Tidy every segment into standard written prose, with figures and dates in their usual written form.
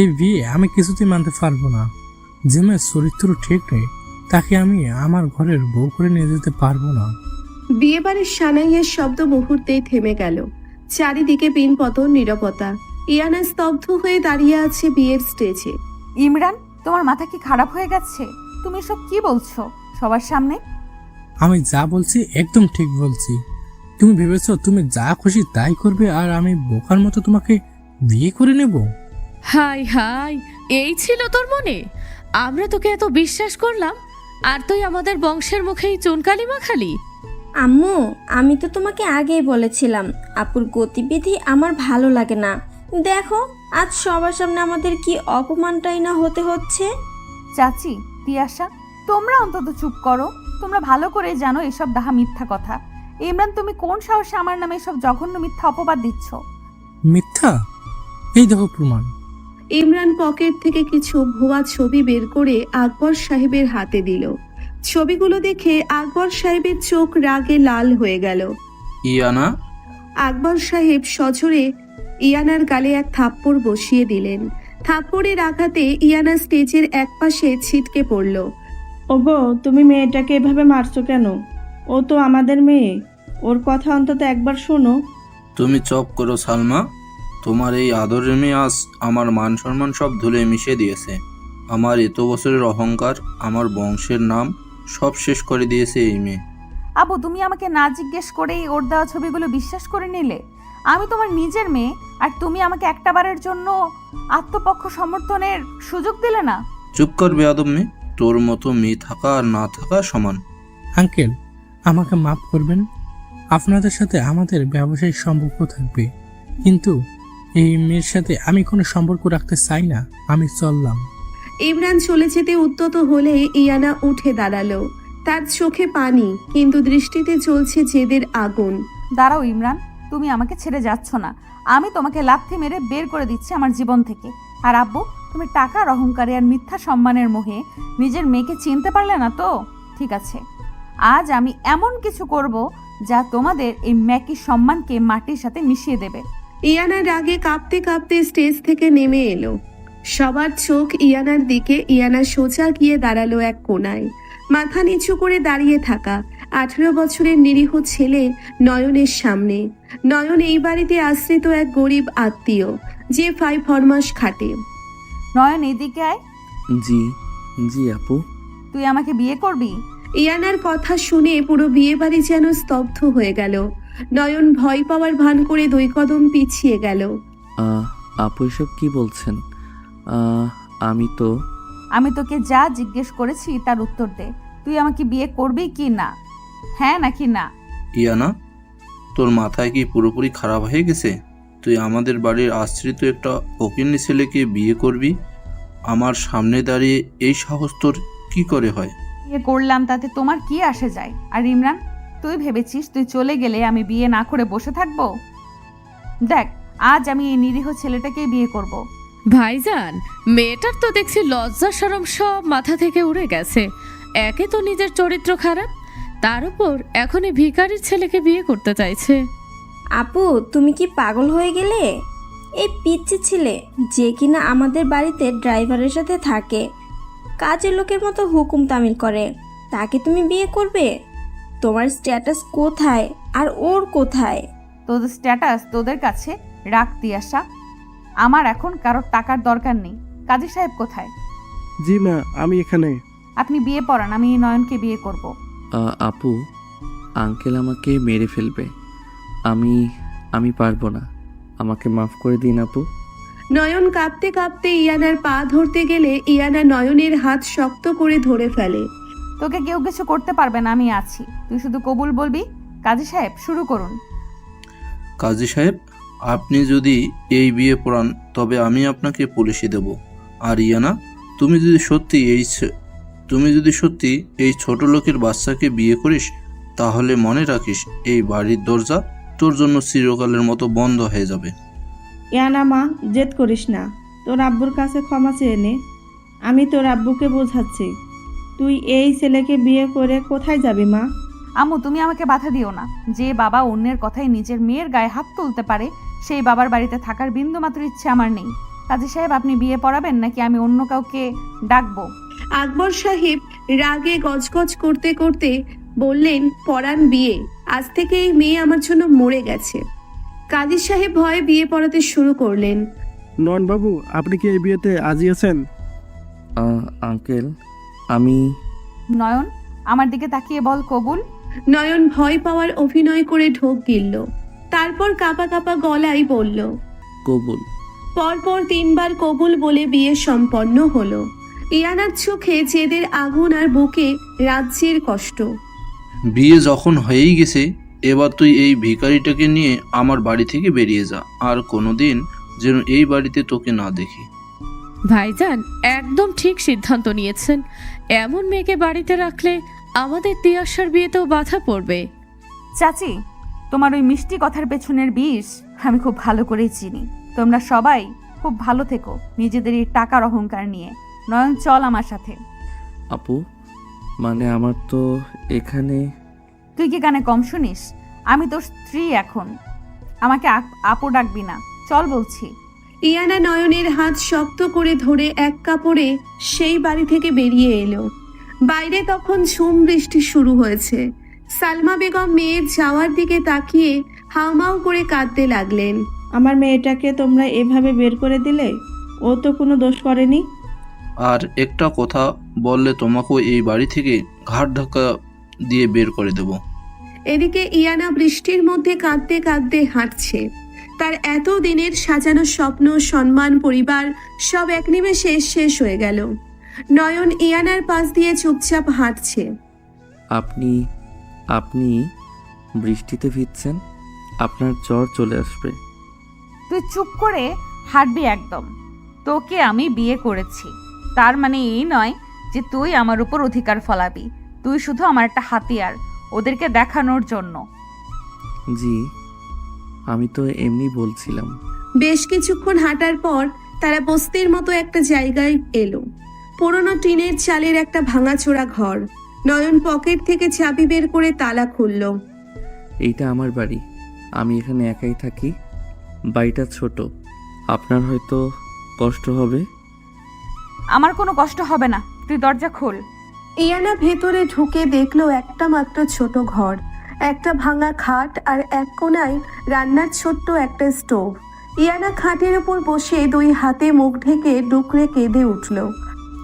এই বিয়ে আমি কিছুতেই মানতে পারবো না। যে মেয়ের চরিত্র ঠিক নেই তাকে আমি আমার ঘরের বউ করে নিয়ে যেতে পারবো না। বিয়েবাড়ির সানাইয়ের শব্দ মুহূর্তেই থেমে গেল। চারিদিকে পিনপতন নীরবতা। ইয়ানা স্তব্ধ হয়ে দাঁড়িয়ে আছে বিয়ের স্টেজে। ইমরান, তোমার মাথা কি খারাপ হয়ে গেছে? তুমি এসব কি বলছো সবার সামনে? আমি যা বলছি একদম ঠিক বলছি। তুমি ভেবেছো তুমি যা খুশি তাই করবে আর আমি বোকার মতো তোমাকে বিয়ে করে নেব? হাই হাই, এই ছিল তোর মনে? আমরা তোকে এত বিশ্বাস করলাম আর তুই আমাদের বংশের মুখেই চুনকালি মাখালি। আম্মু, আমি তো তোমাকে আগেই বলেছিলাম আপুর গতিবিধি আমার ভালো লাগে না। দেখো আজ সবার সামনে আমাদের কি অপমানটাই না হতে হচ্ছে। চাচি, তিয়াশা, তোমরা অন্তত চুপ করো। তোমরা ভালো করে জানো এসব ডাহা মিথ্যা কথা। ইমরান, তুমি কোন সাহসে আমার নামে এসব জঘন্য মিথ্যা অপবাদ দিচ্ছ? মিথ্যা? এই দেখো প্রমাণ। ইমরান পকেট থেকে কিছু ভুয়া ছবি বের করে আকবর সাহেবের হাতে দিল। ছবিগুলো দেখে আকবর সাহেবের চোখ রাগে লাল হয়ে গেল। ইয়ানা, আকবর সাহেব সজোরে ইয়ানার গালে এক থাপ্পড় বসিয়ে দিলেন। থাপ্পড়ের আঘাতে ইয়ানা স্টেজের একপাশে ছিটকে পড়ল। ওগো, তুমি মেয়েটাকে এভাবে মারছো কেন? ও তো আমাদের মেয়ে, ওর কথা অন্তত একবার শোনো। তুমি চুপ করো সালমা। তোমার এই আদরের মেয়ে আজ আমার মান সম্মান সব ধুলে মিশিয়ে দিয়েছে। আমার এত বছরের অহংকার, আমার বংশের নাম সব শেষ করে দিয়েছে এই মেয়ে। আবু, তুমি আমাকে না জিজ্ঞেস করেই ওর দেওয়া ছবিগুলো বিশ্বাস করে নিলে? আমি তোমার নিজের মেয়ে, আর তুমি আমাকে একটাবারের জন্য আত্মপক্ষ সমর্থনের সুযোগ দিলে না। চুপ কর বেয়াদব মেয়ে। তোর মতো মেয়ে থাকা আর না থাকা সমান। আঙ্কেল, আমাকে মাফ করবেন। আপনাদের সাথে আমাদের ব্যবসায়িক সম্পর্ক থাকবে, কিন্তু এই মেয়ের সাথে আমি কোনো সম্পর্ক রাখতে চাই না। আমি চললাম। ইমরান চলে যেতে উদ্যত হলে ইয়ানা উঠে দাঁড়ালো। তার চোখে পানি, কিন্তু দৃষ্টিতে জ্বলছে জেদের আগুন। দাঁড়াও ইমরান, তুমি আমাকে ছেড়ে যাচ্ছ না। আমি তোমাকে লাথি মেরে বের করে দিচ্ছি আমার জীবন থেকে। আর আব্বু, তুমি টাকার অহংকারে আর মিথ্যা সম্মানের মোহে নিজের মেয়েকে চিনতে পারলে না তো? ঠিক আছে, আজ আমি এমন কিছু করব যা তোমাদের এই ম্যাকি সম্মানকে মাটির সাথে মিশিয়ে দেবে। ইয়ানা রাগে কাঁপতে কাঁপতে স্টেজ থেকে নেমে এলো। সবার চোখ ইয়ানার দিকে। ইয়ানা সোজা গিয়ে দাঁড়ালো এক কোণায়। মাথা নিচু করে দাঁড়িয়ে থাকা 18 বছরের নিরীহ ছেলে নয়নের সামনে। নয়ন এই বাড়িতে আশ্রিত এক গরিব আত্মীয়, যে 5 ফরমাস খাটে। নয়ন, এদিকে আয়। জি জি আপু। তুই আমাকে বিয়ে করবি? ইয়ানার কথা শুনে পুরো বিয়ে বাড়ি যেন স্তব্ধ হয়ে গেল। নয়ন ভয় পাওয়ার ভান করে 2 কদম পিছিয়ে গেল। আপু এসব কি বলছেন? আমি তোকে যা জিজ্ঞেস করেছি তার উত্তর দে। তুই আমাকে বিয়ে করবি কি না? হ্যাঁ নাকি না? ইয়ানা, তোর মাথায় কি পুরোপুরি খারাপ হয়ে গেছে? তুই আমাদের বাড়ির আশ্রিত একটা ফকিন্নি ছেলেকে বিয়ে করবি? আমার সামনে দাঁড়িয়ে এই সাহস তোর কি করে হয়? বিয়ে করলাম তাতে তোমার কি আসে যায়? আর ইমরান, তুই ভেবেছিস তুই চলে গেলে আমি বিয়ে না করে বসে থাকবো? দেখ, আজ আমি এই নিরীহ ছেলেটাকেই বিয়ে করব। ভাইজান, মেয়েটার তো দেখছি লজ্জা শরম সব মাথা থেকে উড়ে গেছে। একে তো নিজের চরিত্র খারাপ, তার উপর এখন এই ভিখারির ছেলেকে বিয়ে করতে চাইছে। আপু, তুমি কি পাগল হয়ে গেলে? এই পিচ্চি ছেলে যে কিনা আমাদের বাড়িতে ড্রাইভারের সাথে থাকে, কাজের লোকের মতো হুকুম তামিল করে, তাকে তুমি বিয়ে করবে? তোমার স্ট্যাটাস কোথায় আর ওর কোথায়? তোদের স্ট্যাটাস তোদের কাছে রাখতি আসা। আমার এখন কারোর টাকার দরকার নেই। কাজী সাহেব কোথায়? জি মা, আমি এখানে। আপনি বিয়ে পড়ান, আমি নয়নকে বিয়ে করব। আপু, আঙ্কেল আমাকে মেরে ফেলবে। আমি পারবো না। আমাকে মাফ করে দিন আপু। নয়ন কাঁপতে কাঁপতে ইয়ানার পা ধরতে গেলে ইয়ানা নয়নের হাত শক্ত করে ধরে ফেলে। তোকে কেউ কিছু করতে পারবে না, আমি আছি। তুই শুধু কবুল বলবি। কাজী সাহেব, শুরু করুন। কাজী সাহেব, আপনি যদি এই বিয়ে পড়ান তবে আমি আপনাকে পুলিশে দেব। আর ইয়ানা, তুমি যদি সত্যি এই ছোট লোকের বাচ্চাকে বিয়ে করিস, তাহলে মনে রাখিস এই বাড়ির দরজা তোর জন্য চিরকালের মতো বন্ধ হয়ে যাবে। ইয়ানা মা, জেদ করিস না, তোর আব্বুর কাছে ক্ষমা চেয়ে নে। আমি তোর আব্বুকে বোঝাচ্ছি। তুই এই ছেলেকে বিয়ে করে কোথায় যাবি মা? আম্মু, তুমি আমাকে বাধা দিও না। যে বাবা অন্যের কথায় নিজের মেয়ের গায়ে হাত তুলতে পারে সেই বাবার বাড়িতে থাকার বিন্দুমাত্র ইচ্ছে আমার নেই। কাজী সাহেব, আপনি বিয়ে পড়াবেন নাকি আমি অন্য কাউকে ডাকবো? আকবর সাহেব রাগে গজগজ করতে করতে বললেন, পড়ান বিয়ে। আজ থেকে এই মেয়ে আমার জন্য মরে গেছে। কাজী সাহেব ভয়ে বিয়ে পড়াতে শুরু করলেন। নয়নবাবু, আপনি কি এই বিয়েতে রাজি আছেন? আঙ্কেল, আমি নয়ন, আমার দিকে তাকিয়ে বল কবুল। নয়ন ভয় পাওয়ার অভিনয় করে ঢোক গিলল, তারপর কাঁপা কাঁপা গলায় বলল। কবুল। পরপর 3 বার কবুল বলে বিয়ে সম্পন্ন হলো। ইয়ানার চোখে জেদের আগুন আর বুকে রাজ্যের কষ্ট। বিয়ে যখন হয়েই গেছে, এবার তুই এই ভিখারিটাকে নিয়ে আমার বাড়ি থেকে বেরিয়ে যা, আর কোনোদিন যেন এই বাড়িতে তোকে না দেখি। ভাইজান একদম ঠিক সিদ্ধান্ত নিয়েছেন। এমন মেয়েকে বাড়িতে রাখলে আমাদের তিয়াশার বিয়েতেও বাধা পড়বে। চাচি, তোমার ওই মিষ্টি কথার পেছনের বিষ আমি খুব ভালো করেই চিনি। তোমরা সবাই খুব ভালো থেকো নিজেদের এই টাকার অহংকার নিয়ে। নয়ন, চল আমার সাথে। আপু, মানে আমার তো এখানে। তুই কি কানে কম শুনিস? আমি তোর স্ত্রী এখন। আমাকে আপু ডাকবি না, চল বলছি। ইয়ানা নয়নের হাত শক্ত করে ধরে এক কাপড়ে সেই বাড়ি থেকে বেরিয়ে এলো। বাইরে তখন ঝুম বৃষ্টি শুরু হয়েছে। সালমা বেগম মেয়ের যাওয়ার দিকে তাকিয়ে হাউমাউ করে কাঁদতে লাগলেন। আমার মেয়েটাকে তোমরা এভাবে বের করে দিলে? ও তো কোনো দোষ করেনি। আর একটা কথা বললে তোমাকেও এই বাড়ি থেকে ঘাট ধাক্কা দিয়ে বের করে দেব। এদিকে ইয়ানা বৃষ্টির মধ্যে কাঁদতে কাঁদতে হাঁটছে। তার এত দিনের সাজানো স্বপ্ন, সম্মান, পরিবার সব এক নিমেষে শেষ হয়ে গেল। নয়ন ইয়ানার পাশ দিয়ে চুপচাপ হাঁটছে। আপনি আপনি বৃষ্টিতে ভিজছেন, আপনার জ্বর চলে আসবে। তুই চুপ করে হাঁটবি একদম। তোকে আমি বিয়ে করেছি, তার মানে এই নয় যে তুই আমার উপর অধিকার ফলাবি। তুই শুধু আমার একটা হাতিয়ার, ওদেরকে দেখানোর জন্য। জি, আমি তো এমনি বলছিলাম। বেশ কিছুক্ষণ হাঁটার পর তারা বস্তির মতো একটা জায়গায় এলো। পুরনো টিনের চালের একটা ভাঙাচোরা ঘর। নয়ন পকেট থেকে চাবি বের করে তালা খুলল। এইটা আমার বাড়ি, আমি এখানে একাই থাকি। বাড়িটা ছোট, আপনার হয়তো কষ্ট হবে। আমার কোনো কষ্ট হবে না, তুই দরজা খোল। ইয়ানা ভেতরে ঢুকে দেখলো একটা মাত্র ছোট ঘর, একটা ভাঙা খাট আর এক কোণায় রান্নার ছোট্ট একটা স্টোভ। ইয়ানা খাটের উপর বসে 2 হাতে মুখ ঢেকে ডুকরে কেঁদে উঠল।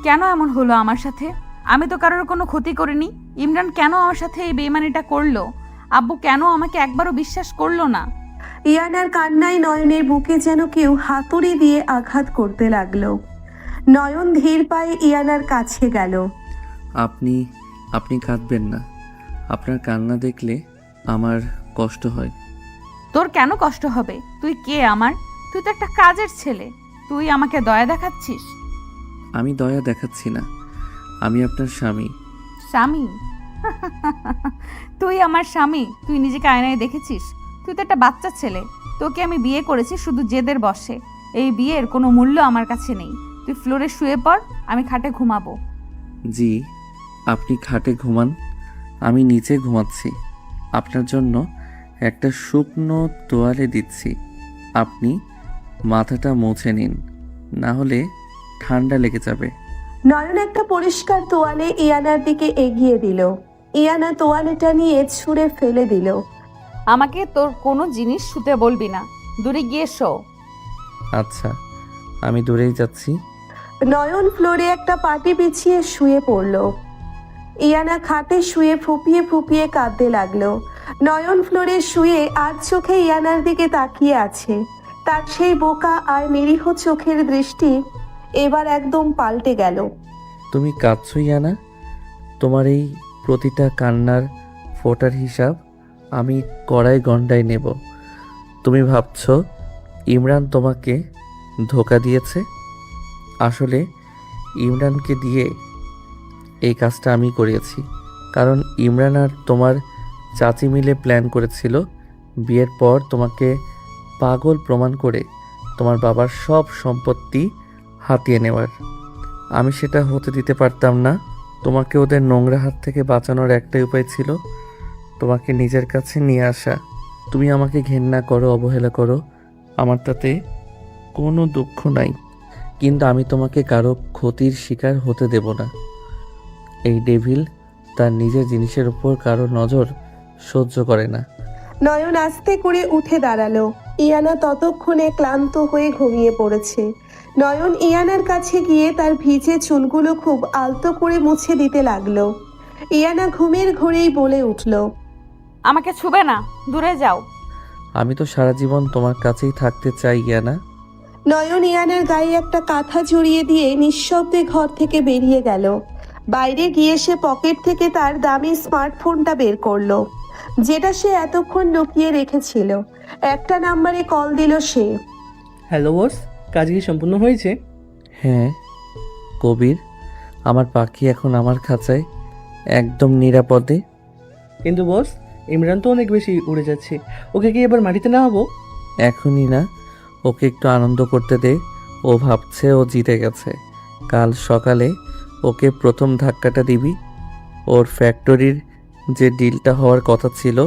কেন এমন হলো আমার সাথে? আমি তো কারোর কোনো ক্ষতি করিনি। ইমরান কেন আমার সাথে এই বেইমানিটা করলো? আব্বু কেন আমাকে একবারও বিশ্বাস করলো না? ইয়ানার কান্নায় নয়নের বুকে যেন কেউ হাতুড়ি দিয়ে আঘাত করতে লাগলো। নয়ন ধীর পায়ে ইয়ানার কাছে গেল। আপনি কাঁদবেন না, আপনার কান্না দেখলে আমার কষ্ট হয়। তোর কেন কষ্ট হবে? তুই কে আমার? তুই তো একটা কাজের ছেলে, তুই আমাকে দয়া দেখাচ্ছিস? আমি দয়া দেখাচ্ছি না, আমি আপনার স্বামী। স্বামী? তুই আমার স্বামী? তুই নিজেকে আয়নায় দেখেছিস? তুই তো একটা বাচ্চা ছেলে। তোকে আমি বিয়ে করেছি শুধু জেদের বশে। এই বিয়ের কোনো মূল্য আমার কাছে নেই। তুই ফ্লোরে শুয়ে পড়, আমি খাটে ঘুমাবো। জি, আপনি খাটে ঘুমান, আমি নিচে ঘুমাচ্ছি। আপনার জন্য একটা শুকনো তোয়ালে দিচ্ছি, আপনি মাথাটা মুছে নিন, না হলে ঠান্ডা লেগে যাবে। নয়ন একটা পরিষ্কার তোয়ালে ইয়ানার দিকে এগিয়ে দিল। ইয়ানা তোয়ালেটা নিয়ে ছুঁড়ে ফেলে দিল। আমাকে তোর কোনো জিনিস ছুঁতে বলবি না, দূরে গিয়ে শো। আচ্ছা, আমি দূরেই যাচ্ছি। নয়ন ফ্লোরে একটা পাটি বিছিয়ে শুয়ে পড়ল। ইয়ানা খাটে শুয়ে ফুপিয়ে ফুপিয়ে কাঁদতে লাগলো। নয়ন ফ্লোরে শুয়ে আর চোখে ইয়ানার দিকে তাকিয়ে আছে। তার সেই বোকা আর নিরীহ চোখের দৃষ্টি এবার একদম পাল্টে গেল। তুমি কাঁদছো ইয়ানা? তোমার এই প্রতিটা কান্নার ফোঁটার হিসাব আমি কড়াই গন্ডায় নেব। তুমি ভাবছো ইমরান তোমাকে ধোঁকা দিয়েছে? আসলে ইমরানকে দিয়ে এই কাজটা আমি করিয়েছি, কারণ ইমরান আর তোমার চাচি মিলে প্ল্যান করেছিল বিয়ের পর তোমাকে পাগল প্রমাণ করে তোমার বাবার সব সম্পত্তি হাতিয়ে নেওয়ার। আমি সেটা হতে দিতে পারতাম না। তোমাকে ওদের নোংরা হাত থেকে বাঁচানোর একটাই উপায় ছিল তোমাকে নিজের কাছে নিয়ে আসা। তুমি আমাকে ঘেন্না করো, অবহেলা করো, আমার তাতে কোনো দুঃখ নাই, কিন্তু আমি তোমাকে কারো ক্ষতির শিকার হতে দেব না। এই ডেভিল তার নিজের জিনিসের উপর কারো নজর সহ্য করে না। নয়ন আস্তে করে উঠে দাঁড়ালো। ইয়ানা ততক্ষণে ক্লান্ত হয়ে ঘুমিয়ে পড়েছে। নয়ন ইয়ানার কাছে গিয়ে তার ভিজে চুলগুলো খুব আলতো করে মুছে দিতে লাগলো। ইয়ানা ঘুমের ঘোরেই বলে উঠল, আমাকে ছুবে না, দূরে যাও। আমি তো সারা জীবন তোমার কাছেই থাকতে চাই ইয়ানা। নয়ন ইয়ানার গায়ে একটা কাঁথা জড়িয়ে দিয়ে নিঃশব্দে ঘর থেকে বেরিয়ে গেল। বাইরে গিয়ে সে পকেট থেকে তার দামি স্মার্টফোনটা বের করলো, যেটা সে এতক্ষণ লুকিয়ে রেখেছিল। একটা নাম্বারে কল দিল সে। হ্যালো বস, কাজ কি সম্পূর্ণ হয়েছে? হ্যাঁ কবির, আমার পাখি এখন আমার খাঁচায় একদম নিরাপদে। কিন্তু বস, ইমরান তো অনেক বেশি উড়ে যাচ্ছে, ওকে কি এবার মাটিতে নামাবো? এখনই না, ওকে একটু আনন্দ করতে দে। ও ভাবছে ও জিতে গেছে। কাল সকালে ওকে প্রথম ধাক্কাটা দিবি। ওর ফ্যাক্টরির যে ডিলটা হওয়ার কথা ছিল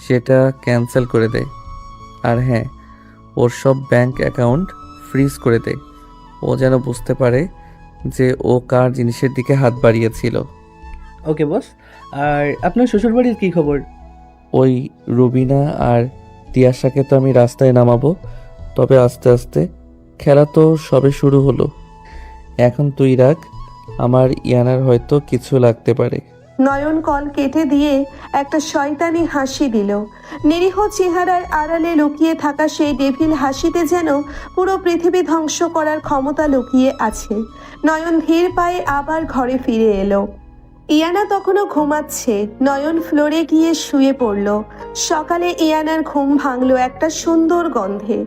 সেটা ক্যান্সেল করে দে। আর হ্যাঁ, ওর সব ব্যাংক অ্যাকাউন্ট ফ্রিজ করে দে। ও যেন বুঝতে পারে যে ও কার জিনিসের দিকে হাত বাড়িয়েছিল। ওকে বস। আর আপনার শ্বশুরবাড়ির কী খবর? ওই রুবিনা আর তিয়াশাকে তো আমি রাস্তায় নামাবো, তবে আস্তে আস্তে। খেলা তো সবে শুরু হলো। এখন তুই রাখ, আমার ইয়ানার হয়তো কিছু লাগতে পারে। নয়ন কল কেটে দিয়ে একটা শয়তানি হাসি দিল। নিরীহ চেহারার আড়ালে লুকিয়ে থাকা সেই ডেভিল হাসিতে যেন পুরো পৃথিবী ধ্বংস করার ক্ষমতা লুকিয়ে আছে। নয়ন ধীর পায়ে আবার ঘরে ফিরে এলো। ইয়ানা তখনও ঘুমাচ্ছে। নয়ন ফ্লোরে গিয়ে শুয়ে পড়ল। সকালে ইয়ানার ঘুম ভাঙল একটা সুন্দর গন্ধে।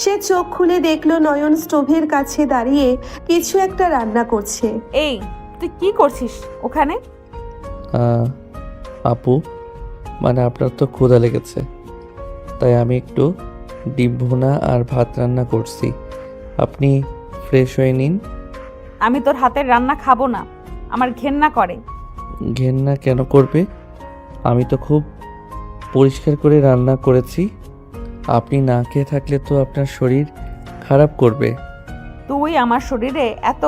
সে চোখ খুলে দেখলো নয়ন স্টোভের কাছে দাঁড়িয়ে কিছু একটা রান্না করছে। এই, তুই কি করছিস ওখানে? আপু, মানে আপনার তো ক্ষুধা লেগেছে, তাই আমি একটু ডিম ভুনা আর ভাত রান্না করছি। আপনি ফ্রেশ হয়ে নিন। আমি তোর হাতের রান্না খাবো না, আমার ঘেন্না করে। ঘেন্না কেন করবে? আমি তো খুব পরিষ্কার করে রান্না করেছি। আপনি না খেয়ে থাকলে তো আপনার শরীর খারাপ করবে। তুই আমার শরীরে এত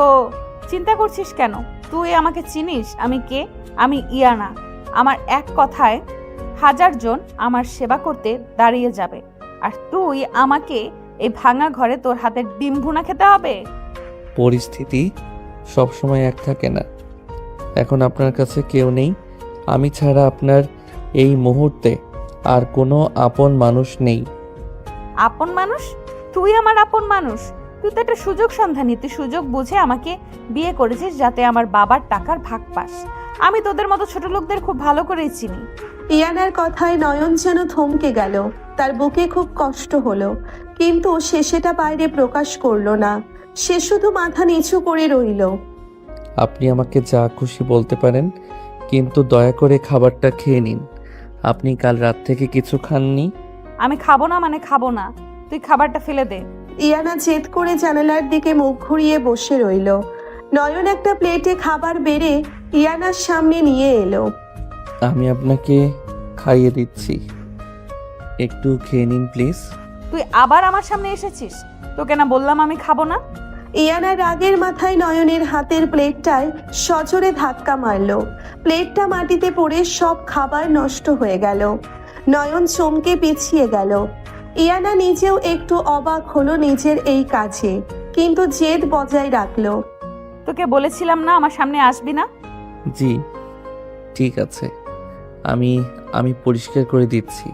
চিন্তা করছিস কেন? তুই আমাকে চিনিস আমি কে? আমি ইয়ানা। আমার এক কথায় 1000 জন আমার সেবা করতে দাঁড়িয়ে যাবে, আর তুই আমাকে এই ভাঙা ঘরে তোর হাতের ডিম ভুনা খেতে হবে? পরিস্থিতি সবসময় এক থাকে না। এখন আপনার কাছে কেউ নেই, আমি ছাড়া আপনার এই মুহূর্তে আর কোনো আপন মানুষ নেই। আপন মানুষ? তুই আমার আপন মানুষ? তুই তো একটা সুযোগ সন্ধানী। তুই সুযোগ বুঝে আমাকে বিয়ে করেছিস যাতে আমার বাবার টাকার ভাগ পাস। আমি তোদের মতো ছোট লোকদের খুব ভালো করেই চিনি। ইয়ানার কথায় নয়ন যেন থমকে গেল। তার বুকে খুব কষ্ট হলো, কিন্তু সে সেটা বাইরে প্রকাশ করলো না। সে শুধু মাথা নিচু করে রইল। আপনি আমাকে যা খুশি বলতে পারেন, কিন্তু দয়া করে খাবারটা খেয়ে নিন। আপনি কাল রাত থেকে কিছু খাননি। আমি খাবো না মানে খাবো না, তুই খাবারটা ফেলে দে। ইয়ানা জেদ করে জানালার দিকে মুখ ঘুরিয়ে বসে রইল। নয়ন একটা প্লেটে খাবার বেড়ে ইয়ানার সামনে নিয়ে এলো। আমি আপনাকে খাইয়ে দিচ্ছি, একটু খেয়ে নিন প্লিজ। তুই আবার আমার সামনে এসেছিস? তোকে না বললাম আমি খাবো না? ইয়ানা রাগের মাথায় নয়নের হাতের প্লেটটায় সজোরে ধাক্কা মারলো। প্লেটটা মাটিতে পড়ে সব খাবার নষ্ট হয়ে গেল। নয়ন চমকে পিছিয়ে গেল। ইয়ানা নিজেও একটু অবাক হলো নিজের এই কাজে, কিন্তু জেদ বজায় রাখলো। তোকে বলেছিলাম না আমার সামনে আসবি না? জি ঠিক আছে, আমি পরিষ্কার করে দিচ্ছি।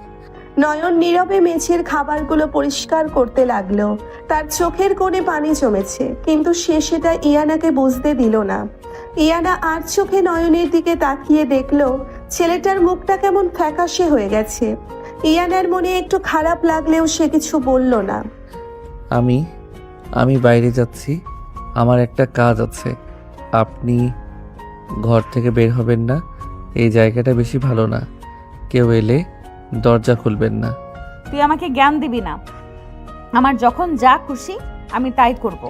নয়ন নীরবে মেঝের খাবারগুলো পরিষ্কার করতে লাগলো। তার চোখের কোণে পানি জমেছে, কিন্তু সে সেটা ইয়ানাকে বুঝতে দিল না। ইয়ানা আর চোখে নয়নের দিকে তাকিয়ে দেখলো ছেলেটার মুখটা কেমন ফ্যাকাশে হয়ে গেছে। ইয়ানার মনে একটু খারাপ লাগলেও সে কিছু বলল না। আমি বাইরে যাচ্ছি, আমার একটা কাজ আছে। আপনি ঘর থেকে বের হবেন না, এই জায়গাটা বেশি ভালো না। কেউ এলে দরজা খুলবেন না। তুই আমাকে জ্ঞান দিবি না। আমার যখন যা খুশি আমি তাই করব।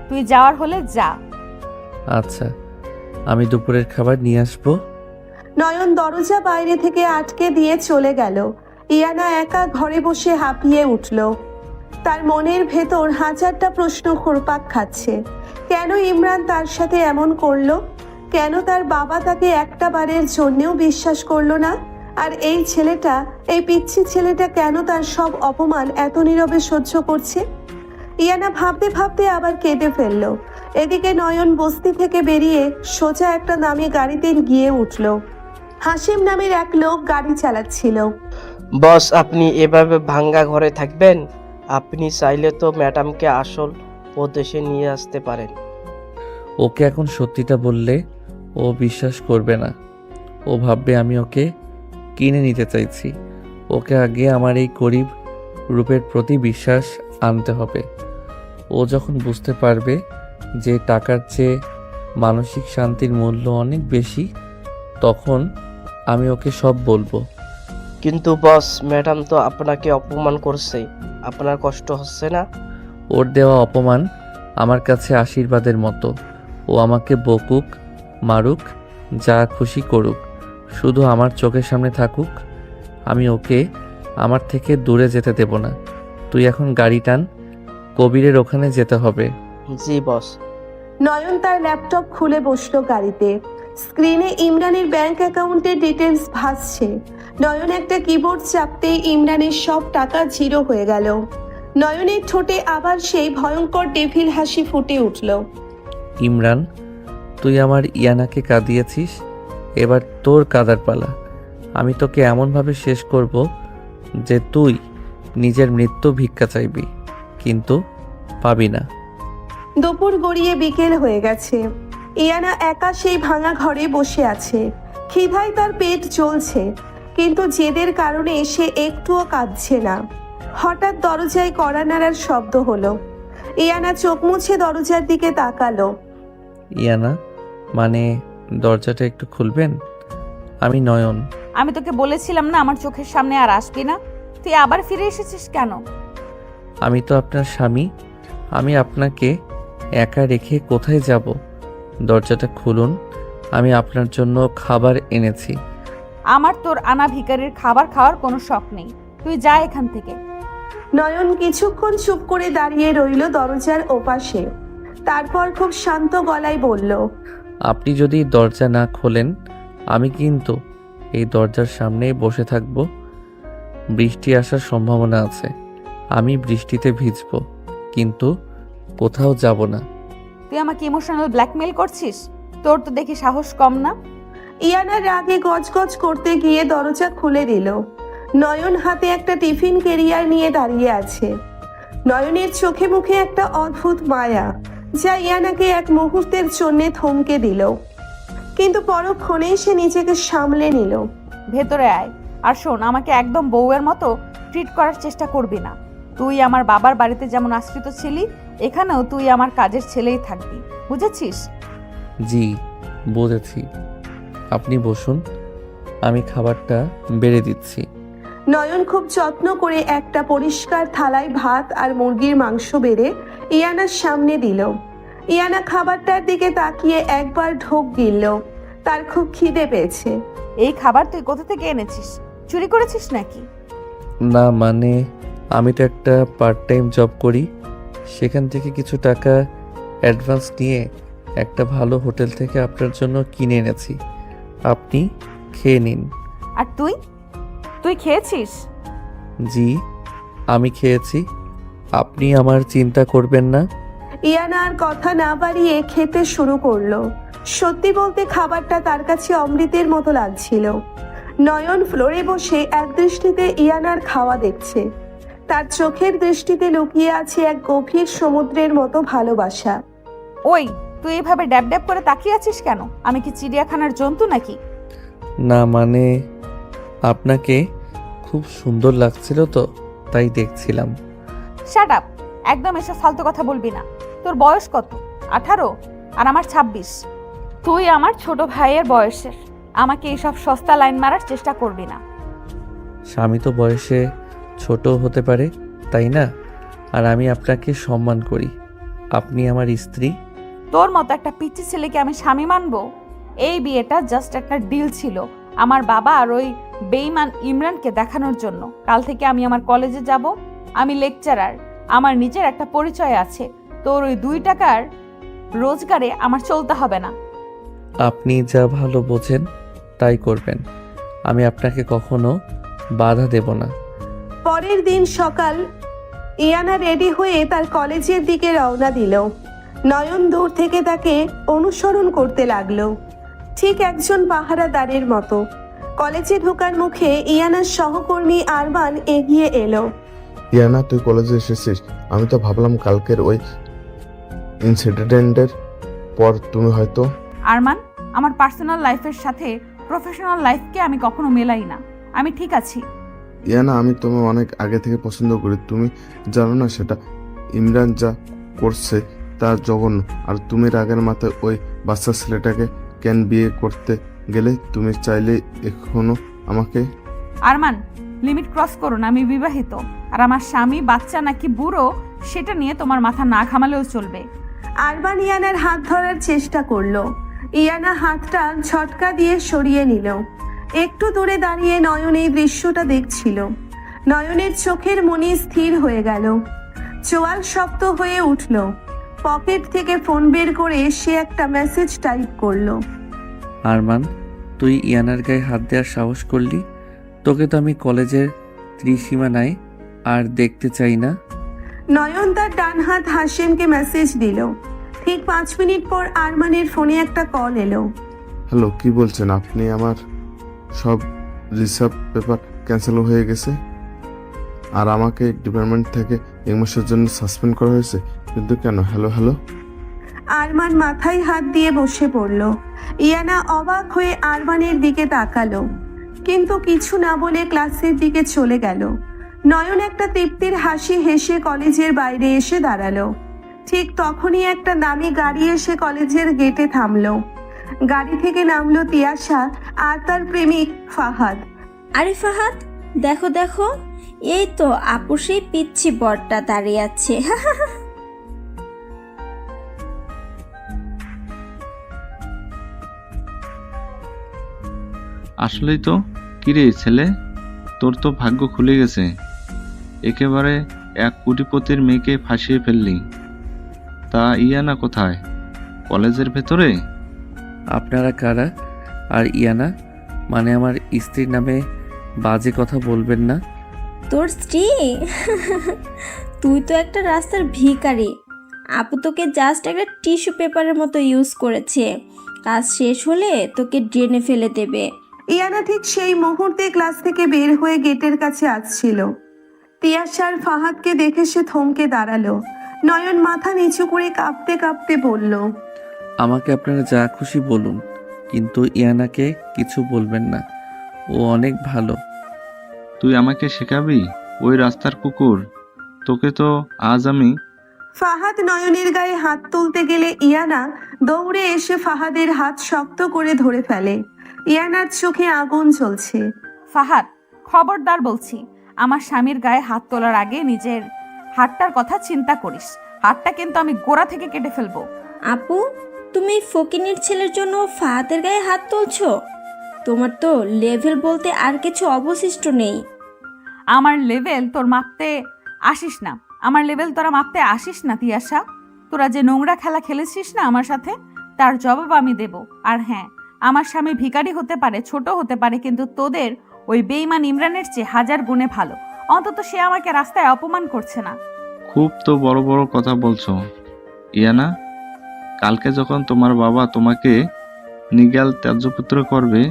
তুই যাওয়ার হলে যা। আচ্ছা, আমি দুপুরের খাবার নিয়ে আসবো। নয়ন দরজা বাইরে থেকে আটকে দিয়ে চলে গেল। ইয়ানা একা ঘরে বসে হাঁপিয়ে উঠল। তার মনের ভেতর হাজারটা প্রশ্ন ঘুরপাক খাচ্ছে। কেন ইমরান তার সাথে এমন করলো? কেন তার বাবা তাকে একটা বারের জন্যেও বিশ্বাস করলো না? আর এই ছেলেটা, এই পিচ্ছি ছেলেটা কেন তার সব অপমান এত নীরবে সহ্য করছে? ইয়ানা ভাবতে ভাবতে আবার কেঁদে ফেলল। এদিকে নয়ন বস্তি থেকে বেরিয়ে সোজা একটা দামি গাড়িতে গিয়ে উঠল। হাসিম নামের এক লোক গাড়ি চালাচ্ছিল। বস, আপনি এভাবে ভাঙ্গা ঘরে থাকবেন? আপনি চাইলে তো ম্যাডামকে আসল প্রদেশে নিয়ে আসতে পারেন। ওকে এখন সত্যিটা বললে ও বিশ্বাস করবে না। ও ভাববে আমি ওকে কিনে নিতে চাইছি। ওকে আগে আমার এই গরিব রূপের প্রতি বিশ্বাস আনতে হবে। ও যখন বুঝতে পারবে যে টাকার চেয়ে মানসিক শান্তির মূল্য অনেক বেশি, তখন আমি ওকে সব বলবো। কিন্তু বস, ম্যাডাম তো আপনাকে অপমান করছে, আপনার কষ্ট হচ্ছে না? ওর দেওয়া অপমান আমার কাছে আশীর্বাদের মতো। ও আমাকে বকুক, মারুক, যা খুশি করুক, শুধু আমার চোখের সামনে থাকুক। আমি ওকে আমার থেকে দূরে যেতে দেব না। তুই এখন গাড়ি টান, কবিরের ওখানে যেতে হবে। জি বস। নয়ন তার ল্যাপটপ খুলে বসলো গাড়িতে। স্ক্রিনে ইমরানের ব্যাংক অ্যাকাউন্টের ডিটেলস ভাসছে। নয়ন একটা কিবোর্ড চাপতেই ইমরানের সব টাকা জিরো হয়ে গেল। নয়নের ঠোঁটে আবার সেই ভয়ঙ্কর ডেভিল হাসি ফুটে উঠল। ইমরান, তুই আমার ইয়ানাকে কাঁদিয়েছিস, এবার তোর কাদার পালা। আমি তোকে এমনভাবে শেষ করব যে তুই নিজের মৃত্যু ভিক্ষা চাইবি, কিন্তু পাবি না। দুপুর গড়িয়ে বিকেল হয়ে গেছে। ইয়ানা একা সেই ভাঙা ঘরে বসে আছে। খিদায় তার পেট জ্বলছে, কিন্তু জেদের কারণে সে একটুও কাঁদছে না। হঠাৎ দরজায় কড়া নাড়ার শব্দ হলো। ইয়ানা চোখ মুছে দরজার দিকে তাকালো। ইয়ানা, মানে দরজাটা একটু খুলবেন? আমি নয়ন। আমি তোকে বলেছিলাম না আমার চোখের সামনে আর আসবি না? তুই আবার ফিরে এসেছিস কেন? আমি তো আপনার স্বামী। আমি আপনাকে একা রেখে কোথায় যাব? দরজাটা খুলুন, আমি আপনার জন্য খাবার এনেছি। আমার তোর আনা ভিখারির খাবার খাওয়ার কোনো শখ নেই, তুই যা এখান থেকে। নয়ন কিছুক্ষণ চুপ করে দাঁড়িয়ে রইল দরজার ওপাশে। তারপর খুব শান্ত গলায় বলল, আপনি যদি দরজা না খোলেন, আমি কিন্তু এই দরজার সামনেই বসে থাকব। বৃষ্টি আসার সম্ভাবনা আছে, আমি বৃষ্টিতে ভিজব, কিন্তু কোথাও যাব না। তুই আমাকে ইমোশনাল ব্ল্যাকমেল করছিস? তোর তো দেখি সাহস কম না। ইয়ানা রাগে গজগজ করতে গিয়ে দরজা খুলে দিল। নয়ন হাতে একটা টিফিন ক্যারিয়ার নিয়ে দাঁড়িয়ে আছে। নয়নের চোখে মুখে একটা অদ্ভুত মায়া, যা ইয়ানাকে এক মুহূর্তের জন্য থমকে দিল, কিন্তু পরক্ষণেই সে নিজেকে সামলে নিল। ভেতরে আয়, আর শোন, আমাকে একদম বউয়ের মতো ট্রিট করার চেষ্টা করবি না। তুই আমার বাবার বাড়িতে যেমন আশ্রিত ছিলি, এখানেও তুই আমার কাজের ছেলেই থাকবি, বুঝেছিস? জি, বুঝেছি। আপনি বসুন, আমি খাবারটা বেড়ে দিচ্ছি। নয়ন খুব যত্ন করে একটা পরিষ্কার থালায় ভাত আর মুরগির মাংস বেড়ে ইয়ানার সামনে দিল। ইয়ানা খাবারটার দিকে তাকিয়ে একবার ঢোক গিলল। তার খুব খিদে পেয়েছে। এই খাবার তুই কোথা থেকে এনেছিস? চুরি করেছিস নাকি? না, মানে আমি তো একটা পার্ট টাইম জব করি, সেখান থেকে কিছু টাকা অ্যাডভান্স নিয়ে একটা ভালো হোটেল থেকে আপনার জন্য কিনে এনেছি। আপনি খেয়ে নিন। আর তুই তুই খেয়েছিস? জি, আমি খেয়েছি। আপনি আমার চিন্তা করবেন না। ইয়ানা আর কথা না বাড়িয়ে খেতে শুরু করলো। সত্যি বলতে খাবারটা তার কাছে অমৃতের মতো লাগছিল। নয়ন ফ্লোরে বসে এক দৃষ্টিতে ইয়ানার খাওয়া দেখছে। তার চোখের দৃষ্টিতে লুকিয়ে আছে এক গভীর সমুদ্রের মতো ভালোবাসা। ওই, তুই এইভাবে ড্যাব ড্যাব করে তাকিয়ে আছিস কেন? আমি কি চিড়িয়াখানার জন্তু নাকি? না, মানে আপনাকে খুব সুন্দর লাগছিল তো, তাই দেখছিলাম। শাট আপ, একদম এসব ফালতু কথা বলবি না। তোর বয়স কত? 18 আর আমার 26। তুই আমার ছোট ভাইয়ের বয়সের, আমাকে এইসব সস্তা লাইন মারার চেষ্টা করবি না। স্বামী তো বয়সে ছোট হতে পারে, তাই না? আর আমি আপনাকে সম্মান করি, আপনি আমার স্ত্রী। তোর মতো একটা পিচ্চি ছেলেকে আমি স্বামী মানবো? এই বিয়েটা জাস্ট একটা ডিল ছিল আমার বাবা আর ওই বেঈমান ইমরানকে দেখানোর জন্য। কাল থেকে আমি আমার কলেজে যাব, আমি লেকচারার। আমার নিজের একটা পরিচয় আছে। তোর ওই 2 টাকার রোজগারে আমার চলতে হবে না। আপনি যা ভালো বোঝেন তাই করবেন, আমি আপনাকে কখনো বাধা দেব না। পরের দিন সকাল ইয়ানা রেডি হয়ে তার কলেজের দিকে রওনা দিল। নয়ন দূর থেকে তাকে অনুসরণ করতে লাগলো, ঠিক একজন পাহারাদারের মতো। কলেজে ঢোকার মুখে ইয়ানার সহকর্মী আরমান এগিয়ে এলো। ইয়ানা, তুই কলেজে এসেছিস? আমি তো ভাবলাম কালকের ওই ইনসিডেন্টের পর তুমি হয়তো। আরমান, আমার পার্সোনাল লাইফের সাথে প্রফেশনাল লাইফকে আমি কখনো মেলাই না। আমি ঠিক আছি। ইয়ানা, আমি তোমায় অনেক আগে থেকে পছন্দ করি, তুমি জানো না সেটা? ইমরান যা করছে তা জঘন্য। আর তুমি রাগের মাথায় ওই বাচ্চা ছেলেটাকে কেন বিয়ে করতে গেলে? তুমি চাইলে এখনো আমাকে। আরমান, লিমিট ক্রস করো না। আমি বিবাহিত, আর আমার স্বামী বাচ্চা নাকি বুড়ো সেটা নিয়ে তোমার মাথা না ঘামালেও চলবে। আরমান ইয়ানার হাত ধরার চেষ্টা করলো। ইয়ানা হাতটা ঝটকা দিয়ে সরিয়ে নিল। একটু দূরে দাঁড়িয়ে নয়ন এই দৃশ্যটা দেখছিল। নয়নের চোখের মনি স্থির হয়ে গেল, চোয়াল শক্ত হয়ে উঠল। পকেট থেকে ফোন বের করে সে একটা মেসেজ টাইপ করলো। আরমান, তুই ইয়ানার গায়ে হাত দেওয়ার সাহস করলি? তোকে তো আমি কলেজের ত্রিসীমানায় আর দেখতে চাই না। নয়ন তার ডান হাত হাসিমকে মেসেজ দিল। ঠিক 5 মিনিট পর আরমানের ফোনে একটা কল এলো। হ্যালো, কি বলছেন আপনি? আমার সব রিসার্চ পেপার ক্যান্সেল হয়ে গেছে আর আমাকে ডিপার্টমেন্ট থেকে এক মাসের জন্য সাসপেন্ড করা হয়েছে। কিন্তু কেন? Hello hello. আরমান মাথায় হাত দিয়ে বসে পড়ল। ইয়ানা অবাক হয়ে আরমানের দিকে তাকালো, কিন্তু কিছু না বলে ক্লাসের দিকে চলে গেল। নয়ন একটা তৃপ্তির হাসি হেসে কলেজের বাইরে এসে দাঁড়ালো। ঠিক তখনই একটা দামি গাড়ি এসে কলেজের গেটে থামলো। গাড়ি থেকে নামলো তিয়াশা আর তার প্রেমিক ফাহাদ। আরে ফাহাদ, দেখো দেখো, এই তো আপু সেই পিচ্ছি বরটা দাঁড়িয়ে আছে। আসলেই তো। কিরে ছেলে, তোর তো ভাগ্য খুলে গেছে। একেবারে 1 কোটিপতির মেয়েকে ফাঁসিয়ে ফেললি। তা ইয়ানা কোথায়? কলেজের ভেতরে? আপনারা কারা? আর ইয়ানা মানে আমার স্ত্রীর নামে বাজে কথা বলবেন না। তোর স্ত্রী? তুই তো একটা রাস্তার ভিখারি। আপু তোকে জাস্ট একটা টিস্যু পেপারের মতো ইউজ করেছে। কাজ শেষ হলে তোকে ড্রেনে ফেলে দেবে। ইয়ানা ঠিক সেই মুহূর্তে ক্লাস থেকে বের হয়ে গেটের কাছে আসছিল। তিয়াশার ফাহাদকে দেখে সে থমকে দাঁড়ালো। নয়ন মাথা নিচু করে কাঁপতে কাঁপতে বলল, আমাকে আপনারা যা খুশি বলুন, কিন্তু ইয়ানাকে কিছু বলবেন না। ও অনেক ভালো। তুই আমাকে শেখাবি? ওই রাস্তার কুকুর। তোকে তো আজ আমি। ফাহাদ নয়নের গায়ে হাত তুলতে গেলে ইয়ানা দৌড়ে এসে ফাহাদের হাত শক্ত করে ধরে ফেলে। ইয়ানার চোখে আগুন জ্বলছে। ফাহাদ, খবরদার বলছি, আমার স্বামীর গায়ে হাত তোলার আগে নিজের হাতটার কথা চিন্তা করিস। হাতটা কিন্তু আমি গোড়া থেকে কেটে ফেলবো। আপু, তুমি এই ফকিনীর ছেলের জন্য ফাহাদের গায়ে হাত তুলছো? তোমার তো লেভেল বলতে আর কিছু অবশিষ্ট নেই। আমার লেভেল তোর মাপতে আসিস না। আমার লেভেল তোরা মাপতে আসিস না তিয়াশা। তোরা যে নোংরা খেলা খেলেছিস না আমার সাথে, তার জবাব আমি দেব। আর হ্যাঁ, আমার স্বামী ভিখারি হতে পারে, ছোট হতে পারে, কিন্তু তোদের ওই বেঈমান ইমরানের চেয়ে 1000 গুণে ভালো। অন্তত সে আমাকে রাস্তায় অপমান করছে না। খুব তো বড় বড় কথা বলছো ইয়ানা। কালকে যখন তোমার বাবা তোমাকে নিগাল ত্যায্যপুত্র করবে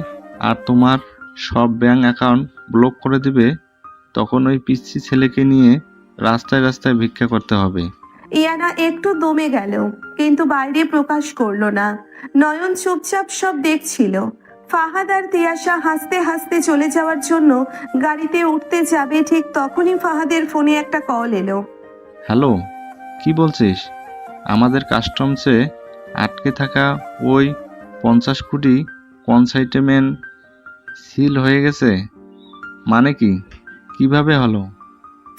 আর তোমার সব ব্যাংক অ্যাকাউন্ট ব্লক করে দিবে, তখন ওই পিচ্ছি ছেলেকে নিয়ে রাস্তায় রাস্তায় ভিক্ষা করতে হবে। ইয়ানা একটু দমে গেল, কিন্তু বাইরে প্রকাশ করলো না। নয়ন চুপচাপ সব দেখছিল। ফাহাদ আর তিয়াশা হাসতে হাসতে চলে যাওয়ার জন্য গাড়িতে উঠতে যাবে, ঠিক তখনই ফাহাদের ফোনে একটা কল এলো। হ্যালো, কি বলছিস? আমাদের কাস্টমসে আটকে থাকা ওই 50 কোটি কনসাইনমেন্ট সিল হয়ে গেছে? মানে কি? কিভাবে হলো?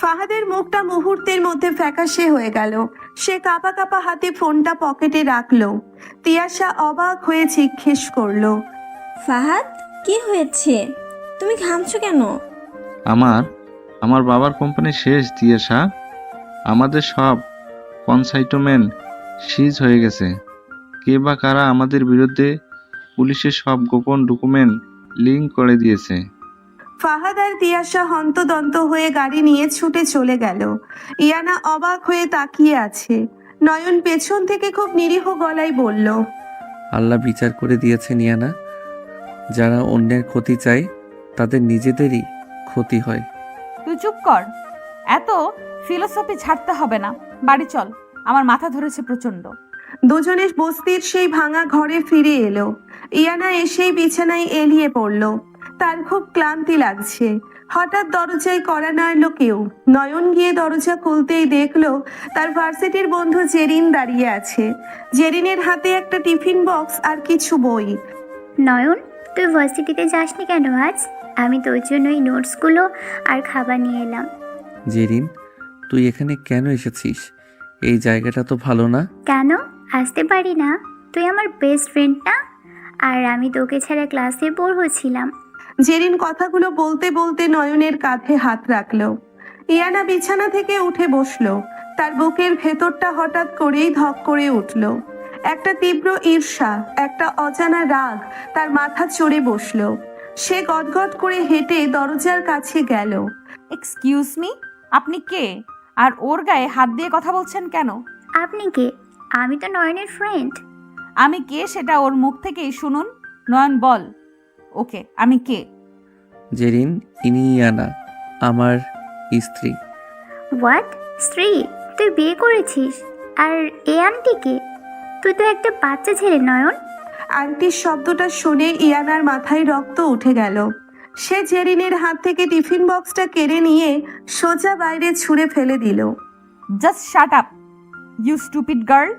ফাহাদের মুখটা মুহূর্তের মধ্যে ফ্যাকাশে হয়ে গেল। সে কাঁপা কাঁপা হাতে ফোনটা পকেটে রাখলো। তিয়াশা অবাক হয়ে জিজ্ঞেস করলো, ফাহাদ, কি হয়েছে? তুমি ঘামছো কেন? আমার বাবার কোম্পানি শেষ দিয়েছা। আমাদের সব কনসাইনমেন্ট সিজ হয়ে গেছে। কে বা কারা আমাদের বিরুদ্ধে পুলিশের সব গোপন ডকুমেন্ট লিঙ্ক করে দিয়েছে। ফাহাদ আর তিয়াশা হন্তদন্ত হয়ে গাড়ি নিয়ে ছুটে চলে গেল। ইয়ানা অবাক হয়ে তাকিয়ে আছে। নয়ন পেছন থেকে খুব নিরীহ গলায় বলল, আল্লাহ বিচার করে দিয়েছেন ইয়ানা, যারা অন্যের ক্ষতি চায় তাদের নিজেদেরই ক্ষতি হয়। তুই চুপ কর, এত ফিলোসফি ছাড়তে হবে না, বাড়ি চল, আমার মাথা ধরেছে প্রচন্ড। দুজনে বস্তির সেই ভাঙা ঘরে ফিরে এলো। ইয়ানা এসেই বিছানায় এলিয়ে পড়ল। তার খুব ক্লান্তি লাগছে। হঠাৎ দরজায় কড়া নাড়ল কেউ। নয়ন গিয়ে দরজা খুলতেই দেখলো তার ভার্সিটির বন্ধু জেরিন দাঁড়িয়ে আছে। জেরিনের হাতে একটা টিফিন বক্স আর কিছু বই। নয়ন, তুই ভার্সিটিতে যাসনি কেন আজ? আমি তোর জন্য এই নোটসগুলো আর খাবার নিয়ে এলাম। জেরিন, তুই এখানে কেন এসেছিস? এই জায়গাটা তো ভালো না। কেন আসতে পারি না? তুই আমার বেস্ট ফ্রেন্ড না? আর আমি তোকে ছাড়া ক্লাসে বোর হচ্ছিলাম। জেরিন কথাগুলো বলতে বলতে নয়নের কাঁধে হাত রাখলো। ইয়ানা বিছানা থেকে উঠে বসলো। তার বুকের ভেতরটা হঠাৎ করেই ধক করে উঠল। একটা তীব্র ঈর্ষা, একটা অজানা রাগ তার মাথা চড়ে বসলো। সে গদগদ করে হেঁটে দরজার কাছে গেল। এক্সকিউজ মি, আপনি কে? আর ওর গায়ে হাত দিয়ে কথা বলছেন কেন? আপনি কে? আমি তো নয়নের ফ্রেন্ড। আমি কে সেটা ওর মুখ থেকেই শুনুন। নয়ন বল ওকে আমি কে। জেরিন, ইনি ইয়ানা, আমার স্ত্রী। হোয়াট? স্ত্রী? তুই বিয়ে করেছিস? আর এ আন্টিকে? তুই তো একটা বাচ্চা ছেলে নয়ন। আন্টির শব্দটা শুনে ইয়ানার মাথায় রক্ত উঠে গেল। সে জেরিনের হাত থেকে টিফিন বক্সটা কেড়ে নিয়ে সোজা বাইরে ছুঁড়ে ফেলে দিল। Just shut up you stupid girl.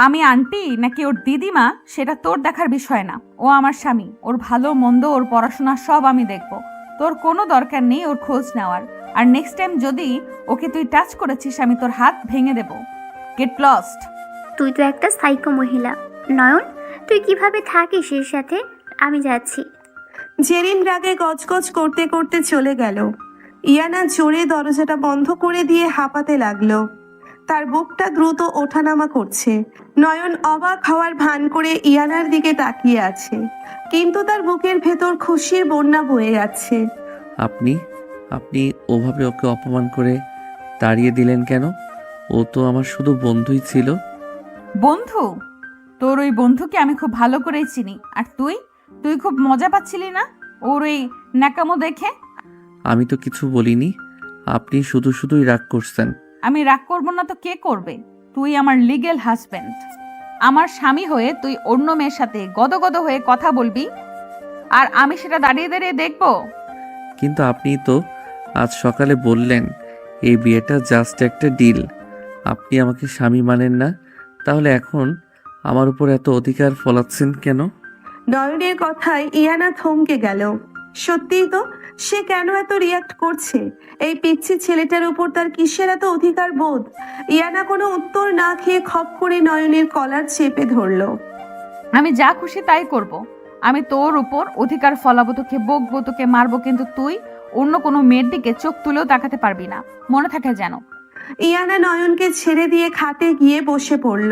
আমি আন্টি নাকি ওর দিদিমা সেটা তোর দেখার বিষয় না। ও আমার স্বামী, ওর ভালো মন্দ ওর পড়াশোনা সব আমি দেখব। তোর কোনো দরকার নেই ওর খোঁজ নেওয়ার। আর নেক্সট টাইম যদি ওকে তুই টাচ করেছিস আমি তোর হাত ভেঙে দেব। Get lost. তুই তো একটা সাইকো মহিলা। নয়ন, তুই কিভাবে থাকিস এর সাথে? আমি যাচ্ছি। জেরিন রাগে গজগজ করতে করতে চলে গেল। ইয়ানা জোরে দরজাটা বন্ধ করে দিয়ে হাঁপাতে লাগলো। তার বুকটা দ্রুত ওঠানামা করছে। নয়ন অবাক হওয়ার ভান করে ইয়ানার দিকে তাকিয়ে আছে, কিন্তু তার বুকের ভেতর খুশির বন্যা বয়ে যাচ্ছে। আপনি আপনি ওভাবে ওকে অপমান করে তাড়িয়ে দিলেন কেন? ও তো আমার শুধু বন্ধুই ছিল। বন্ধু? তোর ওই বন্ধুকে আমি খুব ভালো করেই চিনি। আর তুই তুই খুব মজা পাচ্ছিলি না ওর ওই ন্যাকামো দেখে? আমি তো কিছু বলিনি, আপনি শুধু শুধুই রাগ করছেন। আমি রাগ করব না তো কে করবে? তুই আমার লিগ্যাল হাজবেন্ড। আমার স্বামী হয়ে তুই অন্য মেয়ের সাথে গদগদ হয়ে কথা বলবি আর আমি সেটা দাঁড়িয়ে দাঁড়িয়ে দেখব? কিন্তু আপনি তো আজ সকালে বললেন এই বিয়েটা জাস্ট একটা ডিল। আপনি আমাকে স্বামী মানেন না, তাহলে এখন আমার উপর এত অধিকার ফলাচ্ছেন কেন? নয়নের কথায় ইয়ানা থমকে গেল। সত্যিই তো, সে কেন এত রিয়াক্ট করছে? এই পিচ্ছি ছেলেটার উপর তার কিসের এত অধিকার বোধ? ইয়ানা কোনো উত্তর না খেয়ে খপ করে নয়নের কলার চেপে ধরলো। আমি যা খুশি তাই করব। আমি তোর উপর অধিকার ফলাবো, তোকে বকবো, তোকে মারবো, কিন্তু তুই অন্য কোনো মেয়ের দিকে চোখ তুলেও তাকাতে পারবি না, মনে থাকে যেন। ইয়ানা নয়নকে ছেড়ে দিয়ে খাটে গিয়ে বসে পড়ল।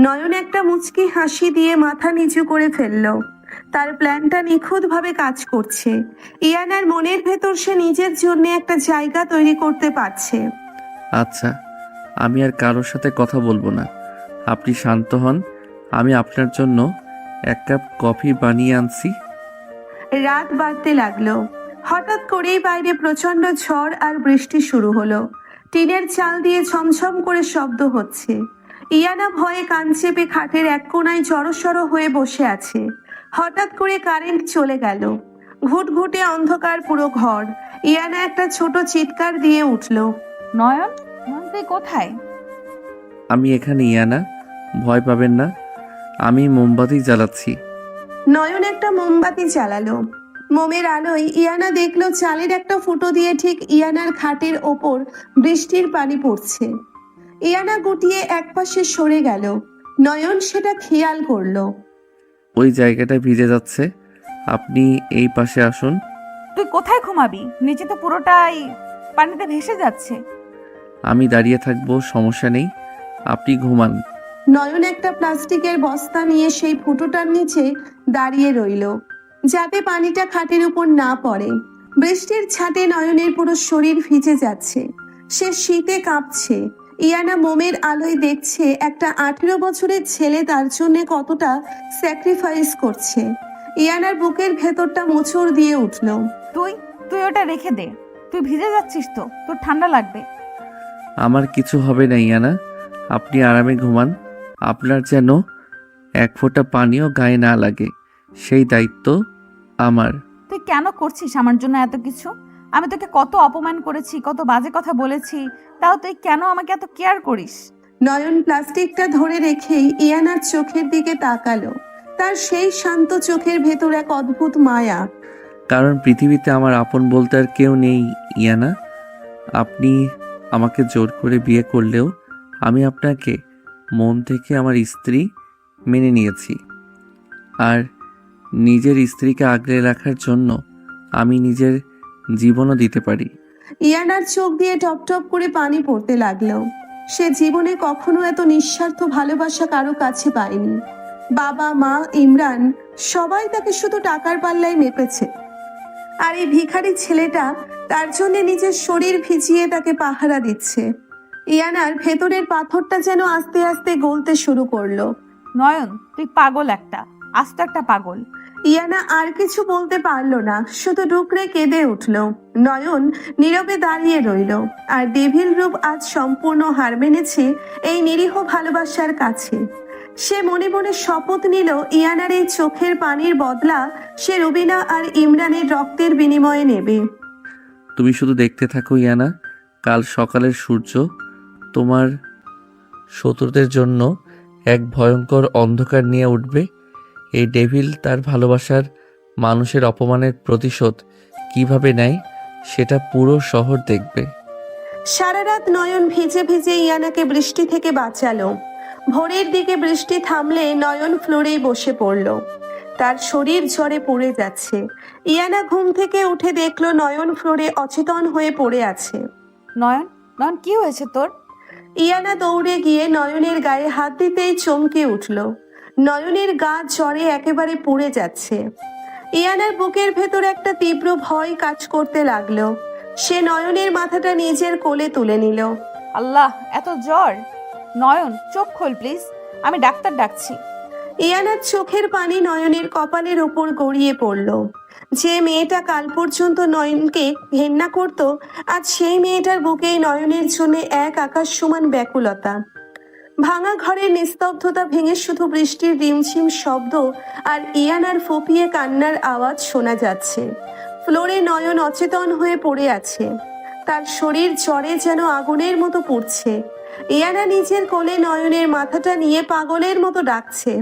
নয়ন একটা মুচকি হাসি দিয়ে মাথা নিচু করে ফেলল। তার প্ল্যানটা নিখুঁতভাবে কাজ করছে। ইয়ানার মনের ভেতর সে নিজের জন্য একটা জায়গা তৈরি করতে পারছে। আচ্ছা, আমি আর কারোর সাথে কথা বলবো না। আপনি শান্ত হন, আমি আপনার জন্য এক কাপ কফি বানিয়ে আনছি। রাত বাড়তে লাগলো। হঠাৎ করেই বাইরে প্রচন্ড ঝড় আর বৃষ্টি শুরু হলো। টিনের চাল দিয়ে ঝমঝম করে শব্দ হচ্ছে। ইয়ানা ভয়ে কান চেপে খাটের এক কোণায় জড়সড় হয়ে বসে আছে। হঠাৎ করে কারেন্ট চলে গেল। ঘুটঘুটে অন্ধকার পুরো ঘর। ইয়ানা একটা ছোট চিৎকার দিয়ে উঠল। নয়ন, নয়ন তুই কোথায়? আমি এখানে ইয়ানা, ভয় পাবেন না, আমি মোমবাতি জ্বালাচ্ছি। নয়ন একটা মোমবাতি জ্বালালো। মোমের আলোয় ইয়ানা দেখলো চালের একটা ফুটো দিয়ে ঠিক ইয়ানার খাটের ওপর বৃষ্টির পানি পড়ছে। ইয়ানা গুটিয়ে একপাশে সরে গেল। নয়ন সেটা খেয়াল করলো। ওই জায়গাটা ভিজে যাচ্ছে, আপনি এই পাশে আসুন। তুই কোথায় ঘুমাবি? নিচে তো পুরোটাই পানিতে ভেসে যাচ্ছে। আমি দাঁড়িয়ে থাকবো, সমস্যা নেই, আপনি ঘুমান। নয়ন একটা প্লাস্টিকের বস্তা নিয়ে সেই ফুটোটার নিচে দাঁড়িয়ে রইল, যাতে পানিটা খাটের উপর না পড়ে। বৃষ্টির ছাটে নয়নের পুরো শরীর ভিজে যাচ্ছে, সে শীতে কাঁপছে। ইয়ানা মোমের আলোয় দেখছে একটা 18 বছরের ছেলে তার জন্য কতটা স্যাক্রিফাইস করছে। ইয়ানার বুকের ভেতরটা মোচড় দিয়ে উঠল। তুই তুই ওটা রেখে দে, তুই ভিজে যাচ্ছিস তো, তোর ঠান্ডা লাগবে। আমার কিছু হবে না ইয়ানা, আপনি আরামে ঘুমান। আপনার যেন এক ফোঁটা পানিও গায়ে না লাগে, সেই দায়িত্ব আমার। তুই কেন করছিস আমার জন্য এত কিছু? আমি তোকে কত অপমান করেছি, কত বাজে কথা বলেছি, তাও তুই কেন আমাকে এত কেয়ার করিস? নয়ন প্লাস্টিকটা ধরে রেখেই ইয়ানার চোখের দিকে তাকালো। তার সেই শান্ত চোখের ভেতর এক অদ্ভুত মায়া। কারণ পৃথিবীতে আমার আপন বলতে আর কেউ নেই ইয়ানা। আপনি আমাকে জোর করে বিয়ে করলেও আমি আপনাকে মন থেকে আমার স্ত্রী মেনে নিয়েছি। আর নিজের স্ত্রীকে আগলে রাখার জন্য আমি নিজের জীবনও দিতে পারি। ইয়ানার চোখ দিয়ে টপ টপ করে পানি পড়তে লাগলো। সে জীবনে কখনো এত নিঃস্বার্থ ভালোবাসা কারো কাছে পায়নি। বাবা, মা, ইমরান সবাই তাকে শুধু টাকার পাল্লায় মেপেছে, আর এই ভিখারি ছেলেটা তার জন্য নিজের শরীর ভিজিয়ে তাকে পাহারা দিচ্ছে। ইয়ানার ভেতরের পাথরটা যেন আস্তে আস্তে গলতে শুরু করলো। নয়ন, তুই পাগল, আস্ত একটা পাগল। ইয়ানা আর কিছু বলতে পারলো না, শুধু ডুকরে কেঁদে উঠল। নয়ন নীরবে দাঁড়িয়ে রইল, আর ডেভিল রূপ আজ সম্পূর্ণ হার মেনেছে এই নিরীহ ভালোবাসার কাছে। সে মনে মনে শপথ নিল ইয়ানার এই চোখের পানির বদলা সে রুবিনা আর ইমরানের রক্তের বিনিময়ে নেবে। তুমি শুধু দেখতে থাকো ইয়ানা, কাল সকালের সূর্য তোমার শত্রুদের জন্য এক ভয়ঙ্কর অন্ধকার নিয়ে উঠবে। এই ডেভিল তার ভালোবাসার মানুষের অপমানের প্রতিশোধ কিভাবে নেয় সেটা পুরো শহর দেখবে। সারা রাত নয়ন ভিজে ভিজে ইয়ানাকে বৃষ্টি থেকে বাঁচালো। ভোরের দিকে বৃষ্টি থামলে নয়ন ফ্লোরেই বসে পড়ল। তার শরীর ঝরে পড়ে যাচ্ছে। ইয়ানা ঘুম থেকে উঠে দেখলো নয়ন ফ্লোরে অচেতন হয়ে পড়ে আছে। নয়ন, নয়ন, কি হয়েছে তোর? ইয়ানা দৌড়ে গিয়ে নয়নের গায়ে হাত দিতেই চমকে উঠল। নয়নের গা জ্বরে একেবারে পুড়ে যাচ্ছে। ইয়ানার বুকের ভেতর একটা তীব্র ভয় কাজ করতে লাগলো। সে নয়নের মাথাটা নিজের কোলে তুলে নিল। আল্লাহ, এত জ্বর! নয়ন, চোখ খোল প্লিজ, আমি ডাক্তার ডাকছি। ইয়ানার চোখের পানি নয়নের কপালের ওপর গড়িয়ে পড়ল। যে মেয়েটা কাল পর্যন্ত নয়নকে ঘেন্না করত, আজ সেই মেয়েটার বুকেই নয়নের জন্য এক আকাশ সমান ব্যাকুলতা। ভাঙা ঘরের নিস্তব্ধতা ভেঙে শুধু বৃষ্টির রিমঝিম শব্দ আর ইয়ানার ফোপিয়ে কান্নার আওয়াজ শোনা যাচ্ছে। ফ্লোরে নয়ন অচেতন হয়ে পড়ে আছে, তার শরীর জ্বরে যেন আগুনের মতো পুড়ছে। ইয়ানা নিজের কোলে নয়নের মাথাটা নিয়ে পাগলের মতো ডাকছে।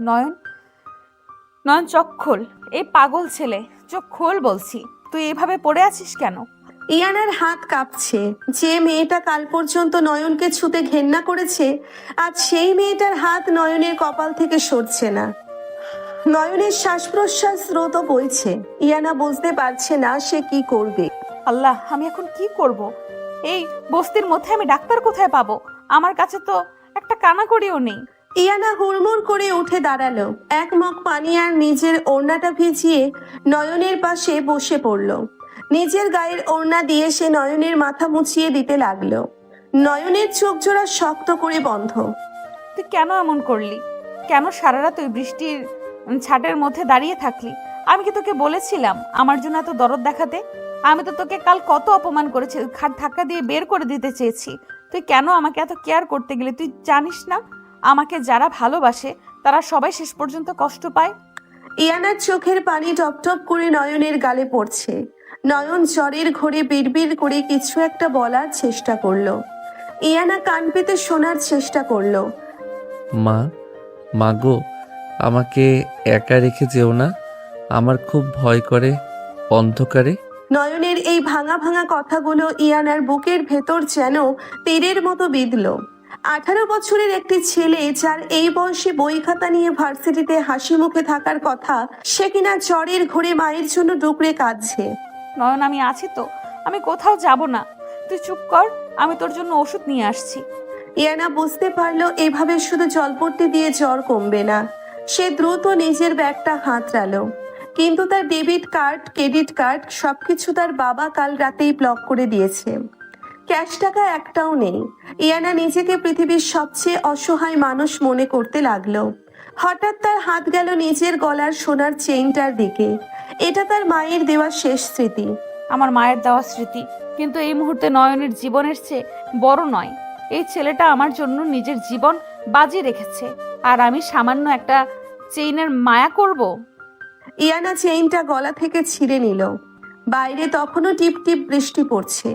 নয়ন, নয়ন, চোখ খোল। এই পাগল ছেলে, চোখ খোল বলছি। তুই এভাবে পড়ে আছিস কেন? ইয়ানার হাত কাঁপছে। যে মেয়েটা কাল পর্যন্ত নয়নকে ছুতে ঘেন্না করেছে, আজ সেই মেয়েটার হাত নয়নের কপাল থেকে সরছে না। নয়নের শ্বাস প্রশ্বাস স্রোত বইছে। ইয়ানা বুঝতে পারছে না সে কি করবে। আল্লাহ, আমি এখন কি করব? এই বস্তির মধ্যে আমি ডাক্তার কোথায় পাবো? আমার কাছে তো একটা কানাকড়িও নেই। ইয়ানা হুড়মুড় করে উঠে দাঁড়ালো। এক মগ পানি আর নিজের ওড়নাটা ভিজিয়ে নয়নের পাশে বসে পড়ল। নিজের গায়ের ওড়না দিয়ে সে নয়নের মাথা মুছিয়ে দিতে লাগলো। নয়নের চোখ জোড়া শক্ত করে বন্ধ। তুই কেন এমন করলি? কেন সারা রাত ওই বৃষ্টির ছাটের মধ্যে দাঁড়িয়ে থাকলি? আমি কি তোকে বলেছিলাম আমার জন্য এত দরদ দেখাতে? আমি তো তোকে কাল কত অপমান করেছি, খাট ধাক্কা দিয়ে বের করে দিতে চেয়েছি। তুই কেন আমাকে এত কেয়ার করতে গেলে? তুই জানিস না আমাকে যারা ভালোবাসে তারা সবাই শেষ পর্যন্ত কষ্ট পায়? ইয়ানার চোখের পানি টপ টপ করে নয়নের গালে পড়ছে। নয়ন জ্বরের ঘোরে বিড়বিড় করে কিছু একটা বলার চেষ্টা করলো। ইয়ানা কান পেতে শোনার চেষ্টা করলো। মা গো, আমাকে একা রেখে যেও না, আমার খুব ভয় করে অন্ধকারে। নয়নের এই ভাঙা ভাঙা কথাগুলো ইয়ানার বুকের ভেতর যেন তীরের মতো বিঁধল। 18 বছরের একটি ছেলে, যার এই বয়সে বই খাতা নিয়ে ভার্সিটিতে হাসি মুখে থাকার কথা, সে কিনা জ্বরের ঘোরে মায়ের জন্য ডুকরে কাঁদছে। নয়ন, আমি আছি তো, আমি কোথাও যাব না। তুই চুপ কর, আমি তোর জন্য ওষুধ নিয়ে আসছি। ইয়ানা বুঝতে পারলো এভাবে শুধু জলপট্টি দিয়ে জ্বর কমবে না। সে দ্রুত নিজের ব্যাগটা হাতড়ালো, কিন্তু তার ডেবিট কার্ড, ক্রেডিট কার্ড সবকিছু তার বাবা কাল রাতেই ব্লক করে দিয়েছে। ক্যাশ টাকা একটাও নেই। ইয়ানা নিজেকে পৃথিবীর সবচেয়ে অসহায় মানুষ মনে করতে লাগলো। হঠাৎ তার হাত গেল নিজের গলার সোনার চেইনটার দিকে। এটা তার মায়ের দেওয়া শেষ স্মৃতি। আমার মায়ের দেওয়া স্মৃতি, কিন্তু এই মুহূর্তে নয়নের জীবনের চেয়ে বড় নয়। এই ছেলেটা আমার জন্য নিজের জীবন বাজি রেখেছে, আর আমি সামান্য একটা চেইনের মায়া করব? ইয়ানা চেইনটা গলা থেকে ছিঁড়ে নিল। বাইরে তখনও টিপ টিপ বৃষ্টি পড়ছে।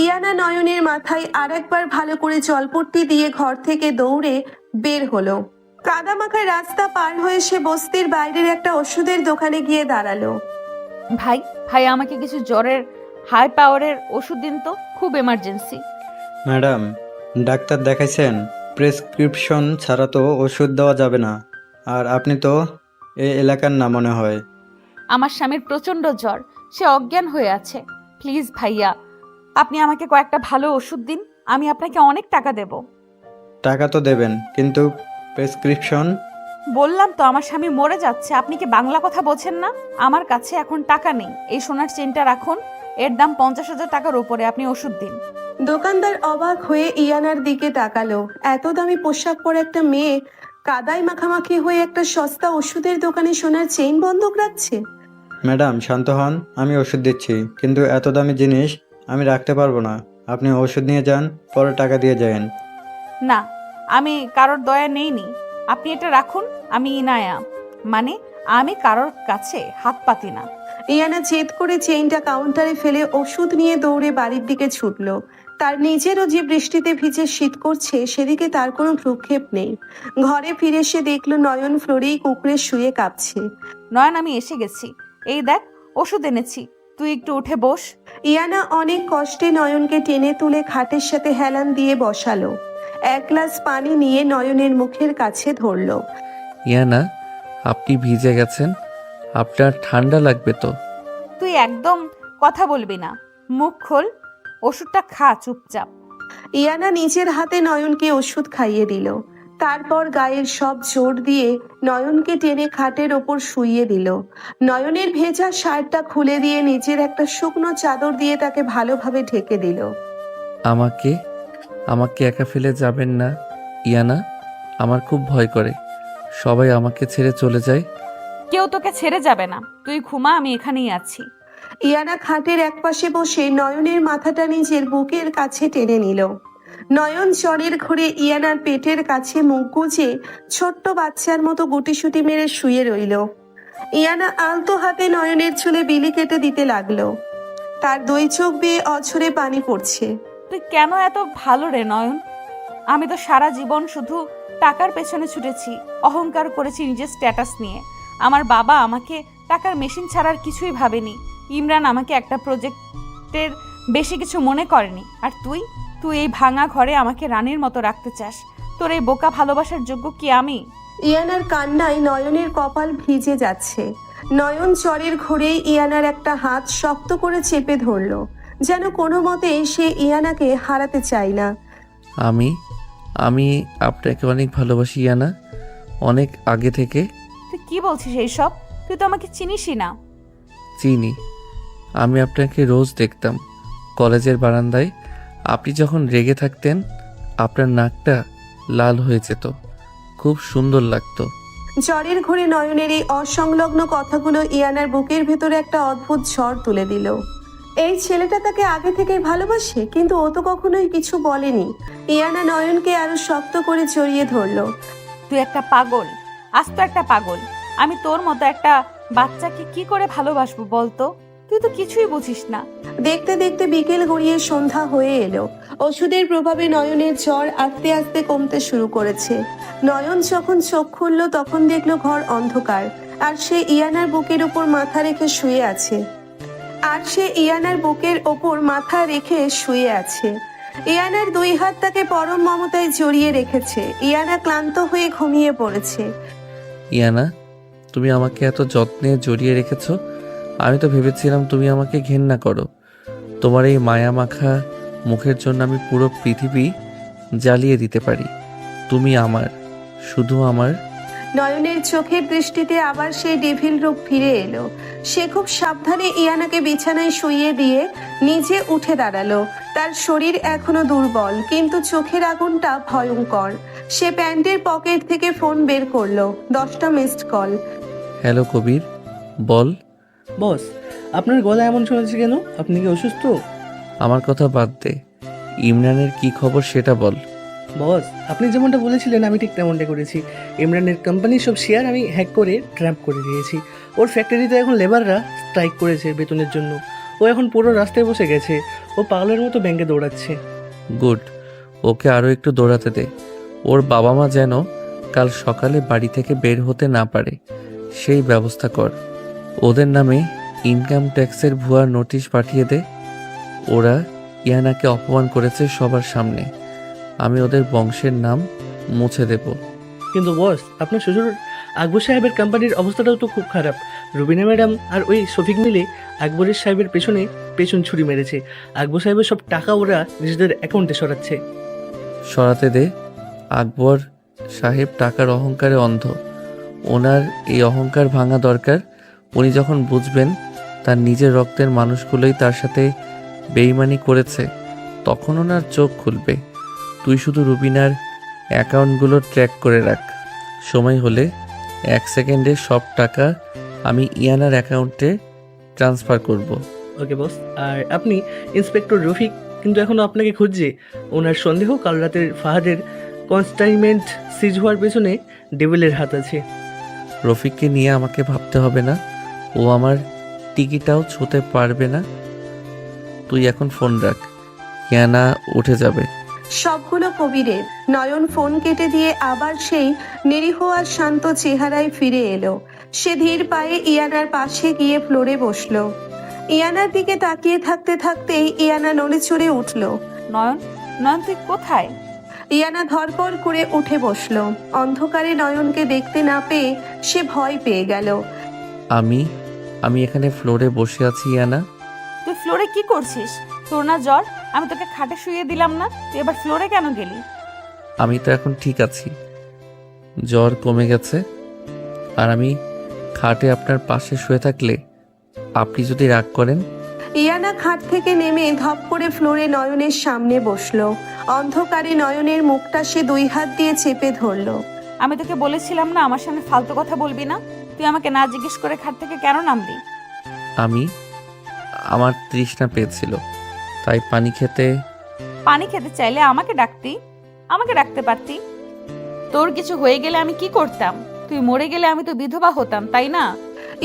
ইয়ানা নয়নের মাথায় আরেকবার ভালো করে জলপট্টি দিয়ে ঘর থেকে দৌড়ে বের হলো। কাদামাখা রাস্তা পার হয়ে সে বস্তির বাইরের একটা ওষুধের দোকানে গিয়ে দাঁড়ালো। ভাই ভাই আমাকে কিছু জ্বরের হাই পাওয়ারের ওষুধ দিন তো, খুব এমার্জেন্সি। ম্যাডাম, ডাক্তার দেখাইছেন? প্রেসক্রিপশন ছাড়া তো ওষুধ দেওয়া যাবে না। আর আপনি তো এই এলাকার না মনে হয়। আমার স্বামীর প্রচণ্ড জ্বর, সে অজ্ঞান হয়ে আছে। প্লিজ ভাইয়া, আপনি আমাকে কয়েকটা ভালো ওষুধ দিন, আমি আপনাকে অনেক টাকা দেব। টাকা তো দেবেন, কিন্তু প্রেসক্রিপশন? বললাম তো আমার স্বামী মরে যাচ্ছে, আপনি কি বাংলা কথা বোঝেন না? আমার কাছে এখন টাকা নেই। এই সোনার চেনটা রাখুন, এর দাম 50,000 টাকার উপরে, আপনি ওষুধ দিন। দোকানদার অবাক হয়ে ইয়ানার দিকে তাকালো। এত দামি পোশাক পরে একটা মেয়ে কাদায় মাখামাখি হয়ে একটা সস্তা ওষুধের দোকানে সোনার চেইন বন্ধক রাখছে। ম্যাডাম শান্ত হন, আমি ওষুধ দিচ্ছি, কিন্তু এত দামি জিনিস আমি রাখতে পারবো না। আপনি ওষুধ নিয়ে যান, পরে টাকা দিয়ে যান। না, আমি কারোর দয়া নেইনি, আপনি এটা রাখুন। আমি ইনায়া, মানে আমি কারোর কাছে হাত পাতি না। ইয়ানা জেদ করে চেইনটা কাউন্টারে ফেলে ওষুধ নিয়ে দৌড়ে বাড়ির দিকে ছুটলো। তার নিজেরও যে বৃষ্টিতে ভিজে শীত করছে, সেদিকে তার কোনো ভ্রুক্ষেপ নেই। ঘরে ফিরে সে দেখলো নয়ন ফ্লোরেই কুকুরে শুয়ে কাঁপছে। নয়ন, আমি এসে গেছি, এই দেখ ওষুধ এনেছি, তুই একটু উঠে বস। ইয়ানা অনেক কষ্টে নয়নকে টেনে তুলে খাটের সাথে হেলান দিয়ে বসালো। এক গ্লাস পানি নিয়ে নয়নের মুখের কাছে ধরলো। ইয়ানা, আপনি ভিজে গেছেন, আপনার ঠান্ডা লাগবে তো। তুই একদম কথা বলবি না, মুখ খোল, ওষুধটা খা চুপচাপ। ইয়ানা নিজের হাতে নয়নকে ওষুধ খাইয়ে দিল। তারপর গায়ের সব জোর দিয়ে নয়নকে টেনে খাটের ওপর শুইয়ে দিল। নয়নের ভেজা শার্টটা খুলে দিয়ে নিজের একটা শুকনো চাদর দিয়ে তাকে ভালোভাবে ঢেকে দিল। আমাকে আমাকে একা ফেলে যাবেন না ইয়ানা, আমার খুব ভয় করে। সবাই আমাকে ছেড়ে চলে যায়। কেউ তোকে ছেড়ে যাবে না, তুই ঘুমা, আমি এখানেই আছি। ইয়ানা খাটের একপাশে বসে নয়নের মাথাটা নিজের বুকের কাছে টেনে নিল। নয়ন জ্বরের ঘরে ইয়ানার পেটের কাছে মুখ গুজে ছোট্ট বাচ্চার মতো গুটিসুটি মেরে শুয়ে রইল। ইয়ানা আলতো হাতে নয়নের চুলে বিলি কেটে দিতে লাগলো। তার দুই চোখ বেয়ে অঝরে পানি পড়ছে। তুই কেন এত ভালো রে নয়ন? আমি তো সারা জীবন শুধু টাকার পেছনে ছুটেছি, অহংকার করেছি নিজের স্ট্যাটাস নিয়ে। আমার বাবা আমাকে টাকার মেশিন ছাড়ার কিছুই ভাবেনি। ইমরান আমাকে একটা প্রজেক্টের বেশি কিছু মনে করেনি। আর তুই এই ভাঙা ঘরে আমাকে রানীর মতো রাখতে চাস। তোর এই বোকা ভালোবাসার যোগ্য কি আমি? ইয়ানার কান্নায় নয়নের কপাল ভিজে যাচ্ছে। নয়ন জ্বরের ঘোরেই ইয়ানার একটা হাত শক্ত করে চেপে ধরলো, যেন কোনো মতে সে ইয়ানাকে হারাতে চায় না। আমি আমি আপনাকে অনেক ভালোবাসি ইয়ানা, অনেক আগে থেকে। তুই কি বলছিস এইসব? তুই তো আমাকে চিনিসই না। চিনি, আমি আপনাকে রোজ দেখতাম কলেজের বারান্দায়। আপনি যখন রেগে থাকতেন আপনার নাকটা লাল হয়ে যেত, খুব সুন্দর লাগতো। জ্বরের ঘোরে নয়নের এই অসংলগ্ন কথাগুলো ইয়ানার বুকের ভেতরে একটা অদ্ভুত ঝড় তুলে দিল। এই ছেলেটা তাকে আগে থেকেই ভালোবাসে, কিন্তু ও তো কখনোই কিছু বলেনি। ইয়ানা নয়নকে আরো শক্ত করে জড়িয়ে ধরলো। তুই একটা পাগল, আস্ত একটা পাগল। আমি তোর মতো একটা বাচ্চাকে কি করে ভালোবাসবো বলতো? তুই তো কিছুই বুঝিস না। দেখতে দেখতে বিকেল গড়িয়ে সন্ধ্যা হয়ে এলো। ওষুধের প্রভাবে নয়নের জ্বর আস্তে আস্তে কমতে শুরু করেছে। নয়ন যখন চোখ খুলল তখন দেখলো ঘর অন্ধকার, আর সে ইয়ানার বুকের উপর মাথা রেখে শুয়ে আছে। ইয়ানার দুই হাত তাকে পরম মমতায় জড়িয়ে রেখেছে। ইয়ানা ক্লান্ত হয়ে ঘুমিয়ে পড়েছে। ইয়ানা, তুমি আমাকে এত যত্নে জড়িয়ে রেখেছো। আমি তো ভেবেছিলাম তুমি আমাকে ঘেন্না করো। তোমার এই মায়া মাখা মুখের জন্য আমি পুরো পৃথিবী জ্বালিয়ে দিতে পারি। তুমি আমার, শুধু আমার। নয়নের চোখের দৃষ্টিতে আবার সেই ডেভিল রূপ ফিরে এলো। সে খুব সাবধানে ইয়ানাকে বিছানায় শুইয়ে দিয়ে নিজে উঠে দাঁড়ালো। তার শরীর এখনো দুর্বল, কিন্তু চোখের আগুনটা ভয়ঙ্কর। সে প্যান্টের পকেট থেকে ফোন বের করলো। 10টা মিসড কল। হ্যালো কবির, বল। বস, আপনার গলা এমন শোনাচ্ছে কেন? আপনি কি অসুস্থ? আমার কথা বাদ দে, ইমরানের কি খবর সেটা বল। বস, আপনি যেমনটা বলেছিলেন আমি ঠিক তেমনটা করেছি। ইমরানের কোম্পানির সব শেয়ার আমি হ্যাক করে ট্র্যাপ করে দিয়েছি। ওর ফ্যাক্টরিতে এখন লেবাররা স্ট্রাইক করেছে বেতনের জন্য। ও এখন পুরো রাস্তায় বসে গেছে। ও পাগলের মতো ব্যাংকে দৌড়াচ্ছে। গুড, ওকে আরও একটু দৌড়াতে দে। ওর বাবা মা যেন কাল সকালে বাড়ি থেকে বের হতে না পারে, সেই ব্যবস্থা কর। ওদের নামে ইনকাম ট্যাক্সের ভুয়া নোটিশ পাঠিয়ে দে। ওরা ইয়ানাকে অপমান করেছে সবার সামনে। আমি ওদের বংশের নাম মুছে দেব। কিন্তু বস, আপনার শ্বশুর আকবর সাহেবের কোম্পানির অবস্থাটাও তো খুব খারাপ। রুবিনা ম্যাডাম আর ওই শফিক মিলে আকবরের সাহেবের পেছন ছুরি মেরেছে। আকবর সাহেবের সব টাকা ওরা নিজেদের অ্যাকাউন্টে সরাচ্ছে। সরাতে দে। আকবর সাহেব টাকার অহংকারে অন্ধ। ওনার এই অহংকার ভাঙা দরকার। উনি যখন বুঝবেন তার নিজের রক্তের মানুষগুলোই তার সাথে বেইমানি করেছে, তখন ওনার চোখ খুলবে। তুই শুধু রুবিনার অ্যাকাউন্টগুলো ট্র্যাক করে রাখ। সময় হলে 1 সেকেন্ডে সব টাকা আমি ইয়ানার অ্যাকাউন্টে ট্রান্সফার করব। ওকে বস। আর আপনি ইন্সপেক্টর রফিক কিন্তু এখনো আপনাকে খুঁজছে। ওনার সন্দেহ কাল রাতের ফাহাদের কনস্টাইনমেন্ট সিজ হওয়ার পেছনে ডেভিলের হাত আছে। রফিককে নিয়ে আমাকে ভাবতে হবে না, ও আমার টিকিটাও ছুঁতে পারবে না। তুই এখন ফোন রাখ, ইয়ানা উঠে যাবে। সবগুলো কবিরের। নয়ন ফোন কেটে দিয়ে আবার সেই নিরীহ আর শান্ত চেহারায় ফিরে এলো। সে ধীর পায়ে ইয়ানার পাশে গিয়ে ফ্লোরে বসলো। ইয়ানার দিকে তাকিয়ে থাকতে থাকতেই ইয়ানা নড়ে চড়ে উঠল। নয়ন, নয়ন তুই কোথায়? ইয়ানা ধরপড় করে উঠে বসলো। অন্ধকারে নয়নকে দেখতে না পেয়ে সে ভয় পেয়ে গেল। আমি এখানে ফ্লোরে বসে আছি ইয়ানা। তুই ফ্লোরে কি করছিস? তোর না জ্বর? আমি তোকে খাটে শুইয়ে দিলাম না, তুই এবার ফ্লোরে কেন গেলি? আমি তো এখন ঠিক আছি, জ্বর কমে গেছে। আর আমি খাটে আপনার পাশে শুয়ে থাকলে আপনি যদি রাগ করেন। ইয়ানা খাট থেকে নেমে ধপ করে ফ্লোরে নয়নের সামনে বসলো। অন্ধকারে নয়নের মুখটা সে 2 হাত দিয়ে চেপে ধরলো। আমি তোকে বলেছিলাম না আমার সামনে ফালতু কথা বলবি না? তুই আমাকে না জিজ্ঞেস করে খাট থেকে কেন নামলি? আমার তৃষ্ণা পেয়েছিল, তাই পানি খেতে চাইলে আমাকে ডাকতে পারতি। তোর কিছু হয়ে গেলে আমি কি করতাম? তুই মরে গেলে আমি তো বিধবা হতাম, তাই না?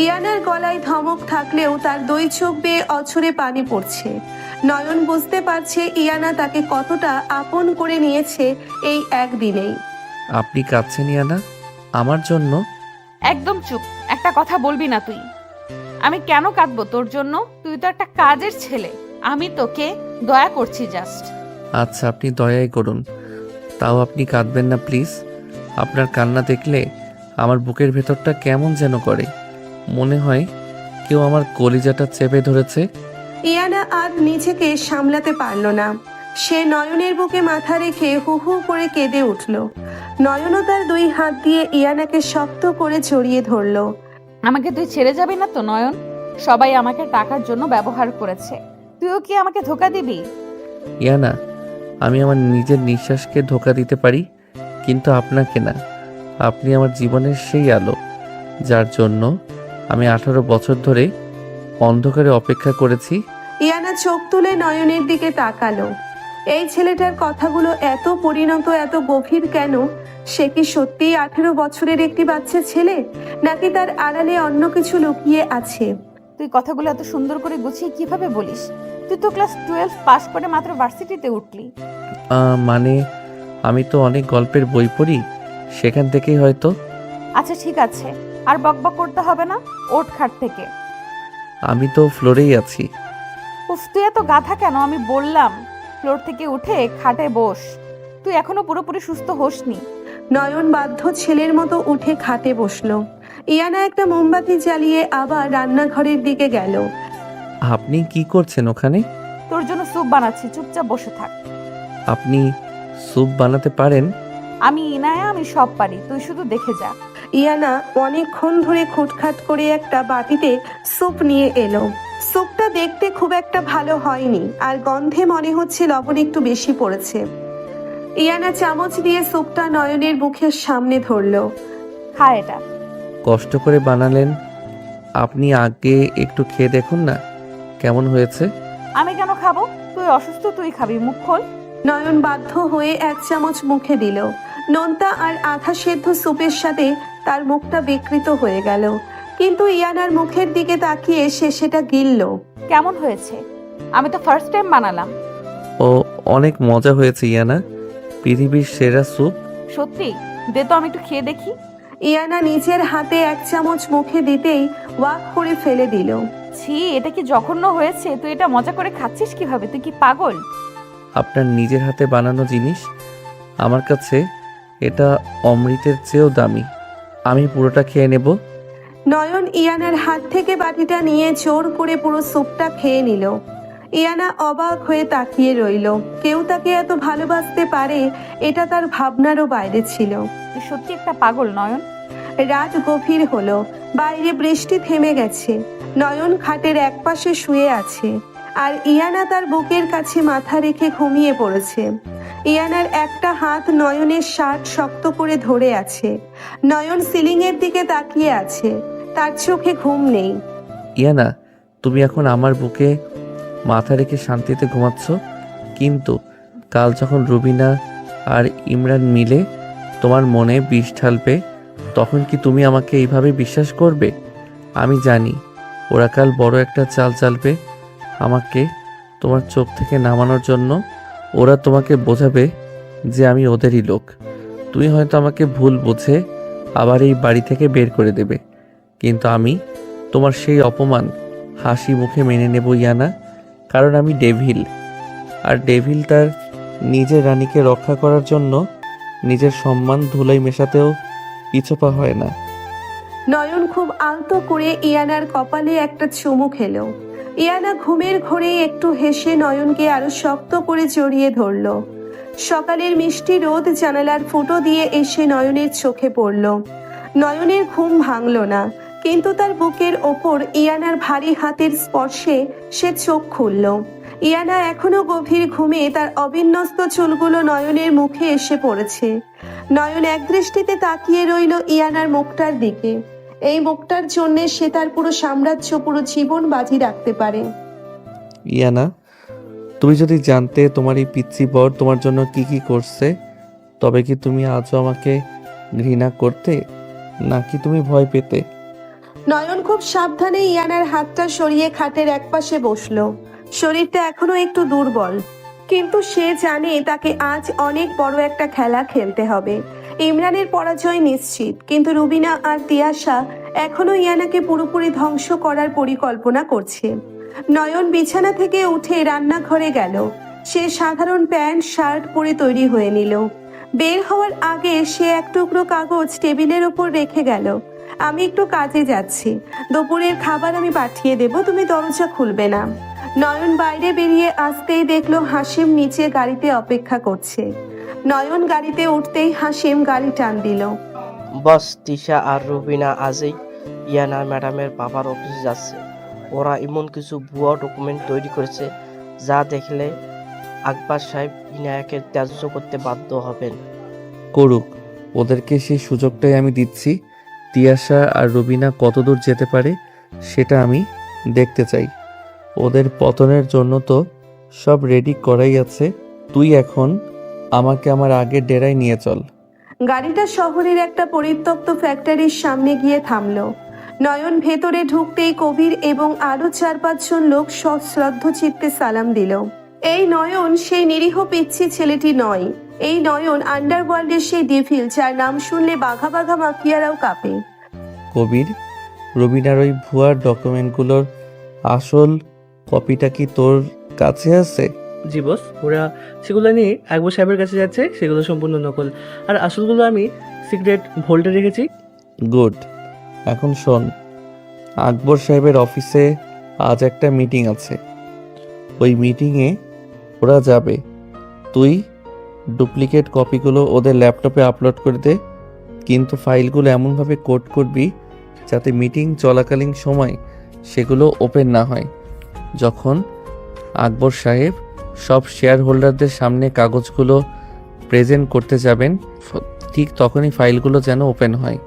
ইয়ানার গলায় ধমক থাকলেও তার 2 চোখ বেয়ে অঝরে পানি পড়ছে। নয়ন বুঝতে পারছে ইয়ানা তাকে কতটা আপন করে নিয়েছে এই একদিনেই। আপনি কাঁদছেন ইয়ানা আমার জন্য? একদম চুপ, একটা কথা বলবি না তুই। আমি কেন কাঁদবো তোর জন্য? তুই তো একটা কাজের ছেলে। আমি তোকে দয়া করছি জাস্ট। আচ্ছা, আপনি দয়াই করুন, তাও আপনি কাঁদবেন না প্লিজ। আপনার কান্না দেখলে আমার বুকের ভেতরটা কেমন যেন করে। মনে হয় কেউ আমার কলিজাটা চেপে ধরেছে। ইয়ানা আর নিজেকে সামলাতে পারল না। সে নয়নের বুকে মাথা রেখে হু হু করে কেঁদে উঠল। নয়নও তার 2 হাত দিয়ে ইয়ানাকে শক্ত করে জড়িয়ে ধরল। আমাকে তুই ছেড়ে যাবি না তো নয়ন? সবাই আমাকে টাকার জন্য ব্যবহার করেছে, তুইও কি আমাকে ধোঁকা দিবি? ইয়ানা, আমি আমার নিজের নিঃশ্বাসকে ধোঁকা দিতে পারি, কিন্তু আপনাকে না। আপনি আমার জীবনের সেই আলো, যার জন্য আমি 18 বছর ধরে অন্ধকারে অপেক্ষা করেছি। ইয়ানা চোখ তুলে নয়নের দিকে তাকালো। এই ছেলেটার কথাগুলো এত পরিণত, এত গভীর কেন? সে কি সত্যিই 18 বছরের একটি বাচ্চা ছেলে, নাকি তার আড়ালে অন্য কিছু লুকিয়ে আছে? তুই কথাগুলো এত সুন্দর করে গুছিয়ে কিভাবে বলিস? তুই তো ক্লাস 12 পাস করে মাত্র ভার্সিটিতে উঠলি। মানে আমি তো অনেক গল্পের বই পড়ি, সেখান থেকেই হয়তো। আচ্ছা ঠিক আছে, আর বকবক করতে হবে না, ওঠ খাট থেকে। আমি তো ফ্লোরেই আছি। উফ, তুই এত গাধা কেন? আমি বললাম ফ্লোর থেকে উঠে খাটে বস। তুই এখনো পুরোপুরি সুস্থ হোসনি। নয়ন বাধ্য ছেলের মতো উঠে খাটে বসলো। ইয়ানা একটা মোমবাতি জ্বালিয়ে আবার রান্নাঘরের দিকে গেল। আপনি কি করছেন ওখানে? তোর জন্য স্যুপ বানাচ্ছি, চুপচাপ বসে থাক। আপনি স্যুপ বানাতে পারেন? আমি ইনায়া, আমি সব পারি, তুই শুধু দেখে যা। ইয়ানা অনেকক্ষণ ধরে খুটখাট করে একটা বাটিতে স্যুপ নিয়ে এলো। স্যুপটা দেখতে খুব একটা ভালো হয়নি, আর গন্ধে মনে হচ্ছে লবণ একটু বেশি পড়েছে। ইয়ানা চামচ দিয়ে স্যুপটা নয়নের মুখের সামনে ধরলো। খা এটা। কষ্ট করে বানালেন, আপনি আগে একটু খেয়ে দেখুন না কেমন হয়েছে। আমি কেন খাবো? তুই অসুস্থ, তুই খাবি, মুখ খোল। নয়ন বাধ্য হয়ে এক চামচ মুখে দিল। নোনতা আর আধা সেদ্ধ স্যুপের সাথে তার মুখটা বিকৃত হয়ে গেল, কিন্তু ইয়ানার মুখের দিকে তাকিয়ে সে সেটা গিলল। কেমন হয়েছে? আমি তো ফার্স্ট টাইম বানালাম। ও অনেক মজা হয়েছে ইয়ানা, পৃথিবীর সেরা স্যুপ। সত্যি? দে তো, আমি একটু খেয়ে দেখি। ইয়ানা নিজের হাতে এক চামচ মুখে দিতেই ওয়াক করে ফেলে দিল। ছি, এটা কি জঘন্য হয়েছে? তুই এটা মজা করে খাচ্ছিস কিভাবে? তুই কি পাগল? আপনার নিজের হাতে বানানো জিনিস, আমার কাছে এটা অমৃতের চেয়েও দামি। আমি পুরোটা খেয়ে নেব। নয়ন ইয়ানার হাত থেকে বাটিটা নিয়ে জোর করে পুরো স্যুপটা খেয়ে নিল। ইয়ানা অবাক হয়ে তাকিয়ে রইল। কেউ তাকে এত ভালোবাসতে পারে, এটা তার ভাবনারও বাইরে ছিল। তুই সত্যি একটা পাগল নয়ন। রাত গভীর হলো, বাইরে বৃষ্টি থেমে গেছে। নয়ন খাটের একপাশে শুয়ে আছে, আর ইয়ানা তার বুকের কাছে মাথা রেখে ঘুমিয়ে পড়েছে। ইয়ানার একটা হাত নয়নের শার্ট শক্ত করে ধরে আছে। নয়ন সিলিং এর দিকে তাকিয়ে আছে, তার চোখে ঘুম নেই। ইয়ানা, তুমি এখন আমার বুকে মাথা রেখে শান্তিতে ঘুমাচ্ছ, কিন্তু কাল যখন রুবিনা আর ইমরান মিলে তোমার মনে বিষ ঢালবে, তখন কি তুমি আমাকে এইভাবে বিশ্বাস করবে? আমি জানি ওরা কাল বড় একটা চাল চালবে আমাকে তোমার চোখ থেকে নামানোর জন্য। ওরা তোমাকে বোঝাবে যে আমি ওদেরই লোক। তুমি হয়তো আমাকে ভুল বুঝে আবার এই বাড়ি থেকে বের করে দেবে, কিন্তু আমি তোমার সেই অপমান হাসি মুখে মেনে নেব ইয়ানা, কারণ আমি ডেভিল। আর ডেভিল তার নিজের রানীকে রক্ষা করার জন্য নিজের সম্মান ধুলাই মেশাতেও পিছপা হয় না। নয়ন খুব আলতো করে ইয়ানার কপালে একটা চুমু খেলো। ইয়ানা ঘুমের ঘোরে একটু হেসে নয়নকে আরো শক্ত করে জড়িয়ে ধরল। সকালের মিষ্টি রোদ জানালার ফুটো দিয়ে এসে নয়নের চোখে পড়ল। নয়নের ঘুম ভাঙল না, কিন্তু তার বুকের ওপর ইয়ানার ভারী হাতের স্পর্শে সে চোখ খুলল। ইয়ানা এখনো গভীর ঘুমে, তার অবিন্যস্ত চুলগুলো নয়নের মুখে এসে পড়েছে। নয়ন একদৃষ্টিতে তাকিয়ে রইল ইয়ানার মুখটার দিকে। এই মুখটার জন্যে সে তার পুরো সাম্রাজ্য, পুরো জীবন বাজি রাখতে পারে। ইয়ানা, তুমি যদি জানতে তোমার এই পিচ্চি বর তোমার জন্য কি কি করছে, তবে কি তুমি আজও আমাকে ঘৃণা করতে, নাকি তুমি ভয় পেতে? নয়ন খুব সাবধানে ইয়ানার হাতটা সরিয়ে খাটের একপাশে বসলো। শরীরটা এখনো একটু দুর্বল, কিন্তু সে জানে তাকে আজ অনেক বড় একটা খেলা খেলতে হবে। ইমরানের পরাজয় নিশ্চিত, কিন্তু রুবিনা আর তিয়াশা এখনো ইয়ানাকে পুরোপুরি ধ্বংস করার পরিকল্পনা করছে। নয়ন বিছানা থেকে উঠে রান্নাঘরে গেল। সে সাধারণ প্যান্ট শার্ট পরে তৈরি হয়ে নিল। বের হওয়ার আগে সে এক টুকরো কাগজ টেবিলের ওপর রেখে গেল। আমি একটু কাজে যাচ্ছি, দুপুরের খাবার আমি পাঠিয়ে দেব, তুমি দরজা খুলবে না। নয়ন বাইরে বেরিয়ে আসতেই দেখলো হাসিম নিচে গাড়িতে অপেক্ষা করছে। নয়ন গাড়িতে উঠতেই হাসিম গাড়ি টান দিল। বস, তিশা আর রুবিনা আজই ইয়ানা ম্যাডামের বাবার অফিসে যাচ্ছে। ওরা এমন কিছু ভুয়া ডকুমেন্ট তৈরি করেছে যা দেখলে আকবর সাহেব ইনায়াকে ত্যায্য করতে বাধ্য হবেন। করুক, ওদেরকে সেই সুযোগটাই আমি দিচ্ছি। তিয়াশা আর রুবিনা কতদূর যেতে পারে সেটা আমি দেখতে চাই। ওদের পতনের জন্য তো সব রেডি করাই আছে। তুই এখন আমাকে আমার আগের ডেরায় নিয়ে চল। গাড়িটা শহরের একটা পরিত্যক্ত ফ্যাক্টরির সামনে গিয়ে থামলো। নয়ন ভেতরে ঢুকতেই কবির এবং আরো 4-5 জন লোক সশ্রদ্ধ চিত্তে সালাম দিল। এই নয়ন সেই নিরীহ পিচ্ছি ছেলেটি নয়। এই নয়ন আন্ডারওয়ার্ল্ডের সেই ডেভিল, যার নাম শুনলে বাঘা বাঘা মাফিয়ারাও কাঁপে। কবির, রুবিনার ওই ভুয়া ডকুমেন্টগুলোর আসল কপিটা কি তোর কাছে আছে? জি বস, ওরা সেগুলো নিয়ে আকবর সাহেবের কাছে যাচ্ছে, সেগুলো সম্পূর্ণ নকল, আর আসলগুলো আমি সিক্রেট ভোল্টে রেখেছি। গুড। এখন শোন, আকবর সাহেবের অফিসে আজ একটা মিটিং আছে। ওই মিটিংয়ে ওরা যাবে। তুই ডুপ্লিকেট কপিগুলো ওদের ল্যাপটপে আপলোড করে দে, কিন্তু ফাইলগুলো এমনভাবে কোড করবি যাতে মিটিং চলাকালীন সময় সেগুলো ওপেন না হয়। যখন আকবর সাহেব সব শেয়ার হোল্ডারদের সামনে কাগজগুলো প্রেজেন্ট করতে যাবেন, ঠিক তখনই ফাইলগুলো যেন ওপেন হয়,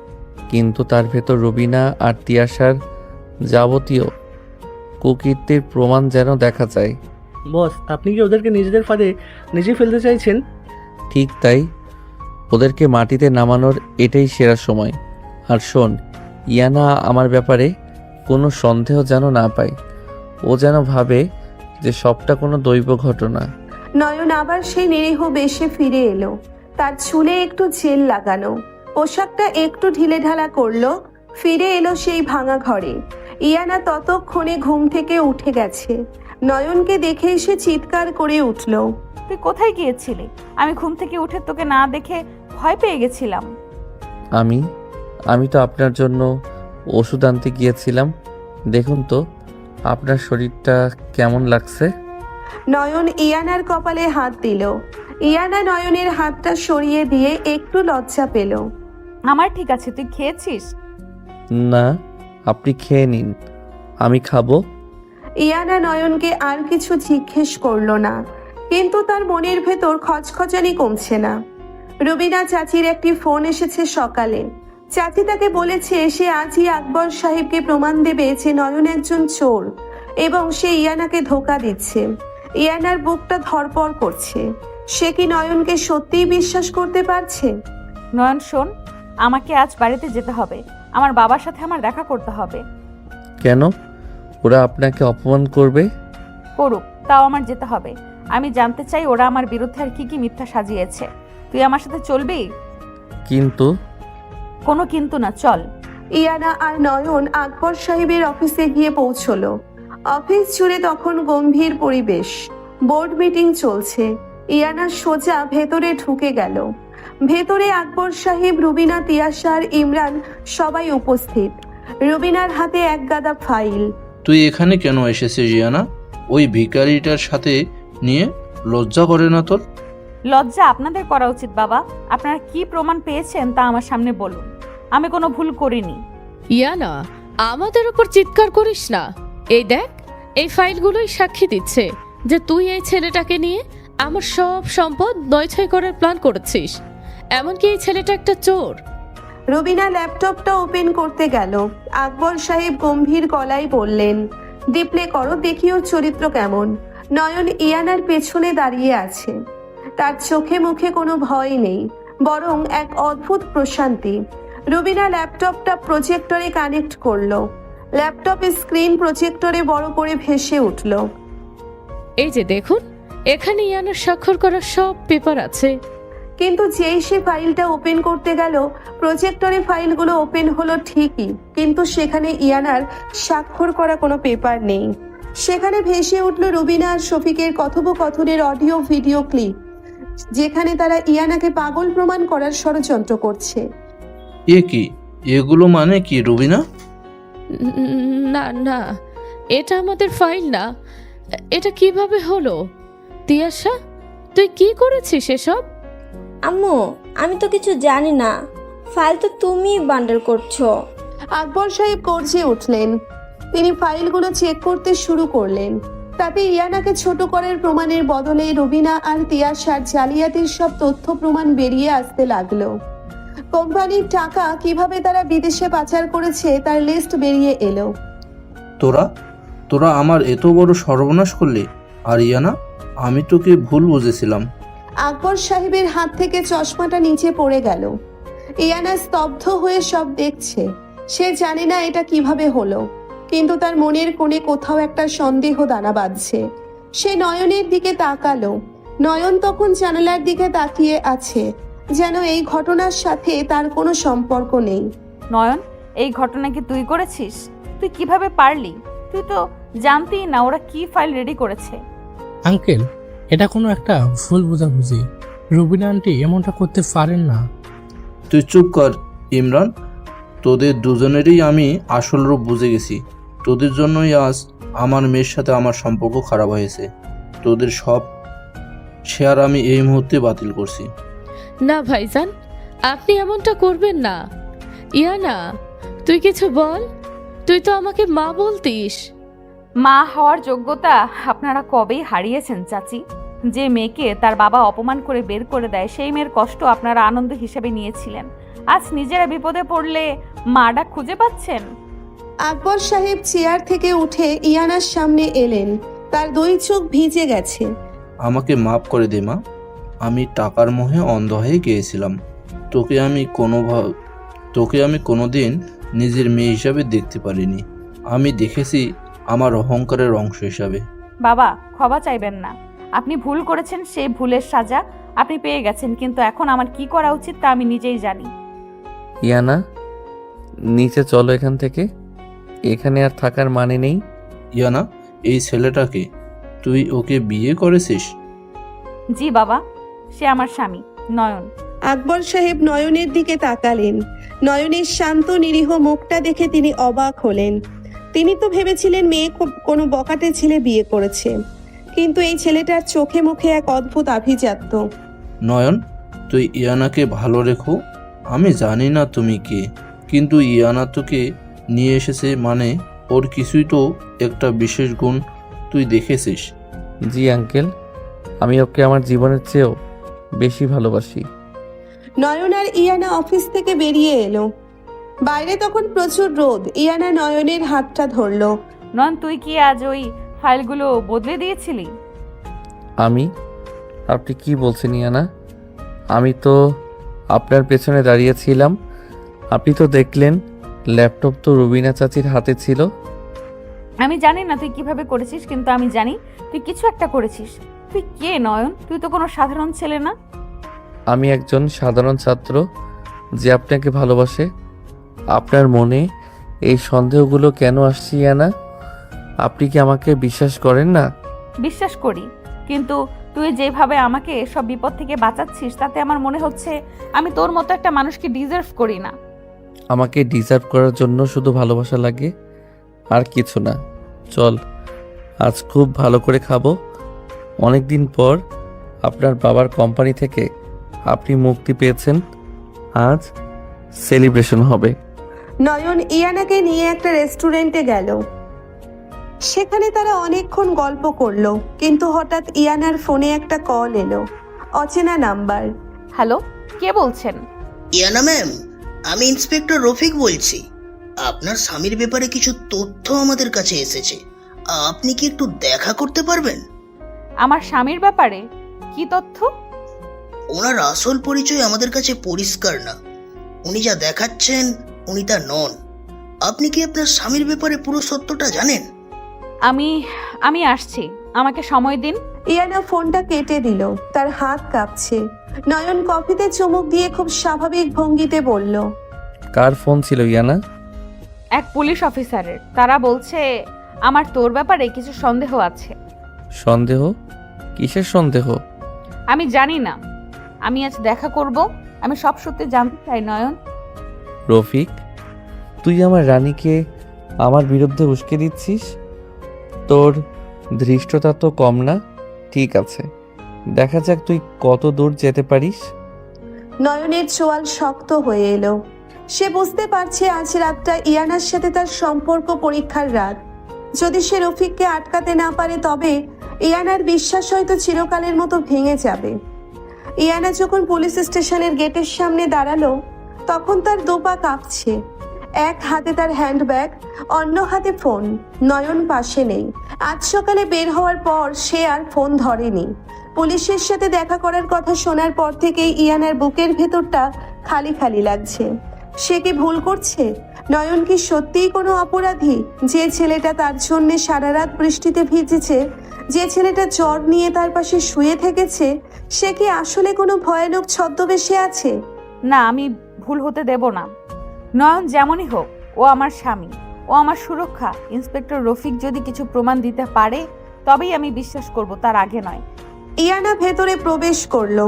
কিন্তু তার ভেতর রুবিনা আর তিয়াশার যাবতীয় কুকীর্তির প্রমাণ যেন দেখা যায়। বস, আপনি কি ওদেরকে নিজেদের ফাঁদে নিজে ফেলতে চাইছেন? ঠিক তাই, ওদেরকে মাটিতে নামানোর এটাই সেরা সময়। আর শোন, ইয়ানা আমার ব্যাপারে কোনো সন্দেহ যেন না পায়। ও যেন ভাবে যে সবটা কোনো দৈব ঘটনা। নয়ন আবার সেই নিরীহ বেশে ফিরে এলো। তার চুলে একটু জেল লাগানো, পোশাকটা একটু ঢিলেঢালা করলো, ফিরে এলো সেই ভাঙা ঘরে। ইয়ানা ততক্ষণে ঘুম থেকে উঠে গেছে। নয়নকে দেখে এসে চিৎকার করে উঠল। তুই কোথায় গিয়েছিলি? আমি ঘুম থেকে উঠে তোকে না দেখে ভয় পেয়ে গেছিলাম। আমি তো আপনার জন্য ওষুধ আনতে গিয়েছিলাম। দেখুন তো আপনার শরীরটা কেমন লাগছে। নয়ন ইয়ানার কপালে হাত দিল। ইয়ানা নয়নের হাতটা সরিয়ে দিয়ে একটু লজ্জা পেল। আমার ঠিক আছে, তুই খেয়েছিস? না, আপনি খেয়ে নিন, আমি খাবো। ইয়ানা নয়নকে আর কিছু জিজ্ঞেস করলো না, কিন্তু তার মনের ভেতর খচখচানি কমছে না। রুবিনা চাচির একটি ফোন এসেছে সকালে। চাচি তাকে বলেছে সে আজই আকবর সাহেবকে প্রমাণ দেবে যে নয়ন একজন চোর এবং সে ইয়ানাকে ধোঁকা দিচ্ছে। ইয়ানার বুকটা ধড়পড় করছে। সে কি নয়নকে সত্যিই বিশ্বাস করতে পারছে? নয়ন শোন, আমাকে আজ বাড়িতে যেতে হবে। আমার বাবার সাথে আমার দেখা করতে হবে। কেন? ওরা আপনাকে অপমান করবে? করুক, তাও আমার যেতে হবে। আমি জানতে চাই ওরা আমার বিরুদ্ধে আর কি কি মিথ্যা সাজিয়েছে। তুই আমার সাথে চলবি? কিন্তু কোনো কিন্তু না, চল। ইয়ানা আর নয়ন আকবর সাহেবের অফিসে গিয়ে পৌঁছলো। অফিস জুড়ে তখন গম্ভীর পরিবেশ। বোর্ড মিটিং চলছে। ইয়ানা সোজা ভেতরে ঢুকে গেল। ভেতরে আকবর সাহেব, রুবিনা, তিয়াশা আর ইমরান সবাই উপস্থিত। রুবিনার হাতে এক গাদা ফাইল। তুই এখানে কেন এসেছিস জিয়ানা? ওই ভিখারিটার সাথে নিয়ে লজ্জা করে না তোর? লজ্জা আপনাদের করা উচিত বাবা। আপনারা কি প্রমাণ পেয়েছেন তা আমার সামনে বলুন। আমি কোনো ভুল করিনি। ইয়ানা, আমাদের উপর চিৎকার করিস না। এই দেখ, এই ফাইলগুলোই সাক্ষী দিচ্ছে যে তুই এই ছেলেটাকে নিয়ে আমার সব সম্পদ নয়ছয় করার প্ল্যান করেছিস। এমনকি এই ছেলেটা একটা চোর। রুবিনা ল্যাপটপটা ওপেন করতে গেল। আকবর সাহেব গম্ভীর গলায় বললেন, ডিপ্লে করো, দেখি ওর চরিত্র কেমন। নয়ন ইয়ানার পেছনে দাঁড়িয়ে আছে। তার চোখে মুখে কোনো ভয় নেই, বরং এক অদ্ভুত প্রশান্তি। রুবিনা ল্যাপটপটা প্রজেক্টরে কানেক্ট করলো। ল্যাপটপের স্ক্রিন প্রজেক্টরে বড় করে ভেসে উঠল। এই যে দেখুন, এখানে ইয়ানার স্বাক্ষর করা সব পেপার আছে। কিন্তু যেই সে ফাইলটা ওপেন করতে গেল, প্রজেক্টরে ফাইলগুলো ওপেন হলো ঠিকই, কিন্তু সেখানে ইয়ানার স্বাক্ষর করা কোনো পেপার নেই। সেখানে ভেসে উঠল রুবিনা আর শফিকের কথোপকথনের অডিও ভিডিও ক্লিপ, যেখানে তারা ইয়ানাকে পাগল প্রমাণ করার ষড়যন্ত্র করছে। এ কি? এগুলো মানে কি রুবিনা? না না, এটা আমাদের ফাইল না। এটা কিভাবে হলো? তিয়াশা, তুই কি করেছিস এসব? আম্মু, আমি তো কিছু জানি না, ফাইল তো তুমি বান্ডেল করছো। আকবর সাহেব গর্জে উঠলেন। তিনি ফাইলগুলো চেক করতে শুরু করলেন। তাতে ইয়ানাকে ছোট করার প্রমাণের বদলে রুবিনা আর তিয়াশার জালিয়াতির সব তথ্য প্রমাণ বেরিয়ে আসতে লাগলো। কোম্পানির টাকা কিভাবে তারা বিদেশে পাচার করেছে তার লিস্ট বেরিয়ে এলো। তোরা আমার এত বড় সর্বনাশ করলি। আর ইয়ানা, আমি তোকে ভুল বুঝেছিলাম। আকবর সাহেবের হাত থেকে চশমাটা নিচে পড়ে গেল। ইয়ানা স্তব্ধ হয়ে সব দেখছে। সে জানে না এটা কিভাবে হলো, কিন্তু তার মনের কোণে কোথাও একটা সন্দেহ দানা বাঁধছে। সে নয়নের দিকে তাকালো। নয়ন তখন জানালার দিকে তাকিয়ে আছে, যেন এই ঘটনার সাথে তার কোনো সম্পর্ক নেই। নয়ন, এই ঘটনা কি তুই করেছিস? তুই কিভাবে পারলি? তুই তো জানতেই না ওরা কি ফাইল রেডি করেছে। আঙ্কেল, এটা কোনো একটা ভুল বোঝাবুঝি। রুবিনা আন্টি এমনটা করতে পারেন না। তুই চুপ কর ইমরান। তোদের দুজনেরই আমি আসল রূপ বুঝে গেছি। তোদের জন্যই আজ আমার মেয়ের সাথে আমার সম্পর্ক খারাপ হয়েছে। তোদের সব শেয়ার আমি এই মুহূর্তে বাতিল করছি। না ভাইজান, আপনি এমনটা করবেন না। ইয়ানা, তুই কিছু বল। তুই তো আমাকে মা বলতিস। মা হওয়ার যোগ্যতা আপনারা কবেই হারিয়েছেন চাচি। যে মেয়েকে তার বাবা অপমান করে বের করে দেয়, সেই মেয়ের কষ্ট আপনারা আনন্দ হিসেবে নিয়েছিলেন। আজ নিজেরা বিপদে পড়লে মাটা খুঁজে পাচ্ছেন। আকবর সাহেব চেয়ার থেকে উঠে ইয়ানার সামনে এলেন। তার দুই চোখ ভিজে গেছে। আমাকে মাফ করে দে মা, আমি টাকার মোহে অন্ধ হয়ে গিয়েছিলাম। তোকে আমি কোনোদিন নিজের মেয়ে হিসাবে দেখতে পারিনি। আমি দেখেছি আমার অহংকারের অংশ হিসাবে। বাবা, ক্ষমা চাইবেন না। আপনি ভুল করেছেন, সেই ভুলের সাজা আপনি পেয়ে গেছেন, কিন্তু এখন আমার কি করা উচিত তা আমি নিজেই জানি। ইয়ানা, নিচে চলো এখান থেকে। এখানে আর থাকার মানে নেই। ইয়ানা, এই ছেলেটাকে তুই ওকে বিয়ে করেছিস? জি বাবা, সে আমার স্বামী নয়ন। আকবর সাহেব নয়নের দিকে তাকালেন। নয়নের শান্ত নিরীহ মুখটা দেখে তিনি অবাক হলেন। তিনি তো ভেবেছিলেন মেয়ে কোনো বকাটে ছেলে বিয়ে করেছে, কিন্তু এই ছেলেটার চোখে মুখে এক অদ্ভুত আভিজাত্য। নয়ন, তুই ইয়ানাকে ভালো রেখো। আমি জানি না তুমি কে, কিন্তু ইয়ানা তোকে নিয়ে এসেছে মানে ওর কিছুই তো একটা বিশেষ গুণ তুই দেখেছিস। জি আঙ্কেল, আমি ওকে আমার জীবনের চেয়েও বেশি ভালোবাসি। নয়ন আর ইয়ানা অফিস থেকে বেরিয়ে এলো। বাইরে তখন প্রচুর রোদ। ইয়ানা নয়নের হাতটা ধরলো। নয়ন, তুই কি আজ ওই ফাইলগুলো বদলে দিয়েছিলি? আপনি কি বলছেন ইয়ানা? আমি তো আপনার পেছনে দাঁড়িয়েছিলাম। আপনি তো দেখলেন ল্যাপটপ তো রুবিনা চাচির হাতে ছিল। আমি জানি না তুই কিভাবে করেছিস, কিন্তু আমি জানি তুই কিছু একটা করেছিস। তুই কে নয়ন? তুই তো কোনো সাধারণ ছেলে না। আমি একজন সাধারণ ছাত্র যে আপনাকে ভালোবাসে। আপনার মনে এই সন্দেহগুলো কেন আসছে ইয়ানা? আপনি কি আমাকে বিশ্বাস করেন না? বিশ্বাস করি, কিন্তু তুই যেভাবে আমাকে সব বিপদ থেকে বাঁচাচ্ছিস তাতে আমার মনে হচ্ছে আমি তোর মতো একটা মানুষকে ডিজার্ভ করি না। আমাকে ডিজার্ভ করার জন্য শুধু ভালোবাসা লাগে, আর কিছু না। চল, আজ খুব ভালো করে খাবো। অনেক দিন পর আপনার বাবার কোম্পানি থেকে আপনি মুক্তি পেয়েছেন, আজ সেলিব্রেশন হবে। নয়ন ইয়ানাকে নিয়ে একটা রেস্টুরেন্টে গেল। সেখানে তারা অনেকক্ষণ গল্প করলো, কিন্তু হঠাৎ ইয়ানার ফোনে একটা কল এলো। অচেনা নাম্বার। হ্যালো, কে বলছেন? ইয়ানা ম্যাম, আমি ইন্সপেক্টর রফিক বলছি। আপনার স্বামীর ব্যাপারে কিছু তথ্য আমাদের কাছে এসেছে, আপনি কি একটু দেখা করতে পারবেন? আমার স্বামীর ব্যাপারে কি তথ্য? ওনার আসল পরিচয় আমাদের কাছে পরিষ্কার না। উনি যা দেখাচ্ছেন উনি তা নন। আপনি কি আপনার স্বামীর ব্যাপারে পুরো সত্যটা জানেন? আমি আসছি, আমাকে সময় দিন। ইয়ানা ফোনটা কেটে দিল। তার হাত কাঁপছে। নয়ন কফিতে চুমুক দিয়ে খুব স্বাভাবিক ভঙ্গিতে বলল, কার ফোন ছিল ইয়ানা? এক পুলিশ অফিসারের। তারা বলছে আমার তোর ব্যাপারে কিছু সন্দেহ আছে। সন্দেহ? কিসের সন্দেহ? আমি জানি না, আমি আজ দেখা করব। আমি সব সত্যি জানতে চাই নয়ন। রফিক, তুই আমার রানীকে আমার বিরুদ্ধে উস্কে দিচ্ছিস? তোর ধৃষ্টতা তো কম না। ঠিক আছে, দেখা যাক তুই কত দূর যেতে পারিস। নয়নের চোয়াল শক্ত হয়ে এলো। সে বুঝতে পারছে আজ রাতটা ইয়ানার সাথে তার সম্পর্ক পরীক্ষার রাত। যদি সে রফিককে আটকাতে না পারে তবে ইয়ানার বিশ্বাস হয়তো চিরকালের মতো ভেঙে যাবে। ইয়ানা যখন পুলিশ স্টেশনের গেটের সামনে দাঁড়ালো তখন তার দুপা কাঁপছে। এক হাতে তার হ্যান্ডব্যাগ, অন্য হাতে ফোন। নয়ন পাশে নেই। আজ সকালে বের হওয়ার পর সে আর ফোন ধরেনি। পুলিশের সাথে দেখা করার কথা শোনার পর থেকেই ইয়ানার বুকের ভেতরটা খালি খালি লাগছে। সে কি ভুল করছে? নয়ন কি সত্যিই কোনো অপরাধী? যে ছেলেটা তার জন্যে সারা রাত বৃষ্টিতে ভিজেছে, যে ছেলেটা জ্বর নিয়ে তার পাশে শুয়ে থেকেছে, সে কি আসলে কোনো ভয়ানক ছদ্মবেশে আছে? না, আমি ভুল হতে দেব না। নয়ন যেমনই হোক, ও আমার স্বামী, ও আমার সুরক্ষা। ইন্সপেক্টর রফিক যদি কিছু প্রমাণ দিতে পারে তবেই আমি বিশ্বাস করব, তার আগে নয়। ইয়ানা ভেতরে প্রবেশ করলো।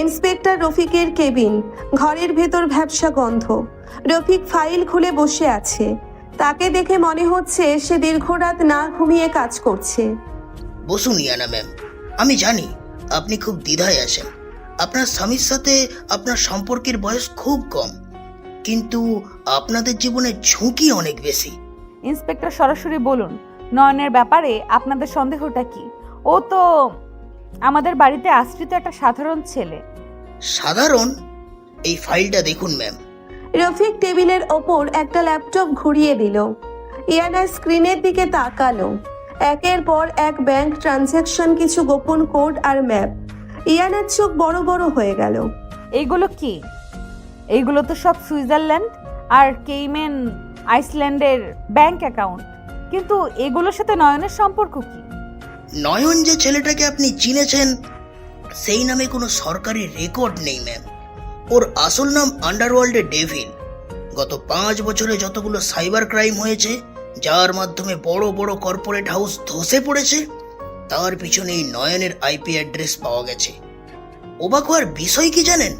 ইন্সপেক্টর রফিকের কেবিন। ঘরের ভেতর ভ্যাপসা গন্ধ। রফিক ফাইল খুলে বসে আছে। তাকে দেখে মনে হচ্ছে সে দীর্ঘ রাত না ঘুমিয়ে কাজ করছে। বসুন ইয়ানা ম্যাম। আমি জানি আপনি খুব দ্বিধায় আছেন। আপনার স্বামীর সাথে আপনার সম্পর্কের বয়স খুব কম, কিন্তু আপনাদের জীবনের ঝুঁকি অনেক বেশি। ইন্সপেক্টর সরাসরি বলুন, নয়নের ব্যাপারে আপনাদের সন্দেহটা কি? ও তো আমাদের বাড়িতে আশ্রিত একটা সাধারণ ছেলে। সাধারণ? এই ফাইলটা দেখুন ম্যাম। রফিক টেবিলের ওপর একটা ল্যাপটপ ঘুরিয়ে দিল। ইয়ানা স্ক্রিনের দিকে তাকালো। একের পর এক ব্যাংক ট্রানজ্যাকশন, কিছু গোপন কোড আর ম্যাপ। ইয়ানার চোখ বড় বড় হয়ে গেল। এইগুলো কি? এইগুলো তো সব সুইজারল্যান্ড আর কেইমেন আইসল্যান্ডের ব্যাংক অ্যাকাউন্ট, কিন্তু এগুলোর সাথে নয়নের সম্পর্ক কি? নয়ন যে ছেলেটাকে আপনি চিনেছেন, সেই নামে কোনো সরকারি রেকর্ড নেই ম্যাম। ওর আসল নাম আন্ডারওয়ার্ল্ডে ডেভিল। গত 5 বছরে যতগুলো সাইবার ক্রাইম হয়েছে, যার মাধ্যমে বড় বড় কর্পোরেট হাউস ধসে পড়েছে, তার পিছনে এই নয়নের আইপি অ্যাড্রেস পাওয়া গেছে। অবাক হওয়ার বিষয় কি জানেন?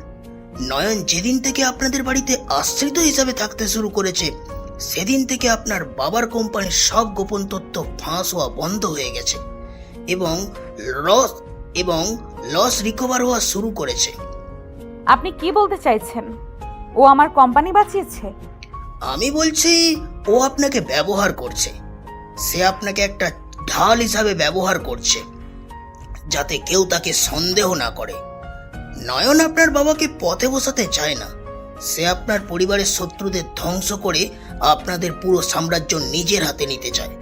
নয়ন যেদিন থেকে আপনাদের বাড়িতে আশ্রিত হিসাবে থাকতে শুরু করেছে, সেদিন থেকে আপনার বাবার কোম্পানির সব গোপন তথ্য ফাঁস হওয়া বন্ধ হয়ে গেছে এবং লস রিকভার হওয়া শুরু করেছে। আপনি কি বলতে চাইছেন? ও আমার কোম্পানি বাঁচিয়েছে? আমি বলছি ও আপনাকে ব্যবহার করছে। সে আপনাকে একটা ঢাল হিসাবে ব্যবহার করছে, যাতে কেউ তাকে সন্দেহ না করে। নয়ন আপনার বাবাকে পথে বসাতে চায় না। সে আপনার পরিবারের শত্রুদের ধ্বংস করে আপনাদের পুরো সাম্রাজ্য নিজের হাতে নিতে চায়,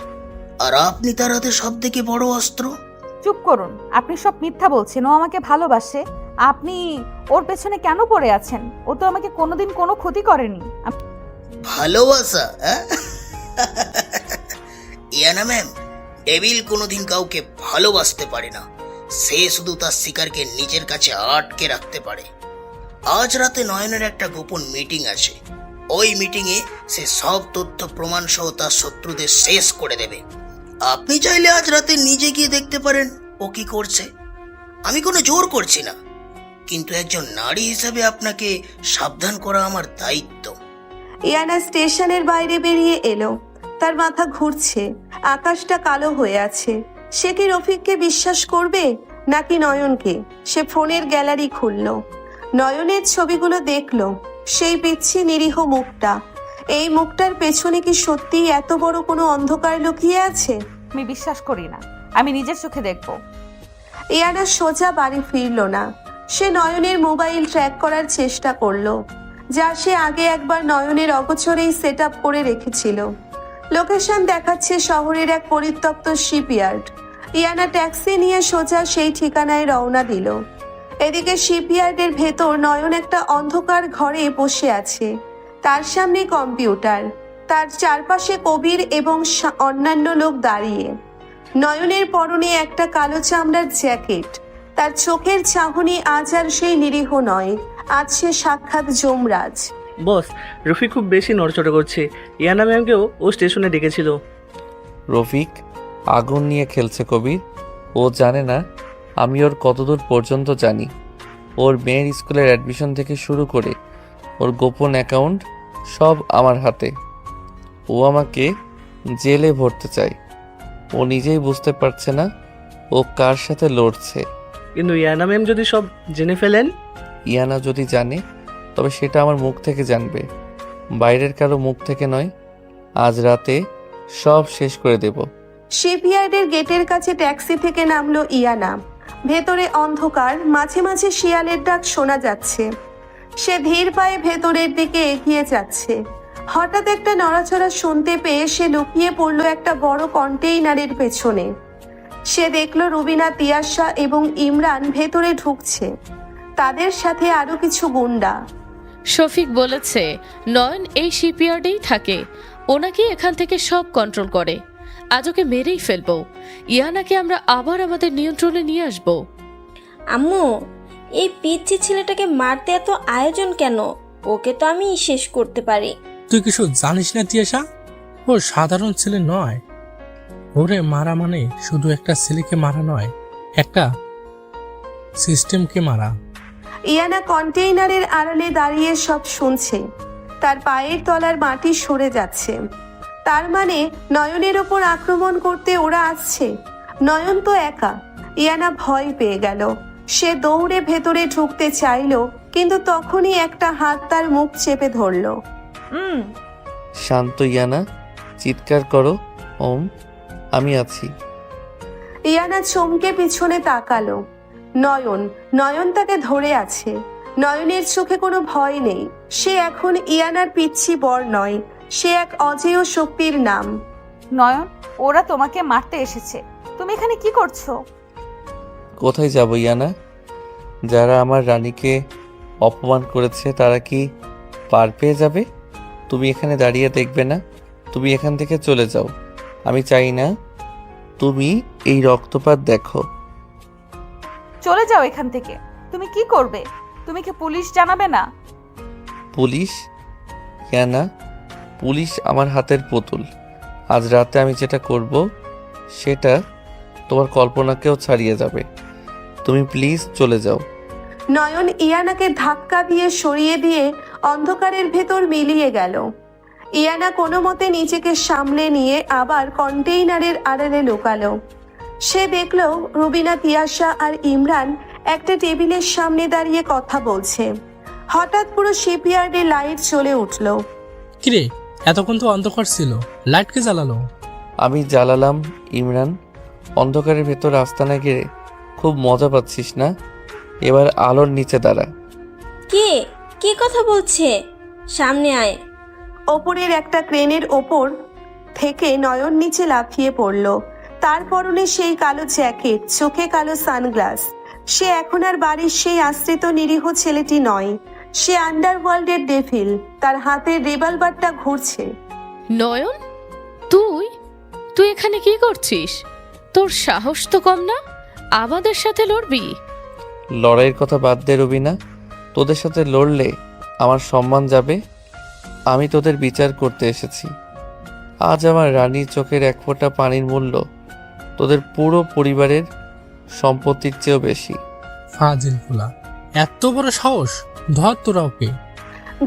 আর আপনি তার হাতে সব থেকে বড় অস্ত্র। চুপ করুন, আপনি সব মিথ্যা বলছেন। ও আমাকে ভালোবাসে। আপনি ওর পেছনে কেন পড়ে আছেন? ও তো আমাকে কোনোদিন কোনো ক্ষতি করেনি। ভালোবাসা? ইয়ানা ম্যাম, ডেভিল কোনোদিন কাউকে ভালোবাসতে পারে না। সে শুধু তার শিকারকে নিজের কাছে আটকে রাখতে পারে। আজ রাতে নয়নের একটা গোপন মিটিং আছে। ওই মিটিংয়ে সে সব তথ্য প্রমাণ সহ তার শত্রুদের শেষ করে দেবে। আপনি চাইলে আজ রাতে নিজে গিয়ে দেখতে পারেন ও কি করছে। আমি কোনো জোর করছি না, কিন্তু একজন নারী হিসাবে আপনাকে সাবধান করা আমার দায়িত্ব। ইয়ানা স্টেশনের বাইরে বেরিয়ে এলো। তার মাথা ঘুরছে, আকাশটা কালো হয়ে আছে। সে কি রফিককে বিশ্বাস করবে নাকি নয়নকে? সে ফোনের গ্যালারি খুলল, নয়নের ছবিগুলো দেখলো। সেই পিচ্ছি নিরীহ মুখটা, এই মুখটার পেছনে কি সত্যি এত বড় কোনো অন্ধকার লুকিয়ে আছে? আমি বিশ্বাস করি না, আমি নিজের চোখে দেখব। ইয়ানা সোজা বাড়ি ফিরল না। সে নয়নের মোবাইল ট্র্যাক করার চেষ্টা করলো, যা সে আগে একবার নয়নের অগোচরেই সেট আপ করে রেখেছিল। লোকেশন দেখাচ্ছে শহরের এক পরিত্যক্ত শিপইয়ার্ড। ইয়ানা ট্যাক্সি নিয়ে সোজা সেই ঠিকানায় রওনা দিল। এদিকে শিপইয়ার্ডের ভেতর নয়ন একটা অন্ধকার ঘরে বসে আছে। তার সামনে কম্পিউটার, তার চারপাশে কবির এবং অন্যান্য লোক দাঁড়িয়ে। নয়নের পরনে একটা কালো চামড়ার জ্যাকেট। তার চোখের চাহনি আজ আর সেই নিরীহ নয়, আজ সে সাক্ষাৎ যমরাজ। বস, রফিক খুব বেশি নড়চড়ে করছে। ইয়ানা ম্যামকেও ও স্টেশনে ডেকেছিল। রফিক আগুন নিয়ে খেলছে কবির। ও জানে না আমি ওর কতদূর পর্যন্ত জানি। ওর মেয়ের স্কুলের অ্যাডমিশন থেকে শুরু করে ওর গোপন অ্যাকাউন্ট সব আমার হাতে। ও আমাকে জেলে ভরতে চায়। ও নিজেই বুঝতে পারছে না ও কার সাথে লড়ছে। কিন্তু ইয়ানা ম্যাম যদি সব জেনে ফেলেন? ইয়ানা যদি জানে, তবে সেটা আমার মুখ থেকে জানবে, বাইরের কারো মুখ থেকে নয়। আজ রাতে সব শেষ করে দেব। শিপইয়ার্ডের গেটের কাছে ট্যাক্সি থেকে নামলো ইয়ানা। ভেতরে অন্ধকার, মাঝে মাঝে শিয়ালের ডাক শোনা যাচ্ছে। সে ধীর পায়ে ভেতরের দিকে এগিয়ে যাচ্ছে। হঠাৎ একটা নড়াচড়া শুনতে পেয়ে সে লুকিয়ে পড়ল একটা বড় কন্টেইনারের পেছনে। সে দেখল রুবিনা, তিয়াশা এবং ইমরান ভেতরে ঢুকছে। তাদের সাথে আরো কিছু গুন্ডা। শফিক বলেছে নয়ন এই শিপইয়ার্ডেই থাকে। ওনাকে এখান থেকে সব কন্ট্রোল করে। আজ ওকে মেরেই ফেলবো। ইয়ানাকে আমরা আবার আমাদের নিয়ন্ত্রণে নিয়ে আসবো। আম্মু, এই পিচ্ছি ছেলেটাকে মারতে এত আয়োজন কেন? ওকে তো আমি শেষ করতে পারি। তুই কিছু জানিস না তিয়াশা? ও সাধারণ ছেলে নয়। ওরে মারা মানে শুধু একটা ছেলেকে মারা নয়, একটা সিস্টেমকে মারা। ইয়ানা কন্টেইনারের আড়ালে দাঁড়িয়ে সব শুনছে। তার পায়ের তলার মাটি সরে যাচ্ছে। তার মানে নয়নের ওপর আক্রমণ করতে ওরা আসছে। নয়ন তো একা। ইয়ানা ভয় পেয়ে গেল। সে দৌড়ে ভেতরে ঢুকতে চাইলো, কিন্তু তখনই একটা হাত তার মুখ চেপে ধরল। শান্ত ইয়ানা, চিৎকার করো ওম, আমি আছি। ইয়ানা চমকে পিছনে তাকালো। নয়ন তাকে ধরে আছে। নয়নের চোখে কোনো ভয় নেই। সে এখন ইয়ানার পিচ্ছি বর নয়, সে এক অজেয় শক্তির নাম। নয়ন, ওরা তোমাকে মারতে এসেছে, তুমি এখানে কি করছো? কোথায় যাব ইয়ানা? যারা আমার রানীকে অপমান করেছে তারা কি পার পেয়ে যাবে? তুমি এখানে দাঁড়িয়ে দেখবে না? তুমি এখান থেকে চলে যাও। আমি চাই না তুমি এই রক্তপাত দেখো। চলে যাও এখান থেকে। তুমি কি করবে? তুমি কি পুলিশ জানাবে না? পুলিশ? ইয়ানা, পুলিশ আমার হাতের পুতুল। আজ রাতে আমি যেটা করব সেটা তোমার কল্পনাকেও ছাড়িয়ে যাবে। তুমি প্লিজ চলে যাও। নয়ন ইয়ানাকে ধাক্কা দিয়ে সরিয়ে দিয়ে অন্ধকারের ভেতর মিলিয়ে গেল। ইয়ানা কোনো মতে নিজেকে সামলে নিয়ে আবার কন্টেইনারের আড়ালে লুকালো। সে দেখল রুবিনা, তিয়াশা আর ইমরান একটা টেবিলের সামনে দাঁড়িয়ে কথা বলছে। হঠাৎ পুরো শিপইয়ার্ডে লাইট জ্বলে উঠল। কিরে, এতক্ষণ তো অন্ধকার ছিল, লাইট কে জ্বালালো? আমি জ্বালালাম ইমরান। অন্ধকারের ভেতর আস্তানা গিয়ে খুব মজা পাচ্ছিস না? এবার আলোর নিচে দাঁড়া। কি কথা বলছে? সামনে আয়। ওপরের একটা ক্রেনের ওপর থেকে নয়ন নিচে লাফিয়ে পড়ল। তার পরনে সেই কালো জ্যাকেট, চোখে কালো সানগ্লাস। সে এখন আর বাড়ির সেই আশ্রিত নিরীহ ছেলেটি নয়, সে আন্ডারওয়ার্ল্ডের ডেভিল। তার হাতের রিভলভারটা ঘুরছে। নয়ন, তুই তুই এখানে কি করছিস? তোর সাহস তো কম না, আমাদের সাথে লড়বি? লড়াইয়ের কথা বাদ দে রুবিনা, তোদের সাথে লড়লে আমার সম্মান যাবে। আমি তোদের বিচার করতে এসেছি। আজ আমার রানীর চোখের এক ফোঁটা পানির মূল্য তোদের পুরো পরিবারের সম্পত্তির চেয়েও বেশি। ফাজিল ফুলা, এত বড় সাহস! ধর তোরা ওকে।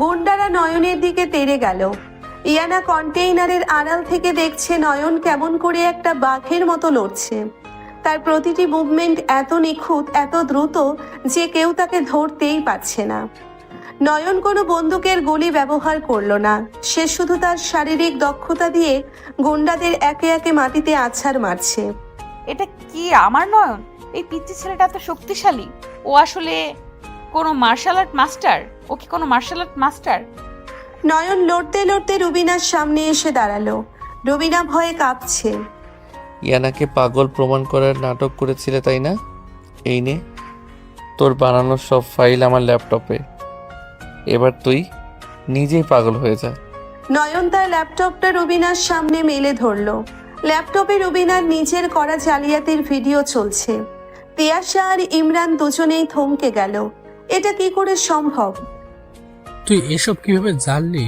গুন্ডারা নয়নের দিকে তেড়ে গেল। ইয়ানা কন্টেইনারের আড়াল থেকে দেখছে নয়ন কেমন করে একটা বাঘের মতো লড়ছে। তার প্রতিটি মুভমেন্ট এত নিখুঁত, এত দ্রুত যে কেউ তাকে ধরতেই পারছে না। নয়ন কোনো বন্দুকের গুলি ব্যবহার করলো না। সে শুধু তার শারীরিক দক্ষতা দিয়ে গুন্ডাদের একে একে মাটিতে আছাড় মারছে। এটা কি আমার নয়ন? এই পিচ্চি ছেলেটা এত শক্তিশালী? ও আসলে কোনো মার্শাল আর্ট মাস্টার? ও কি কোনো মার্শাল আর্ট মাস্টার? নয়ন লড়তে লড়তে রুবিনার সামনে এসে দাঁড়ালো। রুবিনা ভয়ে কাঁপছে। ইয়ানাকে পাগল প্রমাণ করার নাটক করেছিলে তাই না? এই নে তোর বানানো সব ফাইল আমার ল্যাপটপে। এবার তুই নিজেই পাগল হয়ে যা। নয়ন তার ল্যাপটপটা রুবিনার সামনে মেলে ধরল। ল্যাপটপে রুবিনার নিজের করা জালিয়াতির ভিডিও চলছে। তিয়াশা আর ইমরান দুজনেই থমকে গেল। এটা কি করে সম্ভব? তুই এসব কিভাবে জানলি?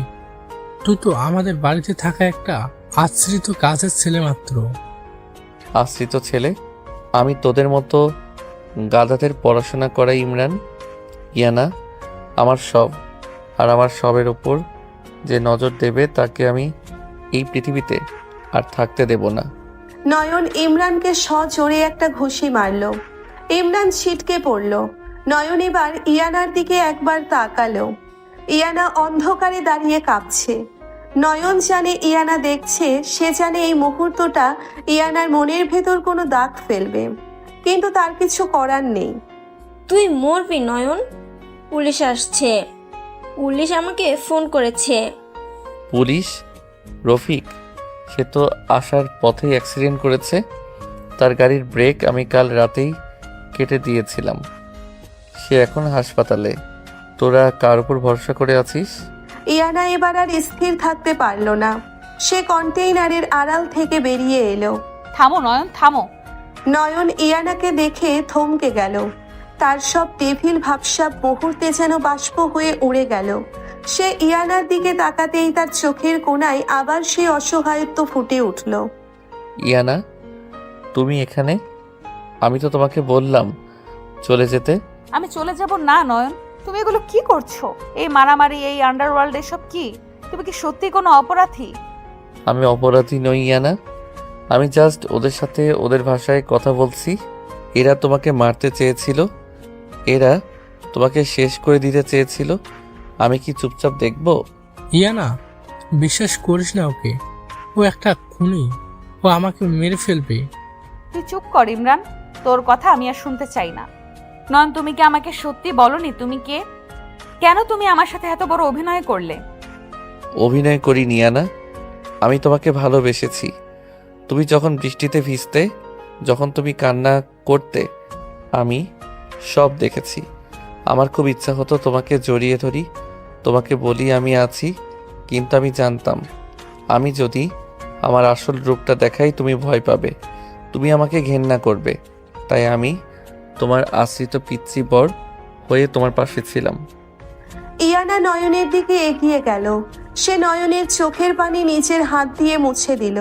তুই তো আমাদের বাড়িতে থাকা একটা আশ্রিত কাজের ছেলে মাত্র। আশ্রিত ছেলে? আমি তোদের মতো গাধাদের পড়াশোনা করাই ইমরান। ইয়ানা আমার সব, আর আমার সবের ওপর যে নজর দেবে তাকে আমি এই পৃথিবীতে আর থাকতে দেব না। নয়ন ইমরানকে সজোরে একটা ঘুষি মারল। ইমরান ছিটকে পড়ল। নয়ন এবার ইয়ানার দিকে একবার তাকালো। ইয়ানা অন্ধকারে দাঁড়িয়ে কাঁপছে। নয়ন জানে ইয়ানা দেখছে, সে জানে এই মুহূর্তটা ইয়ানার মনের ভেতর কোনো দাগ ফেলবে, কিন্তু তার কিছু করার নেই। তুই মরবি নয়ন। পুলিশ আসছে। পুলিশ আমাকে ফোন করেছে। পুলিশ? রফিক? সে তো আসার পথেই অ্যাক্সিডেন্ট করেছে। তার গাড়ির ব্রেক আমি কাল রাতেই কেটে দিয়েছিলাম। সে এখন হাসপাতালে। তোরা কার উপর ভরসা করে আছিস? ইয়ানা এবার আর স্থির থাকতে পারল না। সে কন্টেইনারের আড়াল থেকে বেরিয়ে এলো। থামো নয়ন, থামো। নয়ন ইয়ানাকে দেখে থমকে গেল। তার সব টেভিল ভাবসাব মুহূর্তে যেন বাষ্প হয়ে উড়ে গেল। সে ইয়ানার দিকে তাকাতেই তার চোখের কোণায় আবার সেই অসহায়ত্ব ফুটে উঠল। ইয়ানা, তুমি এখানে? আমি তো তোমাকে বললাম চলে যেতে। আমি চলে যাব না নয়ন। তুমি এগুলো কি করছো? এই মারামারি, এই আন্ডারওয়ার্ল্ড, এসব কি? তুমি কি সত্যি কোনো অপরাধী? আমি অপরাধী নই ইয়ানা। আমি জাস্ট ওদের সাথে ওদের ভাষায় কথা বলছি। এরা তোমাকে মারতে চেয়েছিল, এরা তোমাকে শেষ করে দিতে চেয়েছিল। আমি কি চুপচাপ দেখব? ইয়ানা, বিশ্বাস করিস না ওকে, ও একটা খুনি, ও আমাকে মেরে ফেলবে। তুই চুপ কর ইমরান, তোর কথা আমি আর শুনতে চাই না। নয়ন, তুমি কি আমাকে সত্যি বলনি তুমি কে? কেন তুমি আমার সাথে এত বড় অভিনয় করলে? অভিনয় করি নিয়ানা, আমি তোমাকে ভালোবেসেছি। তুমি যখন বৃষ্টিতে ভিজতে, যখন তুমি কান্না করতে, আমি সব দেখেছি। আমার খুব ইচ্ছা হতো তোমাকে জড়িয়ে ধরি, তোমাকে বলি আমি আছি, কিন্তু আমি জানতাম আমি যদি আমার আসল রূপটা দেখাই তুমি ভয় পাবে, তুমি আমাকে ঘেন্না করবে। তাই আমি তোমার আশ্রিত পিচ্ছি বর হয়ে তোমার পাশে ছিলাম। ইয়ানা নয়নের দিকে এগিয়ে গেল। সে নয়নের চোখের পানি নিজের হাত দিয়ে মুছে দিল।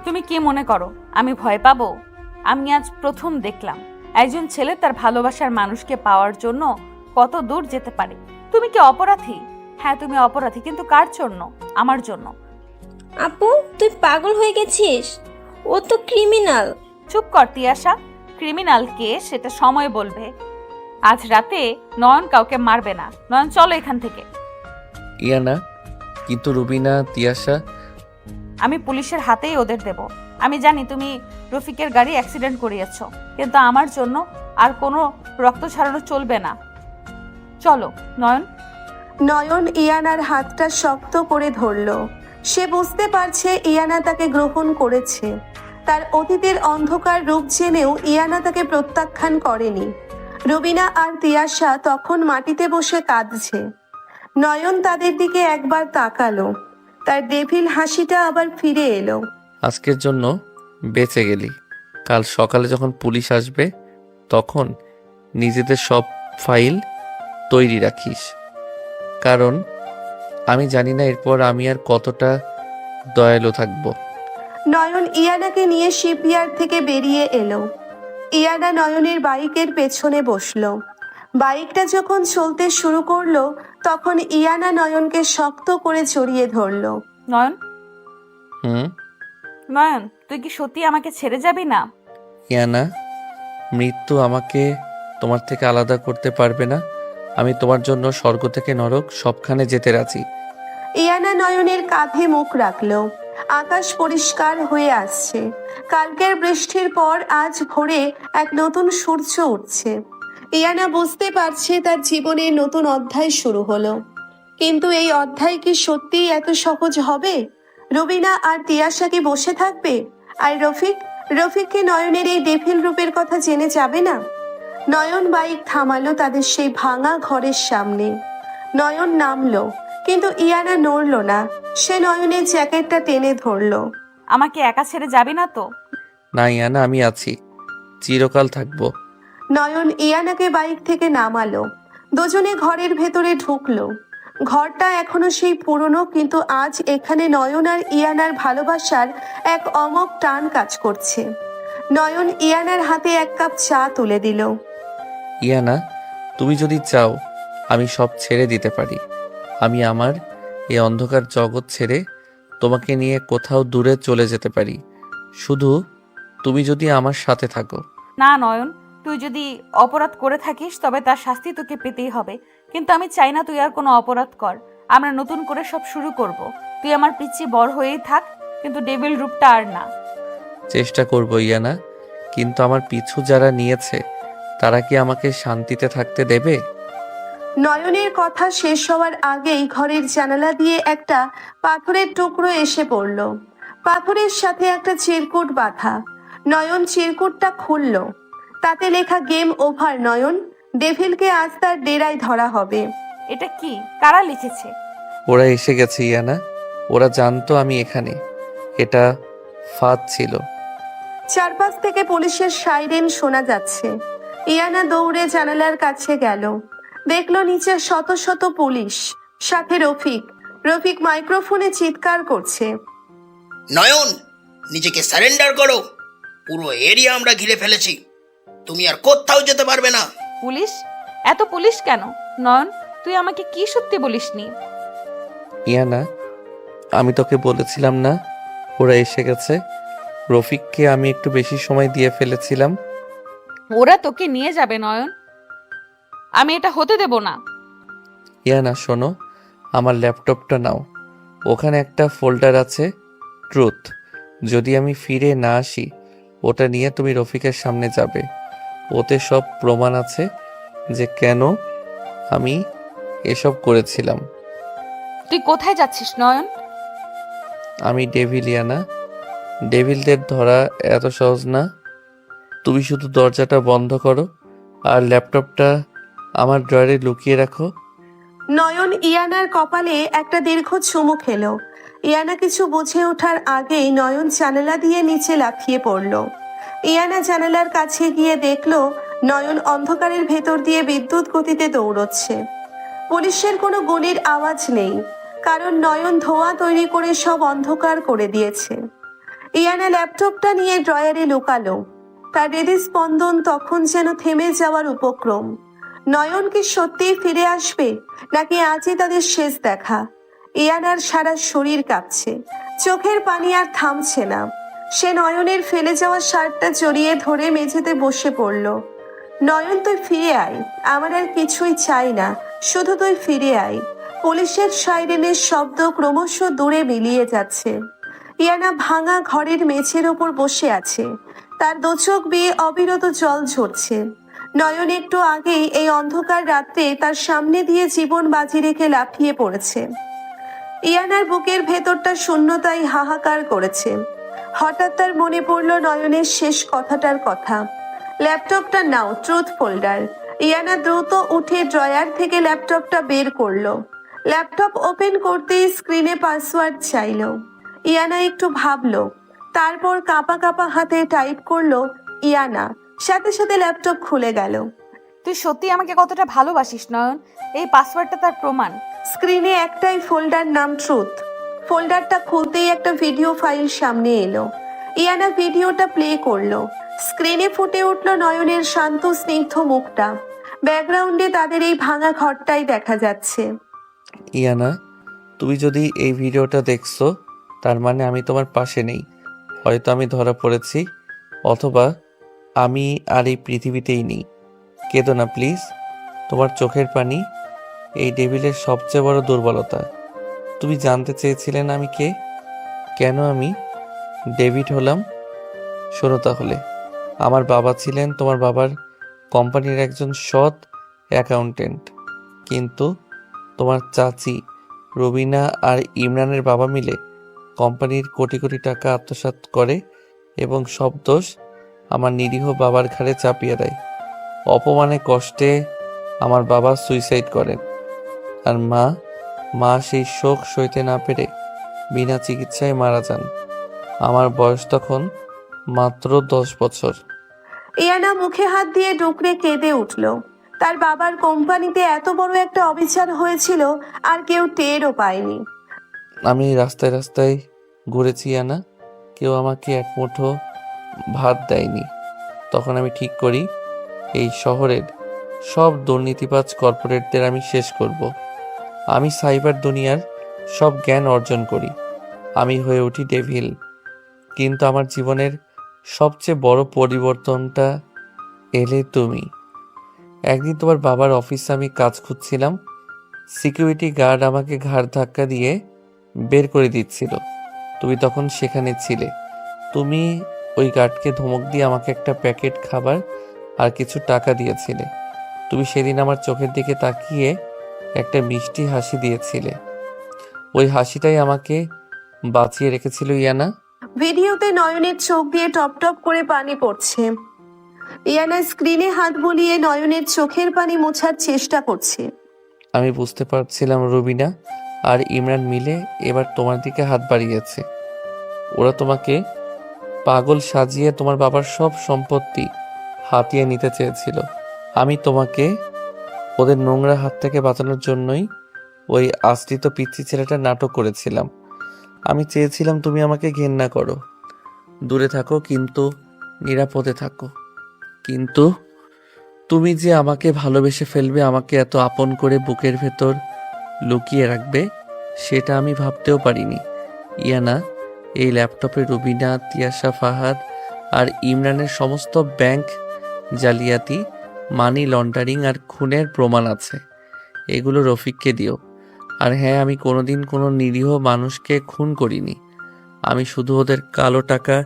তুমি কি মনে করো আমি ভয় পাবো? আমি আজ প্রথম দেখলাম একজন ছেলে তার ভালোবাসার মানুষকে পাওয়ার জন্য কত দূর যেতে পারে। তুমি কি অপরাধী? হ্যাঁ তুমি অপরাধী, কিন্তু কার জন্য? আমার জন্য। আপু, তুই পাগল হয়ে গেছিস? ও তো ক্রিমিনাল। চুপ কর তিয়াশা, ক্রিমিনাল কে সেটা সময় বলবে। আজ রাতে নয়ন কাউকে মারবে না। নয়ন, চলো এখান থেকে। ইয়ানা, কিন্তু রুবিনা, তিয়াশা, আমি পুলিশের হাতেই ওদের দেব। আমি জানি তুমি রফিকের গাড়ি অ্যাক্সিডেন্ট করিয়েছ, কিন্তু আমার জন্য আর কোনো রক্ত ছাড়ানো চলবে না। চলো নয়ন। নয়ন ইয়ানার হাতটা শক্ত করে ধরল। সে বুঝতে পারছে ইয়ানা তাকে গ্রহণ করেছে। তার অতীতের অন্ধকার রূপ জেনেও ইয়ানা তাকে প্রত্যাখ্যান করেনি। রুবিনা আর তিয়াশা তখন মাটিতে বসে কাঁদছে। নয়ন তাদের দিকে একবার তাকালো, তার ডেভিল হাসিটা আবার ফিরে এলো। আজকের জন্য বেঁচে গেলি। কাল সকালে যখন পুলিশ আসবে তখন নিজেদের সব ফাইল তৈরি রাখিস, কারণ আমি জানি না এরপর আমি আর কতটা দয়ালু থাকবো। নয়ন ইয়ানাকে নিয়ে শিপইয়ার্ড থেকে বেরিয়ে এলো। ইয়ানা নয়নের বাইকের পেছনে বসলো। বাইকটা যখন চলতে শুরু করলো তখন ইয়ানা নয়নকে শক্ত করে জড়িয়ে ধরলো। নয়ন, হুম? নয়ন, তুই কি সত্যি আমাকে ছেড়ে যাবি না? ইয়ানা, মৃত্যু আমাকে তোমার থেকে আলাদা করতে পারবে না। আমি তোমার জন্য স্বর্গ থেকে নরক সবখানে যেতে রাজি। ইয়ানা নয়নের কাঁধে মুখ রাখলো। আকাশ পরিষ্কার হয়ে আসছে। কালকের বৃষ্টির পর আজ ভোরে এক নতুন সূর্য উঠছে। ইয়ানা বুঝতে পারছে তার জীবনে নতুন অধ্যায় শুরু হলো। কিন্তু এই অধ্যায় কি সত্যিই এত সহজ হবে? রুবিনা আর তিয়াশা কি বসে থাকবে? আর রফিককে নয়নের এই ডেভিল রূপের কথা জেনে যাবে না? নয়ন বাইক থামালো তাদের সেই ভাঙা ঘরের সামনে। নয়ন নামলো, কিন্তু ইয়ানা নড়ল না। সে নয়নের জ্যাকেটটা টেনে ধরলো। আমাকে একা ছেড়ে যাবি না তো? না ইয়ানা, আমি আছি, চিরকাল থাকবো। নয়ন ইয়ানাকে বাইক থেকে নামালো। দুজনে ঘরের ভেতরে ঢুকলো। ঘরটা এখনো সেই পুরনো, কিন্তু আজ এখানে নয়ন আর ইয়ানার ভালোবাসার এক অমোঘ টান কাজ করছে। নয়ন ইয়ানার হাতে এক কাপ চা তুলে দিল। ইয়ানা, তুমি যদি চাও আমি সব ছেড়ে দিতে পারি। আমি আমার এই অন্ধকার জগৎ ছেড়ে তোমাকে নিয়ে কোথাও দূরে চলে যেতে পারি, শুধু তুমি যদি আমার সাথে থাকো। না নয়ন, তুই যদি অপরাধ করে থাকিস তবে তার শাস্তি তোকে পেতেই হবে, কিন্তু আমি চাই না তুই আর কোনো অপরাধ কর। আমরা নতুন করে সব শুরু করব। তুই আমার পিচ্ছি বড় হয়েই থাক, কিন্তু ডেভিল রূপটা আর না। চেষ্টা করবো ইয়ানা, কিন্তু আমার পিছু যারা নিয়েছে তারা কি আমাকে শান্তিতে থাকতে দেবে? নয়নের কথা শেষ হওয়ার আগেই ঘরের জানালা দিয়ে একটা পাথরের টুকরো এসে পড়ল। পাথরের সাথে একটা চিরকুট বাঁধা। নয়ন চিরকুটটা খুলল। তাতে লেখা গেম ওভার নয়ন, ডেভিলকে আজ তার ডেরায় ধরা হবে। এটা কি? কারা লিখেছে? ওরা এসে গেছে ইয়ানা, ওরা জানতো আমি এখানে। এটা ফাঁদ ছিল। চারপাশ থেকে পুলিশের সাইরেন শোনা যাচ্ছে। ইয়ানা দৌড়ে জানালার কাছে গেল। দেখলো নিচে শত শত পুলিশ, সাথে রফিক মাইক্রোফোনে চিৎকার করছে। নয়ন, নিজেকে সারেন্ডার করো। পুরো এরিয়া আমরা ঘিরে ফেলেছি, তুমি আর কোথাও যেতে পারবে না। পুলিশ? এত পুলিশ কেন? নয়ন, তুই আমাকে কি সত্যি বলিসনি? ইয়ানা, আমি তোকে বলেছিলাম না ওরা এসে গেছে? রফিককে আমি একটু বেশি সময় দিয়ে ফেলেছিলাম। ওরা তোকে নিয়ে যাবে নয়ন, আমি এটা হতে দেব না। ইয়ানা শোনো, আমার ল্যাপটপটা নাও, ওখানে একটা ফোল্ডার আছে ট্রুথ। যদি আমি ফিরে না আসি, ওটা নিয়ে তুমি রফিকের সামনে যাবে। ওতে সব প্রমাণ আছে যে কেন আমি এসব করেছিলাম। তুই কোথায় যাচ্ছিস নয়ন? আমি ডেভিল ইয়ানা, ডেভিলদের ধরা এত সহজ না। তুমি শুধু দরজাটা বন্ধ করো আর ল্যাপটপটা আমার ড্রয়ারে লুকিয়ে রাখো। নয়ন ইয়ানার কপালে একটা দীর্ঘ চুমু খেলো। ইয়ানা কিছু বুঝে ওঠার আগেই নয়ন জানালা দিয়ে নিচে লাফিয়ে পড়ল। ইয়ানা জানালার কাছে গিয়ে দেখলো নয়ন অন্ধকারের ভেতর দিয়ে বিদ্যুৎ গতিতে দৌড়চ্ছে। পুলিশের কোনো গুলির আওয়াজ নেই, কারণ নয়ন ধোঁয়া তৈরি করে সব অন্ধকার করে দিয়েছে। ইয়ানা ল্যাপটপটা নিয়ে ড্রয়ারে লুকালো। তার হৃদস্পন্দন তখন যেন থেমে যাওয়ার উপক্রম। নয়ন কি সত্যিই ফিরে আসবে, নাকি আজই তাদের শেষ দেখা? ইয়ানার সারা শরীর কাঁপছে, চোখের পানি আর থামছে না। সে নয়নের ফেলে যাওয়া শার্টটা জড়িয়ে ধরে মেঝেতে বসে পড়ল। নয়ন, তুই ফিরে আয়, আমার আর কিছুই চাই না, শুধু তুই ফিরে আয়। পুলিশের সাইরেনের শব্দ ক্রমশ দূরে মিলিয়ে যাচ্ছে। ইয়ানা ভাঙা ঘরের মেঝের ওপর বসে আছে, তার দোচোখ বেয়ে অবিরত জল ঝরছে। নয়ন একটু আগেই এই অন্ধকার রাত্রে তার সামনে দিয়ে জীবন বাজি রেখে লাফিয়ে পড়েছে। ইয়ানার বুকের ভেতরটা শূন্যতায় হাহাকার করেছে। হঠাৎ তার মনে পড়ল নয়নের শেষ কথাটার কথা, ল্যাপটপটা নাও, ট্রুথ ফোল্ডার। ইয়ানা দ্রুত উঠে ড্রয়ার থেকে ল্যাপটপটা বের করলো। ল্যাপটপ ওপেন করতেই স্ক্রিনে পাসওয়ার্ড চাইলো। ইয়ানা একটু ভাবলো, তারপর কাঁপা কাঁপা হাতে টাইপ করলো ইয়ানা, সাথে সাথে ল্যাপটপ খুলে গেল। তুই সত্যি আমাকে কতটা ভালোবাসিস নয়ন, এই পাসওয়ার্ডটা তার প্রমাণ। স্ক্রিনে একটাই ফোল্ডার, নাম ট্রুথ। ফোল্ডারটা খুলতেই একটা ভিডিও ফাইল সামনে এলো। ইয়ানা ভিডিওটা প্লে করলো। স্ক্রিনে ফুটে উঠল নয়নের শান্ত স্নিগ্ধ মুখটা। ব্যাকগ্রাউন্ডে তাদের এই ভাঙা ঘরটাই দেখা যাচ্ছে। ইয়ানা, তুমি যদি এই ভিডিওটা দেখছো, তার মানে আমি তোমার পাশে নেই। হয়তো আমি ধরা পড়েছি, অথবা আমি আর এই পৃথিবীতেই নেই। কেঁদো না প্লিজ। তোমার চোখের পানি এই ডেভিলের সবচেয়ে বড় দুর্বলতা। তুমি জানতে চেয়েছিলে না আমি কে, কেন আমি ডেভিড হলাম? শোনো তাহলে, আমার বাবা ছিলেন তোমার বাবার কোম্পানির একজন সৎ অ্যাকাউন্টেন্ট, কিন্তু তোমার চাচি রবিনা আর ইমরানের বাবা মিলে কোম্পানির কোটি কোটি টাকা আত্মসাৎ করে এবং সব দোষ আমার নিরীহ বাবার ঘাড়ে চাপিয়ে দেয়। অপমানে কষ্টে আমার বাবা সুইসাইড করেন, আর মা সেই শোক সইতে না পেরে বিনা চিকিৎসায় মারা যান। আমার বয়স তখন মাত্র 10 বছর। ইয়ানা মুখে হাত দিয়ে ডুকরে কেঁদে উঠল। তার বাবার কোম্পানিতে এত বড় একটা অবিচার হয়েছিল আর কেউ টেরও পায়নি। আমি রাস্তায় রাস্তায় ঘুরেছি ইয়ানা, কেউ আমাকে এক মুঠো ভাত দেয়নি। তখন আমি ঠিক করি এই শহরের সব দুর্নীতিবাজ কর্পোরেটদের আমি শেষ করব। আমি সাইবার দুনিয়ার সব জ্ঞান অর্জন করি, আমি হয়ে উঠি ডেভিল। কিন্তু আমার জীবনের সবচেয়ে বড় পরিবর্তনটা এলে তুমি। একদিন তোমার বাবার অফিসে আমি কাজ খুঁজছিলাম, সিকিউরিটি গার্ড আমাকে ঘাড় ধাক্কা দিয়ে বের করে দিচ্ছিল। তুমি তখন সেখানে ছিলে। তুমি ওই গার্ডকে ধমক দিয়ে আমাকে একটা প্যাকেট খাবার আর কিছু টাকা দিয়েছিলে। তুমি সেদিন আমার চোখের দিকে তাকিয়ে একটা মিষ্টি হাসি দিয়েছিলে। ওই হাসিটাই আমাকে বাঁচিয়ে রেখেছিল ইয়ানা। ভিডিওতে নয়নের চোখ দিয়ে টপ টপ করে পানি পড়ছে। ইয়ানা স্ক্রিনে হাত বুলিয়ে নয়নের চোখের পানি মোছার চেষ্টা করছে। আমি বুঝতে পারছিলাম রুবিনা আর ইমরান মিলে এবার তোমার দিকে হাত বাড়িয়েছে। ওরা তোমাকে পাগল সাজিয়ে তোমার বাবার সব সম্পত্তি হাতিয়ে নিতে চেয়েছিল। আমি তোমাকে ওদের নোংরা হাত থেকে বাঁচানোর জন্যই ওই আশ্রিত পিচ্ছি ছেলেটার নাটক করেছিলাম। আমি চেয়েছিলাম তুমি আমাকে ঘেন্না করো, দূরে থাকো, কিন্তু নিরাপদে থাকো। কিন্তু তুমি যে আমাকে ভালোবেসে ফেলবে, আমাকে এত আপন করে বুকের ভেতর লুকিয়ে রাখবে, সেটা আমি ভাবতেও পারিনি। ইয়ানা, এই ল্যাপটপে রুবিনা, তিয়াশা, ফাহাদ আর ইমরানের সমস্ত ব্যাংক জালিয়াতি, মানি লন্ডারিং আর খুনের প্রমাণ আছে। এগুলো রফিককে দিও। আর হ্যাঁ, আমি কোনোদিন কোনো নিরীহ মানুষকে খুন করিনি। আমি শুধু ওদের কালো টাকা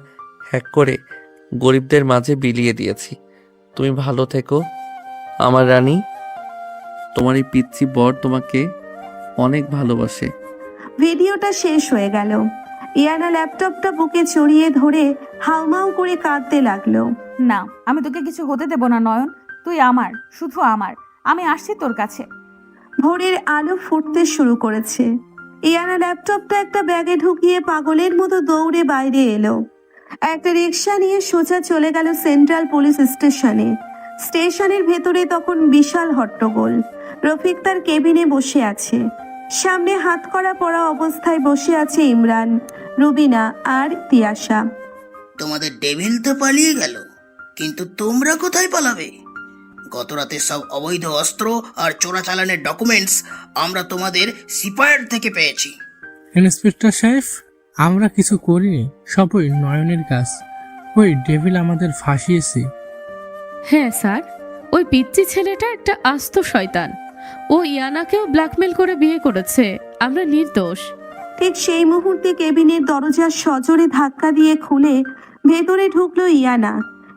হ্যাক করে গরিবদের মাঝে বিলিয়ে দিয়েছি। তুমি ভালো থেকো আমার রানী। তোমার এই পিচ্চি বর তোমাকে অনেক ভালোবাসে। ভিডিওটা শেষ হয়ে গেল। ইয়ানা ল্যাপটপটা বুকে জড়িয়ে ধরে হাউমাউ করে কাঁদতে লাগলো। না, আমি তোকে কিছু হতে দেব না নয়ন। তুই আমার, শুধু আমার। আমি আসছি তোর কাছে। ভোরের আলো ফুটতে শুরু করেছে। ইয়ানা ল্যাপটপটা একটা ব্যাগে ঢুকিয়ে পাগলের মতো দৌড়ে বাইরে এলো। একটা রিক্সা নিয়ে সোজা চলে গেল সেন্ট্রাল পুলিশ স্টেশনে। স্টেশনের ভেতরে তখন বিশাল হট্টগোল। রফিক তার কেবিনে বসে আছে। সামনে হাতকড়া পরা অবস্থায় বসে আছে ইমরান, রুবিনা আর তিয়াশা। তোমাদের ডেভিল তো পালিয়ে গেল, কিন্তু তোমরা কোথায় পালাবে? গত রাতে সব অবৈধ অস্ত্র আর চোরাচালানের ডকুমেন্টস আমরা তোমাদের সিপায়ার থেকে পেয়েছি। ইন্সপেক্টর সাহেব, আমরা কিছু করিনি, সবই নয়নের কাজ। ওই ডেভিল আমাদের ফাঁসিয়েছে। হ্যাঁ স্যার, ওই পিচ্চি ছেলেটা একটা আস্ত শয়তান। ও ইয়ানাকেও ব্ল্যাকমেল করে বিয়ে করেছে। আমরা নির্দোষ। ঠিক সেই মুহূর্তে কেবিনের দরজা সজোরে ধাক্কা দিয়ে খুলে ভেতরে ঢুকলো ইয়ানা।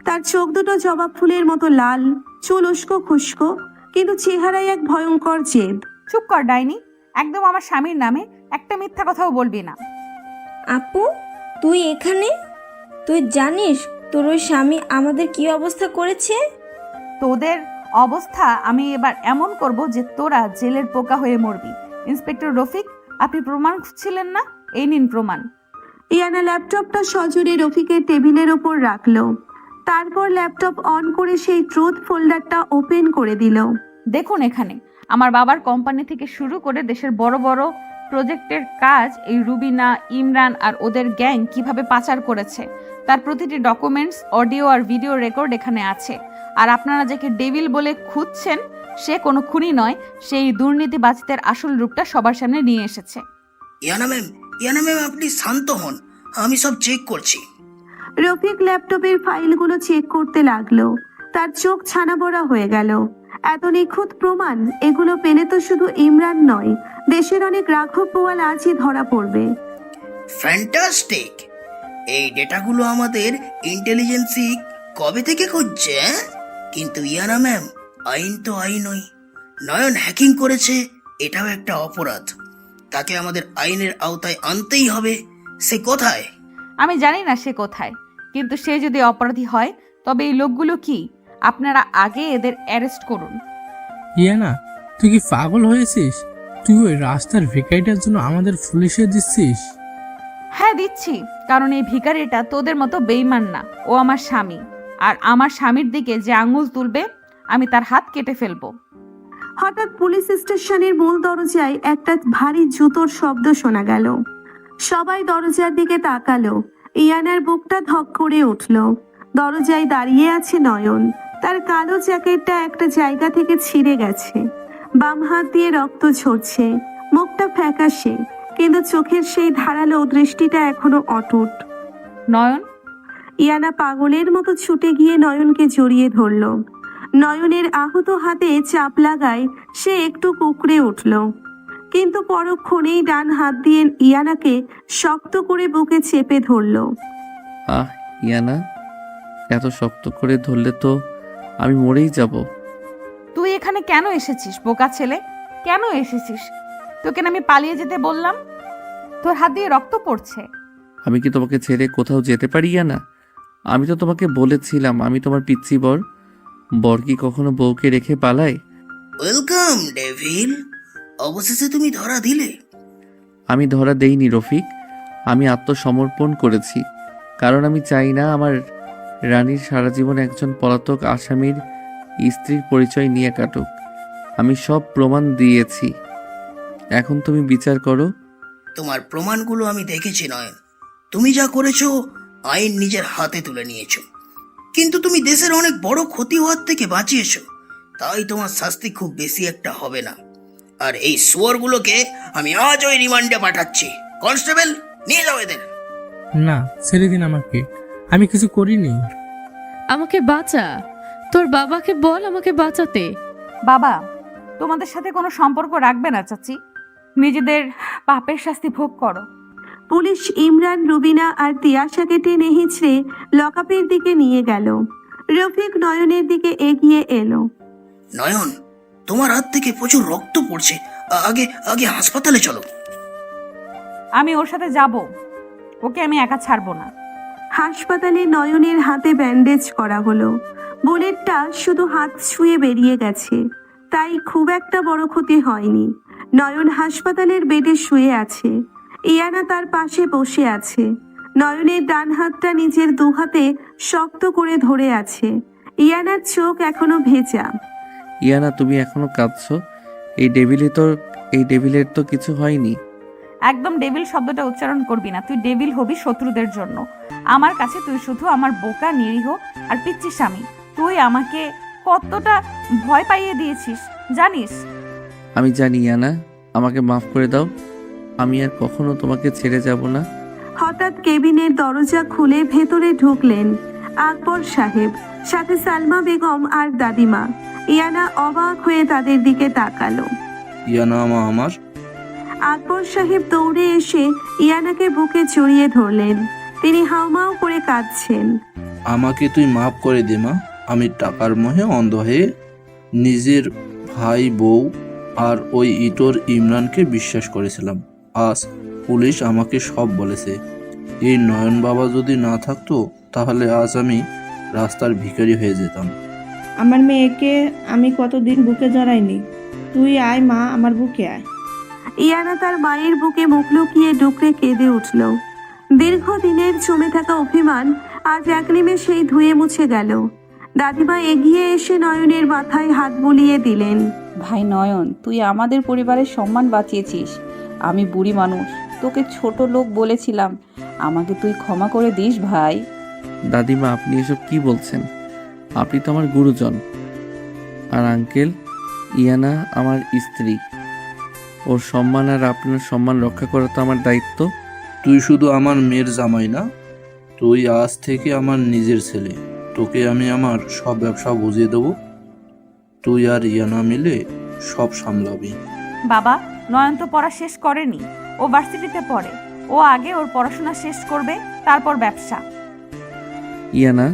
তার চোখ দুটো জবা ফুলের মতো লাল, চুল উস্কো খুস্কো, কিন্তু চেহারায় এক ভয়ঙ্কর জেদ। চুপ কর ডাইনি, একদম আমার স্বামীর নামে একটা মিথ্যা কথাও বলবি না। আপু, তুই এখানে? তুই জানিস তোর ওই স্বামী আমাদের কি অবস্থা করেছে? তোদের অবস্থা আমি এবার এমন করব যে তোরা জেলের পোকা হয়ে মরবি। ইন্সপেক্টর রফিক, আপনি প্রমাণ খুঁজছিলেন না? এই নিন প্রমাণ। ইয়ানা ল্যাপটপটা সজোরে রফিকের টেবিলের ওপর রাখলো। তারপর ল্যাপটপ অন করে সেই ট্রুথ ফোল্ডারটা ওপেন করে দিল। দেখুন এখানে আমার বাবার কোম্পানি থেকে শুরু করে দেশের বড় বড় প্রজেক্টের কাজ এই রুবিনা, ইমরান আর ওদের গ্যাং কিভাবে পাচার করেছে তার প্রতিটি ডকুমেন্টস, অডিও আর ভিডিও রেকর্ড এখানে আছে। আর আপনারা যাকে ডেভিল বলে খুঁজছেন সে কোনো খুনি নয়, সেই দুর্নীতিবাজদের আসল রূপটা সবার সামনে নিয়ে এসেছে। ইয়ানা ম্যাম আপনি শান্ত হন, আমি সব চেক করছি। রফিক ল্যাপটপের ফাইলগুলো চেক করতে লাগলো। তার চোখ ছানাবড়া হয়ে গেল। এত নিখুঁত প্রমাণ, এগুলো পেলে তো শুধু ইমরান নয়, দেশের অনেক রাঘব বোয়াল আজই ধরা পড়বে। ফ্যান্টাস্টিক! এই ডেটাগুলো আমাদের ইন্টেলিজেন্সি কবে থেকে খুঁজছে? কিন্তু ইয়ানা ম্যাম, আইন তো আইনই। নয়ন হ্যাকিং করেছে, এটাও একটা অপরাধ। তাকে আমাদের আইনের আওতায় আনতেই হবে। সে কোথায়? আমি জানি না সে কোথায়, কিন্তু সে যদি অপরাধী হয় তবে এই লোকগুলো কি? আপনারা আগে এদের অ্যারেস্ট করুন। ইয়ানা, তুই কি পাগল হয়েছিস? তুই ওই রাস্তার ভিকারিটার জন্য আমাদের পুলিশে দিচ্ছিস? হ্যাঁ দিচ্ছি, কারণ এই ভিখারিটা তোদের মতো বেইমান না। ও আমার স্বামী, আর আমার স্বামীর দিকে যে আঙুল তুলবে আমি তার হাত কেটে ফেলবো। হঠাৎ পুলিশ স্টেশনের মূল দরজায় একটা ভারী জুতোর শব্দ শোনা গেল। সবাই দরজার দিকে তাকালো। ইয়ানার বুকটা ধক করে উঠল। দরজায় দাঁড়িয়ে আছে নয়ন। তার কালো জ্যাকেটটা একটা জায়গা থেকে ছিঁড়ে গেছে। বাম হাত দিয়ে রক্ত ঝরছে। মুখটা ফ্যাকাশে, কিন্তু চোখের সেই ধারালো দৃষ্টিটা এখনো অটুট। নয়ন! ইয়ানা পাগলের মতো ছুটে গিয়ে নয়নকে জড়িয়ে ধরল। নয়নের আহত হাতে চাপ লাগায় সে একটু কুঁকড়ে উঠল, কিন্তু পরক্ষণেই ডান হাত দিয়ে ইয়ানাকে শক্ত করে বুকে চেপে ধরল। ইয়ানা, এত শক্ত করে ধরলে তো আমি মরেই যাব। তুই এখানে কেন এসেছিস বোকা ছেলে? কেন এসেছিস? তোকে না আমি পালিয়ে যেতে বললাম? তোর হাত দিয়ে রক্ত পড়ছে। আমি কি তোমাকে ছেড়ে কোথাও যেতে পারি ইয়ানা? আমি তো তোমাকে বলেছিলাম আমি তোমার পিচ্চি বর। বর কি কখনো বউকে রেখে পালায়? ওয়েলকাম ডেভিল, অবশেষে তুমি ধরা দিলে। আমি ধরা দেইনি রফিক, আমি আত্মসমর্পণ করেছি। কারণ আমি চাই না আমার রানীর সারা জীবন একজন পলাতক আসামির স্ত্রীর পরিচয় নিয়ে কাটুক। আমি সব প্রমাণ দিয়েছি, এখন তুমি বিচার করো। তোমার প্রমাণগুলো আমি দেখেছি নয়ন। তুমি যা করেছো আইন নিজের হাতে তুলে নিয়েছো, কিন্তু তুমি দেশের অনেক বড় ক্ষতি হওয়ার থেকে বাঁচিয়েছো। তাই তোমার শাস্তি খুব বেশি একটা হবে না। আর এই শুয়োরগুলোকে আমি আজ ওই রিমান্ডে পাঠাচ্ছি। কনস্টেবল, নিয়ে যাও এদের। না, ছেড়ে দিন আমাকে, আমি কিছু করিনি। আমাকে বাঁচা, তোর বাবাকে বল আমাকে বাঁচাতে। বাবা তোমাদের সাথে কোনো সম্পর্ক রাখবে না চাচি, নিজেদের পাপের শাস্তি ভোগ করো। পুলিশ ইমরান, রুবিনা আর তিয়াশাকে টেনে হিঁচড়ে লকআপের দিকে নিয়ে গেল। রফিক নয়নের দিকে এগিয়ে এলো। নয়ন, তোমার হাত থেকে প্রচুর রক্ত পড়ছে, আগে আগে হাসপাতালে চলো। আমি ওর সাথে যাব, ওকে আমি একা ছাড়বো না। হাসপাতালে নয়নের হাতে ব্যান্ডেজ করা হলো। বুলেটটা শুধু হাত ছুঁয়ে বেরিয়ে গেছে, তাই খুব একটা বড় ক্ষতি হয়নি। নয়ন হাসপাতালের বেডে শুয়ে আছে। ইয়ানা তার পাশে বসে আছে। নয়নের ডান হাতটা নিজের দু হাতে শক্ত করে ধরে আছে। ইয়ানার চোখ এখনো ভেজা। ইয়ানা, তুমি এখনো কাঁদছো? এই ডেভিলের তো কিছু হয়নি। একদম ডেভিল শব্দটা উচ্চারণ করবি না, তুই ডেভিল হবি শত্রুদের জন্য। আমার কাছে তুই শুধু আমার বোকা, নিরীহ আর পিচ্চি স্বামী। তুই আমাকে কতটা ভয় পাইয়ে দিয়েছিস জানিস? আমি জানি ইয়ানা, আমাকে মাফ করে দাও। আমি আর কখনো তোমাকে ছেড়ে যাব না। হঠাৎ কেবিনের দরজা খুলে ভেতরে ঢুকলেন আকবর সাহেব, সাথে সালমা বেগম আর দাদিমা। ইয়ানা অবাক হয়ে তাদের দিকে তাকালো। ইয়ানা আমার আকবর সাহেব দৌড়ে এসে ইয়ানাকে বুকে জড়িয়ে ধরলেন। তিনি হাউমাউ করে কাঁদছেন। আমাকে তুই মাফ করে দে মা। আমি টাকার মোহে অন্ধ হয়ে নিজের ভাই, বউ আর ওই ইটোর ইমরানকে বিশ্বাস করেছিলাম। আজ পুলিশ আমাকে সব বলেছে। এই নয়ন বাবা যদি না থাকতো তাহলে আজ আমি রাস্তার ভিখারি হয়ে যেতাম। আমার মেয়েকে আমি কতদিন বুকে জড়াইনি। তুই আয় মা, আমার বুকে আয়। ইয়ানা তার মায়ের বুকে মুখ লুকিয়ে ডুকরে কেঁদে উঠল। দীর্ঘদিনের জমে থাকা অভিমান আজ এক নিমেষেই ধুয়ে মুছে গেল। দাদিমা এগিয়ে এসে নয়নের মাথায় হাত বুলিয়ে দিলেন। ভাই নয়ন, তুই আমাদের পরিবারের সম্মান বাঁচিয়েছিস। আমি বুড়ি মানুষ, তোকে ছোট লোক বলেছিলাম। আমাকে তুই ক্ষমা করে দিস ভাই। দাদিমা, আপনি এসব কি বলছেন? আপনি তো আমার গুরুজন। আর আঙ্কেল, ইয়ানা আমার স্ত্রী। ওর সম্মান আর আপনার সম্মান রক্ষা করা তো আমার দায়িত্ব। তুই শুধু আমার মেয়ের জামাই না, তুই আজ থেকে আমার নিজের ছেলে। তোকে আমি আমার সব ব্যবসা বুঝিয়ে দেবো। তুই আর ইয়ানা মিলে সব সামলাবি। বাবা, নয়ন তো পড়া শেষ করেনি, ও ভার্সিটিতে পড়ে। ও আগে ওর পড়াশোনা শেষ করবে, তারপর ব্যবসা। ইয়ানা,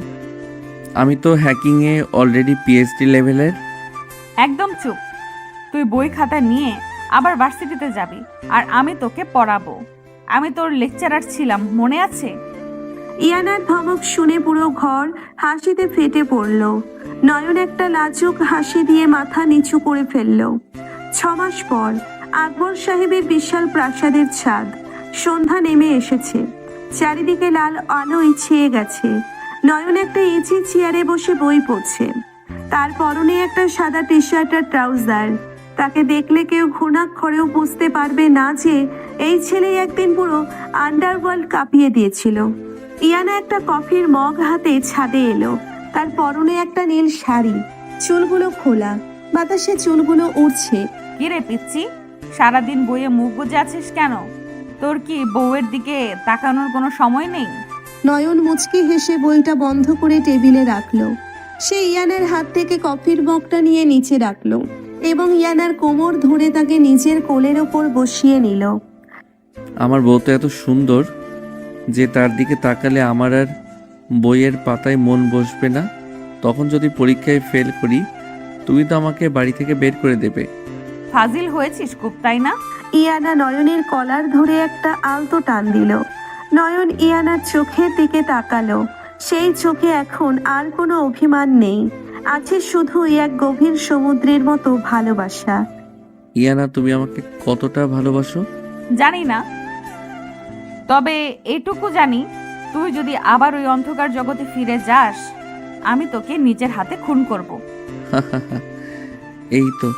আমি তো হ্যাকিংয়ে অলরেডি পিএইচডি লেভেলের। একদম চুপ। তুই বই খাতা নিয়ে আবার ভার্সিটিতে যাবি, আর আমি তোকে পড়াবো। আমি তোর লেকচারার ছিলাম, মনে আছে? ইয়ানার ধমক শুনে পুরো ঘর হাসিতে ফেটে পড়ল। নয়ন একটা লাজুক হাসি দিয়ে মাথা নিচু করে ফেলল। 6 মাস পর আকবর সাহেবের বিশাল প্রাসাদের ছাদ। সন্ধ্যা নেমে এসেছে, চারিদিকে লাল আলোয় ছেয়ে গেছে। নয়ন একটা ইজি চেয়ারে বসে বই পড়ছে। তার পরনে একটা সাদা টি শার্ট আর ট্রাউজার। তাকে দেখলে কেউ ঘুণাক্ষরেও বুঝতে পারবে না যে এই ছেলেই একদিন পুরো আন্ডারওয়ার্ল্ড কাঁপিয়ে দিয়েছিল। ইয়ানা একটা কফির মগ হাতে ছাদে এলো। তার পরনে একটা নীল শাড়ি, চুলগুলো খোলা, বাতাসে চুলগুলো উড়ছে। কি রে পিচ্ছি, সারাদিন বইয়ে মুখ বুজে আছিস কেন? তোর কি বউয়ের দিকে তাকানোর কোনো সময় নেই? নয়ন মুচকি হেসে বইটা বন্ধ করে টেবিলে রাখলো। সে ইয়ানার হাত থেকে কফির মগটা নিয়ে নিচে রাখলো এবং ইয়ানার কোমর ধরে তাকে নিজের কোলের ওপর বসিয়ে নিল। আমার বউ তো এত সুন্দর যে তার দিকে তাকালে আমার আর বইয়ের পাতায় মন বসবে না। তখন যদি পরীক্ষায় ফেল করি, তুমি তো আমাকে বাড়ি থেকে বের করে দেবে। ফাজিল হয়েছিস খুব, তাই না? ইয়ানা নয়নের কলার ধরে একটা আলতো টান দিল। নয়ন ইয়ানার চোখের দিকে তাকালো। সেই চোখে এখন আর কোনো অভিমান নেই, আছে শুধু এক গভীর সমুদ্রের মতো ভালোবাসা। ইয়ানা, তুমি আমাকে কতটা ভালোবাসো? জানি না, তবে এটুকু জানি, তুই যদি আবার ওই অন্ধকার জগতে ফিরে যাস, আমি তোকে নিজের হাতে খুন করব। এই তো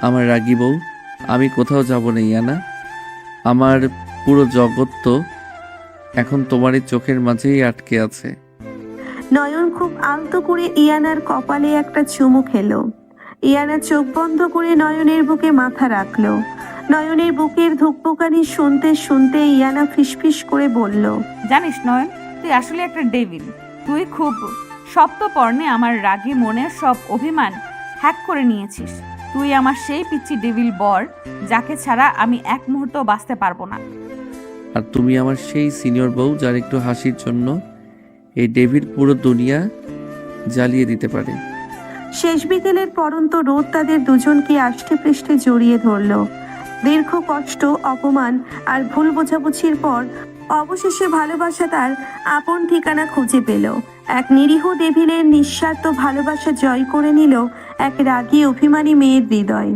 আমার রাগী বউ। আমি কোথাও যাব না ইয়ানা। আমার পুরো জগৎ তো এখন তোমার এই চোখের মাঝেই আটকে আছে। নয়ন খুব আলতো করে ইয়ানার কপালে একটা চুমু খেলো। ইয়ানা চোখ বন্ধ করে নয়নের বুকে মাথা রাখলো। নয়নের বুকের ধুকপুকানি শুনতে শুনতে ইয়ানা ফিসফিস করে বলল, জানিস নয়ন, তুই আসলে একটা ডেভিল। তুই খুব সপ্তপর্ণে আমার রাগী মনের সব অভিমান হ্যাক করে নিয়েছিস। তুই আমার সেই পিচ্চি ডেভিল বর, যাকে ছাড়া আমি এক মুহূর্ত বাঁচতে পারবো না। আর তুমি আমার সেই সিনিয়র বউ, যার একটু হাসির জন্য এই ডেভিড পুরো দুনিয়া জ্বালিয়ে দিতে পারে। শেষ বিকেলের পরন্ত রোদ তাদের দুজনকে আষ্টে পৃষ্ঠে জড়িয়ে ধরল। দীর্ঘ কষ্ট, অপমান আর ভুল বোঝাবুঝির পর অবশেষে ভালোবাসা তার আপন ঠিকানা খুঁজে পেল। এক নিরীহ ডেভিলের নিঃস্বার্থ ভালোবাসা জয় করে নিল এক রাগী অভিমানী মেয়ের হৃদয়।